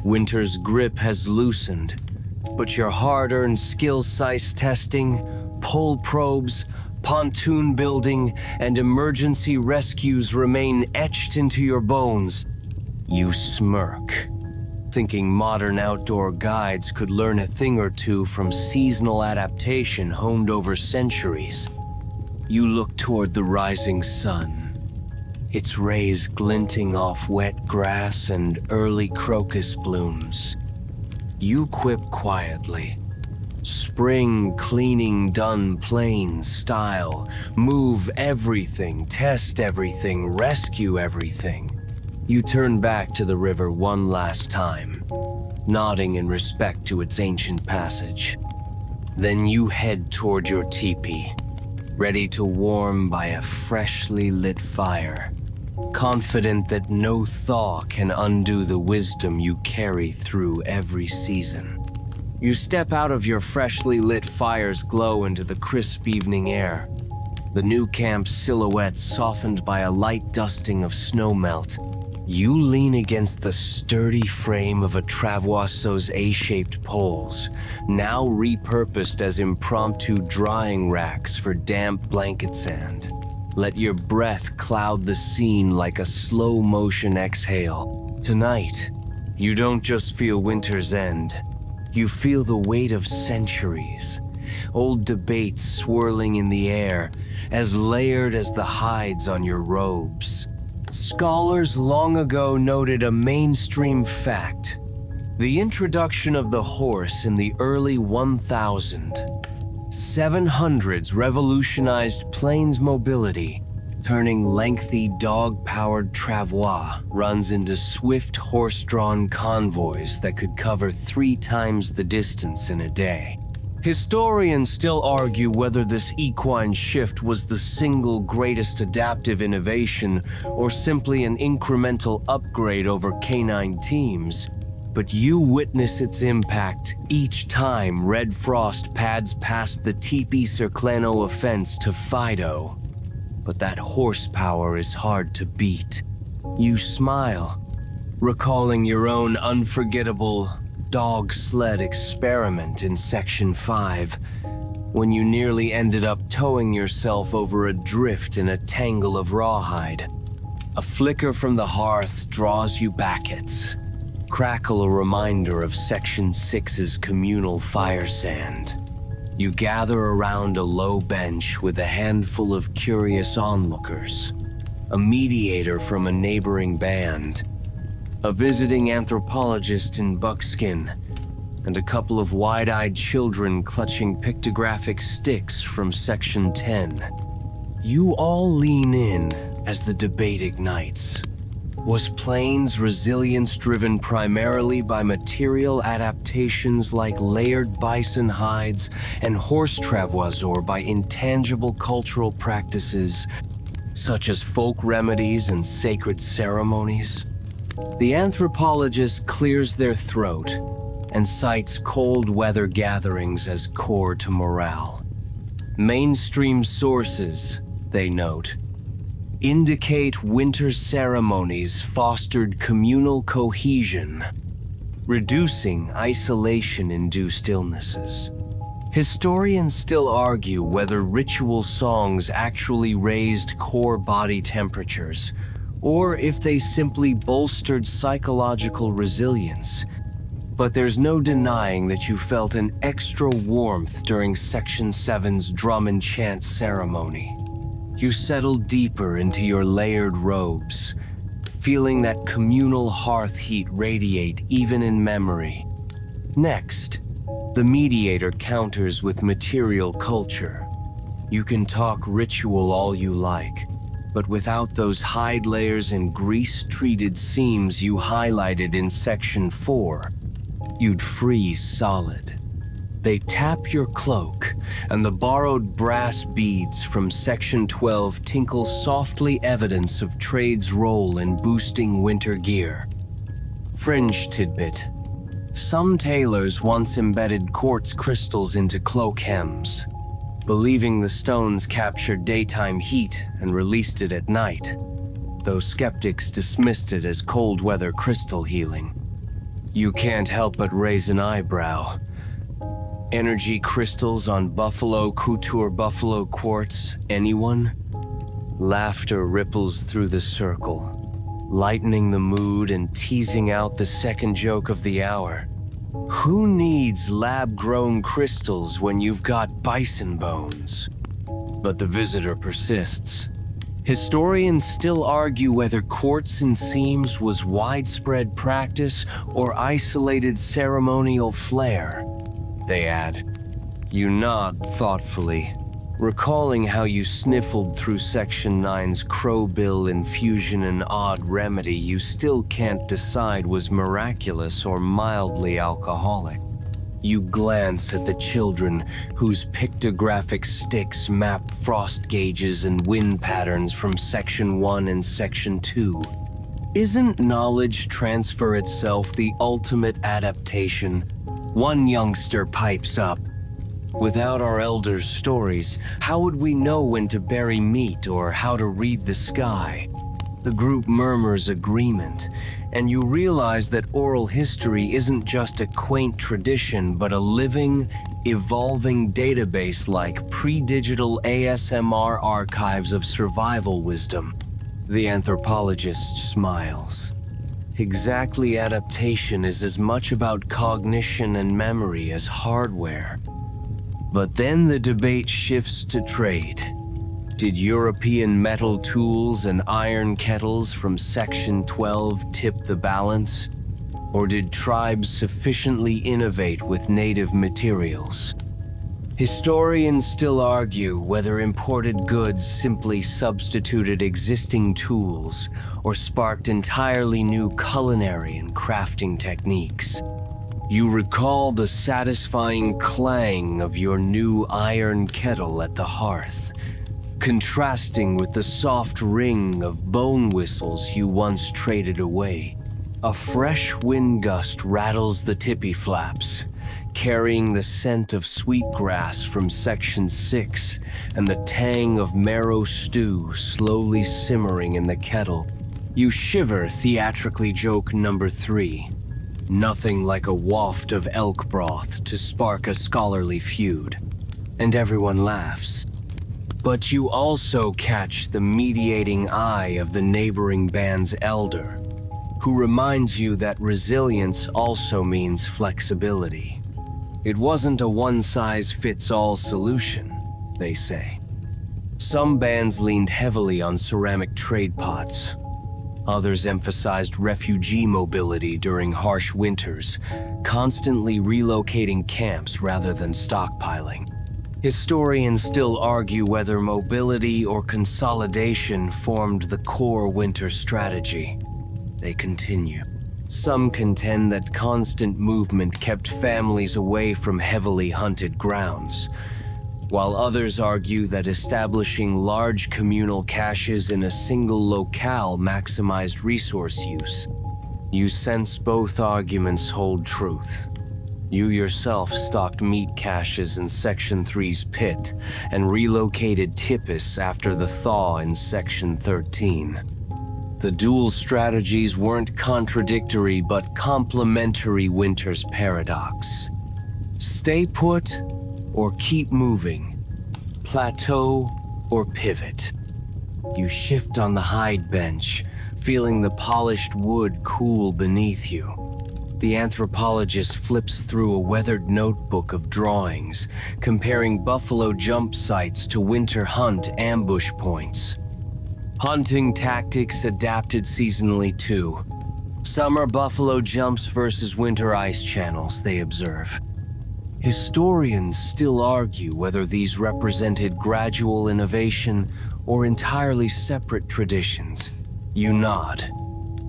Winter's grip has loosened, but your hard-earned skill size testing, pole probes, pontoon building, and emergency rescues remain etched into your bones. You smirk, thinking modern outdoor guides could learn a thing or two from seasonal adaptation honed over centuries. You look toward the rising sun, its rays glinting off wet grass and early crocus blooms. You quip quietly. Spring cleaning done plain style. Move everything, test everything, rescue everything. You turn back to the river one last time, nodding in respect to its ancient passage. Then you head toward your teepee, ready to warm by a freshly lit fire, confident that no thaw can undo the wisdom you carry through every season. You step out of your freshly lit fire's glow into the crisp evening air, the new camp's silhouette softened by a light dusting of snowmelt. You lean against the sturdy frame of a travoisseau's A-shaped poles, now repurposed as impromptu drying racks for damp blanket sand. Let your breath cloud the scene like a slow-motion exhale. Tonight, you don't just feel winter's end. You feel the weight of centuries, old debates swirling in the air, as layered as the hides on your robes. Scholars long ago noted a mainstream fact. The introduction of the horse in the early 700s revolutionized plains mobility, turning lengthy dog-powered travois runs into swift horse-drawn convoys that could cover 3 times the distance in a day. Historians still argue whether this equine shift was the single greatest adaptive innovation or simply an incremental upgrade over canine teams. but you witness its impact each time Red Frost pads past the Teepee Circlano offense to Fido. But that horsepower is hard to beat. You smile, recalling your own unforgettable dog sled experiment in Section 5, when you nearly ended up towing yourself over a drift in a tangle of rawhide. A flicker from the hearth draws you backwards. Crackle a reminder of Section 6's communal fire sand. You gather around a low bench with a handful of curious onlookers, a mediator from a neighboring band, a visiting anthropologist in buckskin, and a couple of wide-eyed children clutching pictographic sticks from Section 10. You all lean in as the debate ignites. Was Plains' resilience driven primarily by material adaptations like layered bison hides and horse travois, or by intangible cultural practices such as folk remedies and sacred ceremonies? The anthropologist clears their throat and cites cold weather gatherings as core to morale. Mainstream sources, they note, indicate winter ceremonies fostered communal cohesion, reducing isolation-induced illnesses. Historians still argue whether ritual songs actually raised core body temperatures, or if they simply bolstered psychological resilience. But there's no denying that you felt an extra warmth during Section 7's drum and chant ceremony. You settled deeper into your layered robes, feeling that communal hearth heat radiate even in memory. Next, the mediator counters with material culture. You can talk ritual all you like, but without those hide layers and grease-treated seams you highlighted in Section 4, you'd freeze solid. They tap your cloak, and the borrowed brass beads from Section 12 tinkle softly, evidence of trade's role in boosting winter gear. Fringe tidbit. Some tailors once embedded quartz crystals into cloak hems, believing the stones captured daytime heat and released it at night, though skeptics dismissed it as cold weather crystal healing. You can't help but raise an eyebrow. Energy crystals on Buffalo Couture Buffalo quartz, anyone? Laughter ripples through the circle, lightening the mood and teasing out the second joke of the hour. Who needs lab-grown crystals when you've got bison bones? But the visitor persists. Historians still argue whether quartz in seams was widespread practice or isolated ceremonial flair. They add. You nod thoughtfully, recalling how you sniffled through Section 9's crowbill infusion, an odd remedy you still can't decide was miraculous or mildly alcoholic. You glance at the children whose pictographic sticks map frost gauges and wind patterns from Section 1 and Section 2. Isn't knowledge transfer itself the ultimate adaptation? One youngster pipes up. Without our elders' stories, how would we know when to bury meat or how to read the sky? The group murmurs agreement, and you realize that oral history isn't just a quaint tradition, but a living, evolving database like pre-digital ASMR archives of survival wisdom. The anthropologist smiles. Exactly, adaptation is as much about cognition and memory as hardware. But then the debate shifts to trade. Did European metal tools and iron kettles from Section 12 tip the balance? Or did tribes sufficiently innovate with native materials? Historians still argue whether imported goods simply substituted existing tools or sparked entirely new culinary and crafting techniques. You recall the satisfying clang of your new iron kettle at the hearth, contrasting with the soft ring of bone whistles you once traded away. A fresh wind gust rattles the tippy flaps, carrying the scent of sweetgrass from Section 6 and the tang of marrow stew slowly simmering in the kettle. You shiver, theatrically joke number 3. Nothing like a waft of elk broth to spark a scholarly feud. And everyone laughs. But you also catch the mediating eye of the neighboring band's elder, who reminds you that resilience also means flexibility. It wasn't a one-size-fits-all solution, they say. Some bands leaned heavily on ceramic trade pots. Others emphasized refugee mobility during harsh winters, constantly relocating camps rather than stockpiling. Historians still argue whether mobility or consolidation formed the core winter strategy. They continue. Some contend that constant movement kept families away from heavily hunted grounds, while others argue that establishing large communal caches in a single locale maximized resource use. You sense both arguments hold truth. You yourself stocked meat caches in Section 3's pit and relocated Tippis after the thaw in Section 13. The dual strategies weren't contradictory but complementary winter's paradox. Stay put or keep moving. Plateau or pivot. You shift on the hide bench, feeling the polished wood cool beneath you. The anthropologist flips through a weathered notebook of drawings, comparing buffalo jump sites to winter hunt ambush points. Hunting tactics adapted seasonally too. Summer buffalo jumps versus winter ice channels, they observe. Historians still argue whether these represented gradual innovation or entirely separate traditions. You nod,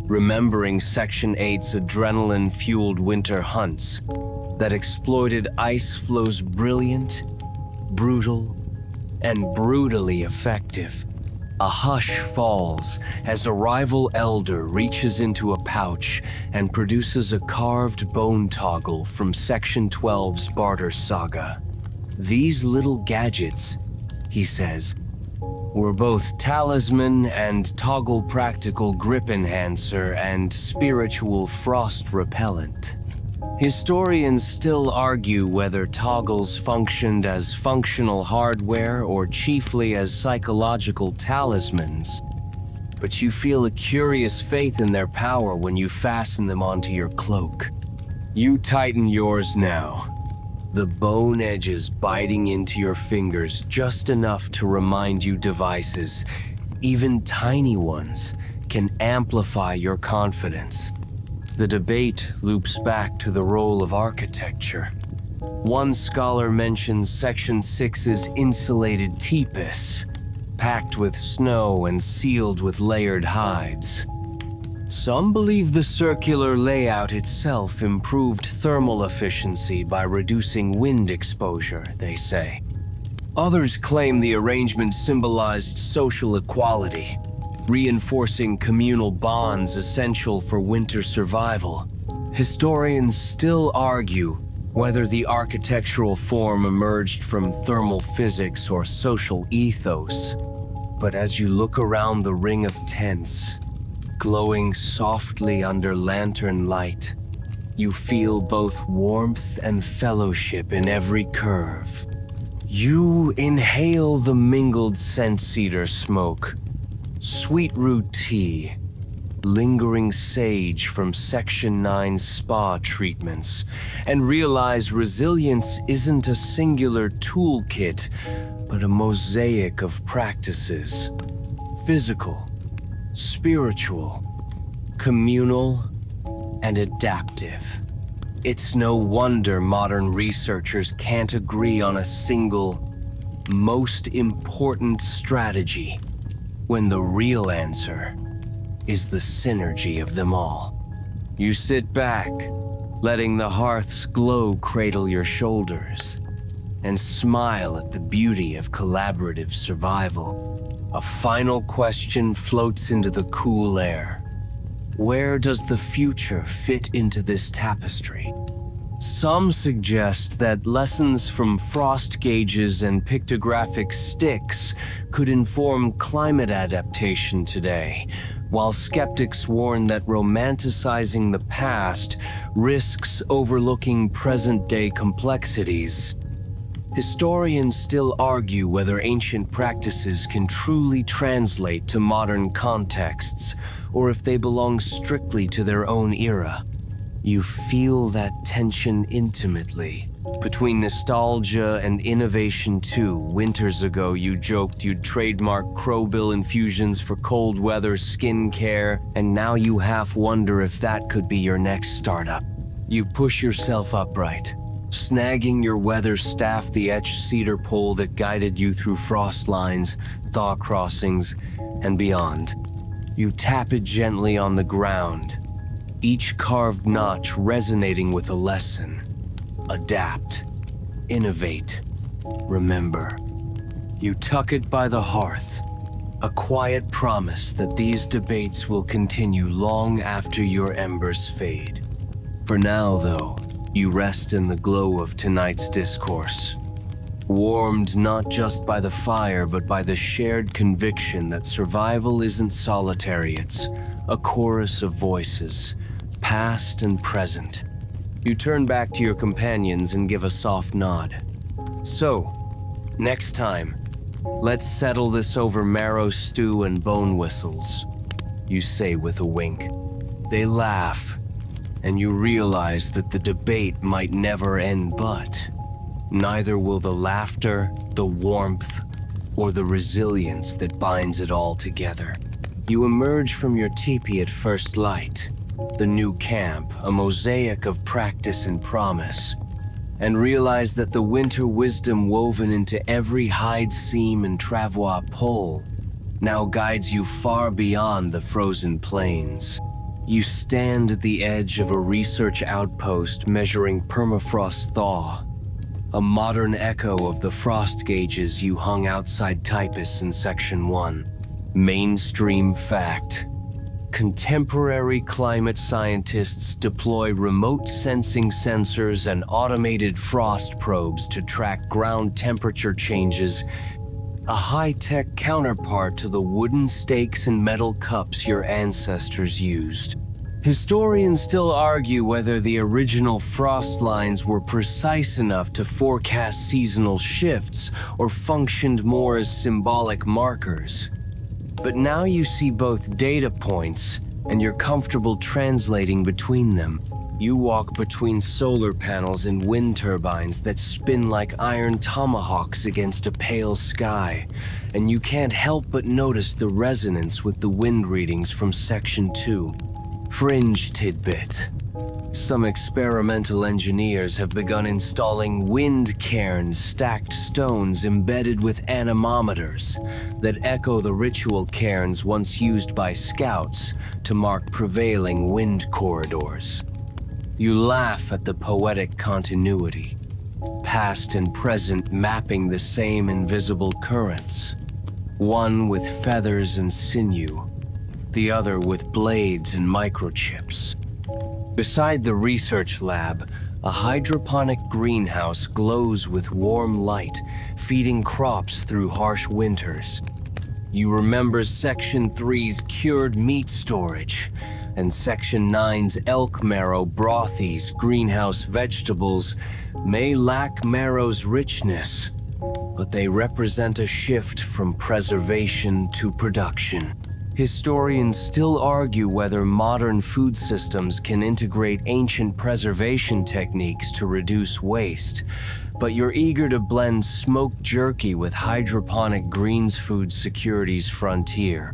remembering Section 8's adrenaline-fueled winter hunts that exploited ice flow's brilliant, brutal, and brutally effective. A hush falls as a rival elder reaches into a pouch and produces a carved bone toggle from Section 12's barter saga. These little gadgets, he says, were both talisman and toggle practical grip enhancer and spiritual frost repellent. Historians still argue whether toggles functioned as functional hardware or chiefly as psychological talismans, but you feel a curious faith in their power when you fasten them onto your cloak. You tighten yours now, the bone edges biting into your fingers just enough to remind you devices, even tiny ones, can amplify your confidence. The debate loops back to the role of architecture. One scholar mentions Section 6's insulated Tippis, packed with snow and sealed with layered hides. Some believe the circular layout itself improved thermal efficiency by reducing wind exposure, they say. Others claim the arrangement symbolized social equality, reinforcing communal bonds essential for winter survival. Historians still argue whether the architectural form emerged from thermal physics or social ethos. But as you look around the ring of tents, glowing softly under lantern light, you feel both warmth and fellowship in every curve. You inhale the mingled scent cedar smoke, sweet root tea, lingering sage from Section 9 spa treatments, and realize resilience isn't a singular toolkit, but a mosaic of practices. Physical, spiritual, communal, and adaptive. It's no wonder modern researchers can't agree on a single, most important strategy, when the real answer is the synergy of them all. You sit back, letting the hearth's glow cradle your shoulders, and smile at the beauty of collaborative survival. A final question floats into the cool air. Where does the future fit into this tapestry? Some suggest that lessons from frost gauges and pictographic sticks could inform climate adaptation today, while skeptics warn that romanticizing the past risks overlooking present-day complexities. Historians still argue whether ancient practices can truly translate to modern contexts, or if they belong strictly to their own era. You feel that tension intimately. Between nostalgia and innovation too. Winters ago you joked you'd trademark Crowbill infusions for cold weather skincare, and now you half wonder if that could be your next startup. You push yourself upright, snagging your weather staff, the etched cedar pole that guided you through frost lines, thaw crossings, and beyond. You tap it gently on the ground, each carved notch resonating with a lesson. Adapt, innovate, remember. You tuck it by the hearth, a quiet promise that these debates will continue long after your embers fade. For now, though, you rest in the glow of tonight's discourse, warmed not just by the fire but by the shared conviction that survival isn't solitary, it's a chorus of voices, past and present. You turn back to your companions and give a soft nod. So, next time, let's settle this over marrow stew and bone whistles, you say with a wink. They laugh, and you realize that the debate might never end, but neither will the laughter, the warmth, or the resilience that binds it all together. You emerge from your teepee at first light, the new camp, a mosaic of practice and promise, and realize that the winter wisdom woven into every hide seam and travois pole now guides you far beyond the frozen plains. You stand at the edge of a research outpost measuring permafrost thaw, a modern echo of the frost gauges you hung outside Typus in Section 1. Mainstream fact. Contemporary climate scientists deploy remote sensing sensors and automated frost probes to track ground temperature changes, a high-tech counterpart to the wooden stakes and metal cups your ancestors used. Historians still argue whether the original frost lines were precise enough to forecast seasonal shifts or functioned more as symbolic markers. But now you see both data points, and you're comfortable translating between them. You walk between solar panels and wind turbines that spin like iron tomahawks against a pale sky, and you can't help but notice the resonance with the wind readings from Section 2. Fringe tidbit. Some experimental engineers have begun installing wind cairns, stacked stones embedded with anemometers that echo the ritual cairns once used by scouts to mark prevailing wind corridors. You laugh at the poetic continuity, past and present mapping the same invisible currents, one with feathers and sinew, the other with blades and microchips. Beside the research lab, a hydroponic greenhouse glows with warm light, feeding crops through harsh winters. You remember Section 3's cured meat storage, and Section 9's elk marrow brothies. Greenhouse vegetables may lack marrow's richness, but they represent a shift from preservation to production. Historians still argue whether modern food systems can integrate ancient preservation techniques to reduce waste, but you're eager to blend smoked jerky with hydroponic greens food security's frontier.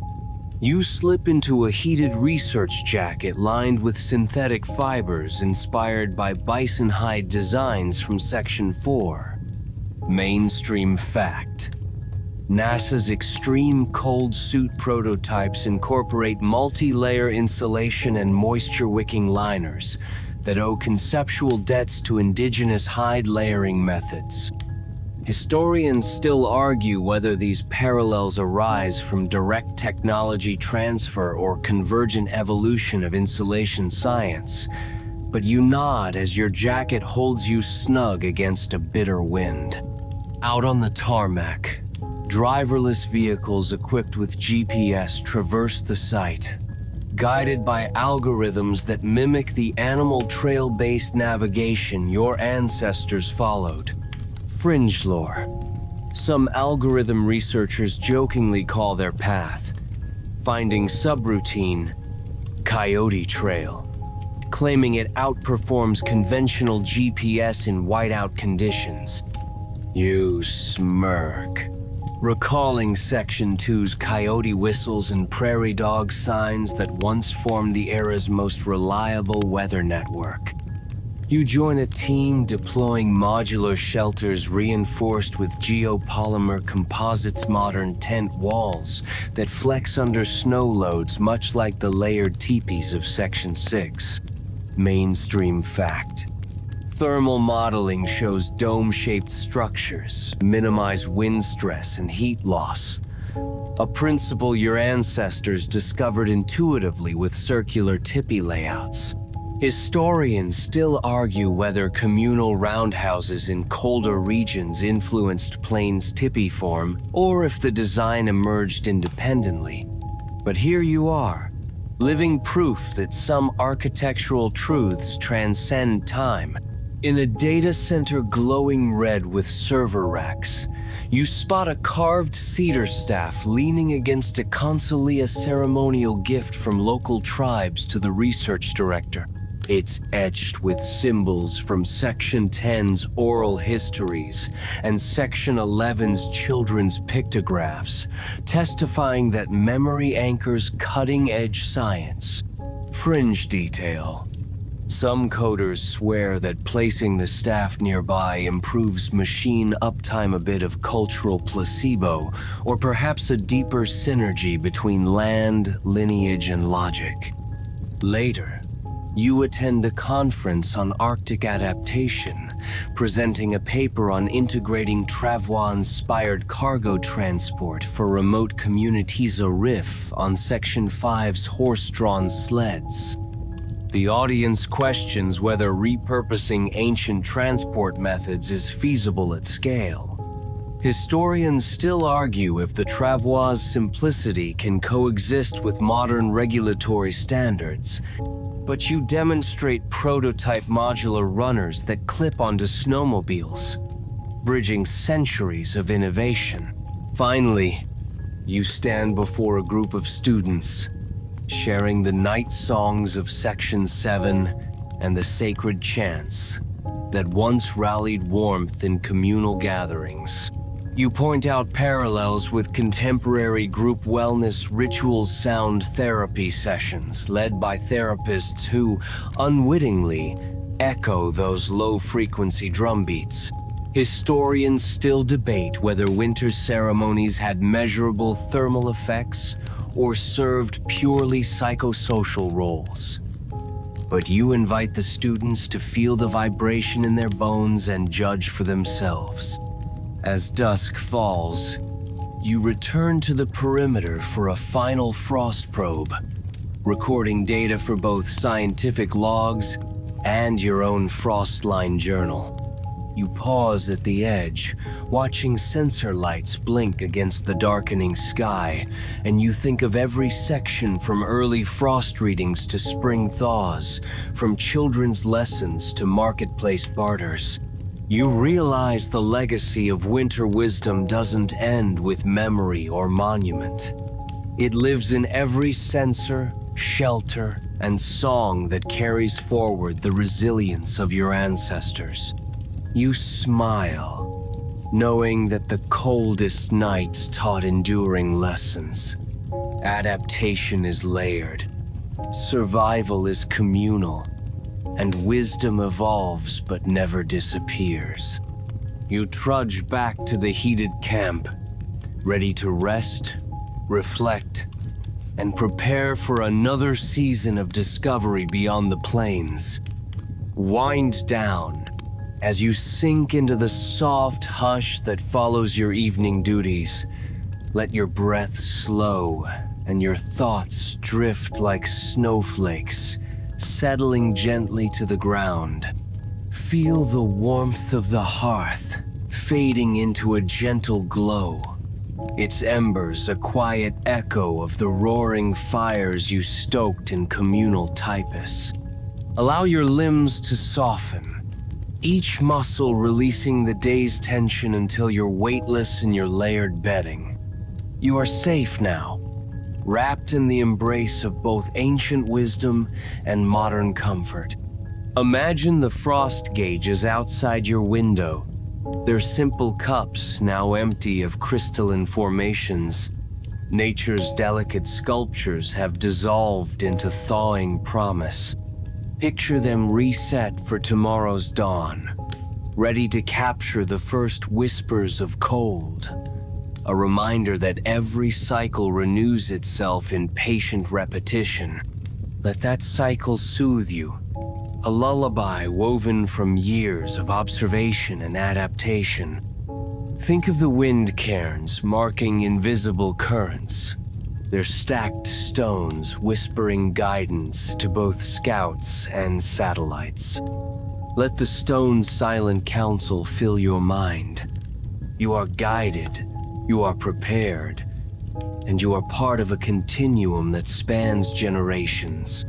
You slip into a heated research jacket lined with synthetic fibers inspired by bison hide designs from Section 4. Mainstream fact. NASA's extreme cold suit prototypes incorporate multi-layer insulation and moisture-wicking liners that owe conceptual debts to indigenous hide layering methods. Historians still argue whether these parallels arise from direct technology transfer or convergent evolution of insulation science, but you nod as your jacket holds you snug against a bitter wind. Out on the tarmac, driverless vehicles equipped with GPS traverse the site, guided by algorithms that mimic the animal trail-based navigation your ancestors followed. Fringe lore. Some algorithm researchers jokingly call their path, finding subroutine Coyote Trail, claiming it outperforms conventional GPS in whiteout conditions. You smirk, recalling Section 2's coyote whistles and prairie dog signs that once formed the era's most reliable weather network. You join a team deploying modular shelters reinforced with geopolymer composites modern tent walls that flex under snow loads much like the layered teepees of Section 6. Mainstream fact. Thermal modeling shows dome-shaped structures minimize wind stress and heat loss, a principle your ancestors discovered intuitively with circular tipi layouts. Historians still argue whether communal roundhouses in colder regions influenced Plains tipi form or if the design emerged independently. But here you are, living proof that some architectural truths transcend time. In a data center glowing red with server racks, you spot a carved cedar staff leaning against a consulia ceremonial gift from local tribes to the research director. It's etched with symbols from Section 10's oral histories and Section 11's children's pictographs, testifying that memory anchors cutting-edge science. Fringe detail. Some coders swear that placing the staff nearby improves machine uptime, a bit of cultural placebo, or perhaps a deeper synergy between land, lineage, and logic. Later, you attend a conference on Arctic adaptation, presenting a paper on integrating Travois-inspired cargo transport for remote communities, a riff on Section 5's horse-drawn sleds. The audience questions whether repurposing ancient transport methods is feasible at scale. Historians still argue if the Travois' simplicity can coexist with modern regulatory standards, but you demonstrate prototype modular runners that clip onto snowmobiles, bridging centuries of innovation. Finally, you stand before a group of students, sharing the night songs of Section 7 and the sacred chants that once rallied warmth in communal gatherings. You point out parallels with contemporary group wellness ritual sound therapy sessions led by therapists who, unwittingly, echo those low-frequency drumbeats. Historians still debate whether winter ceremonies had measurable thermal effects or served purely psychosocial roles. But you invite the students to feel the vibration in their bones and judge for themselves. As dusk falls, you return to the perimeter for a final frost probe, recording data for both scientific logs and your own Frostline journal. You pause at the edge, watching sensor lights blink against the darkening sky, and you think of every section from early frost readings to spring thaws, from children's lessons to marketplace barters. You realize the legacy of winter wisdom doesn't end with memory or monument. It lives in every sensor, shelter, and song that carries forward the resilience of your ancestors. You smile, knowing that the coldest nights taught enduring lessons. Adaptation is layered, survival is communal, and wisdom evolves but never disappears. You trudge back to the heated camp, ready to rest, reflect, and prepare for another season of discovery beyond the plains. Wind down, As you sink into the soft hush that follows your evening duties, let your breath slow and your thoughts drift like snowflakes, settling gently to the ground. Feel the warmth of the hearth fading into a gentle glow, its embers a quiet echo of the roaring fires you stoked in communal typus. Allow your limbs to soften, each muscle releasing the day's tension until you're weightless in your layered bedding. You are safe now, wrapped in the embrace of both ancient wisdom and modern comfort. Imagine the frost gauges outside your window, their simple cups now empty of crystalline formations. Nature's delicate sculptures have dissolved into thawing promise. Picture them reset for tomorrow's dawn, ready to capture the first whispers of cold. A reminder that every cycle renews itself in patient repetition. Let that cycle soothe you, a lullaby woven from years of observation and adaptation. Think of the wind cairns marking invisible currents, their stacked stones whispering guidance to both scouts and satellites. Let the stone's silent counsel fill your mind. You are guided, you are prepared, and you are part of a continuum that spans generations.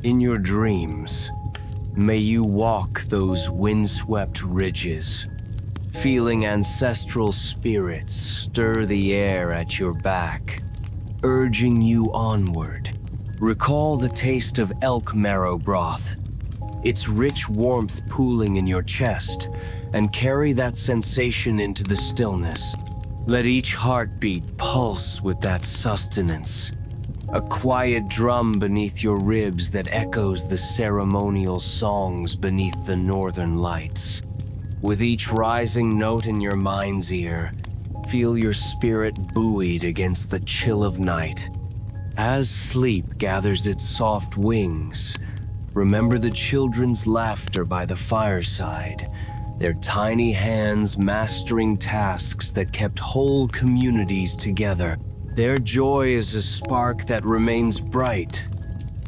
In your dreams, may you walk those windswept ridges, feeling ancestral spirits stir the air at your back, urging you onward. Recall the taste of elk marrow broth, its rich warmth pooling in your chest, and carry that sensation into the stillness. Let each heartbeat pulse with that sustenance, a quiet drum beneath your ribs that echoes the ceremonial songs beneath the northern lights. With each rising note in your mind's ear, feel your spirit buoyed against the chill of night. As sleep gathers its soft wings, remember the children's laughter by the fireside, their tiny hands mastering tasks that kept whole communities together. Their joy is a spark that remains bright,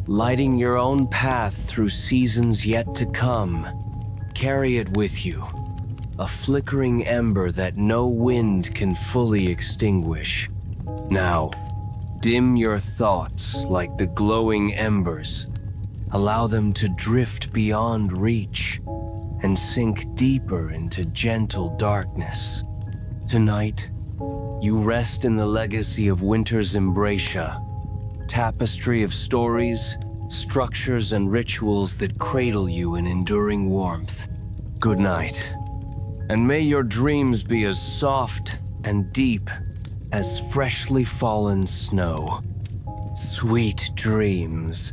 lighting your own path through seasons yet to come. Carry it with you, a flickering ember that no wind can fully extinguish. Now, dim your thoughts like the glowing embers. Allow them to drift beyond reach and sink deeper into gentle darkness. Tonight, you rest in the legacy of winter's embracia, tapestry of stories, structures, and rituals that cradle you in enduring warmth. Good night, and may your dreams be as soft and deep as freshly fallen snow. Sweet dreams.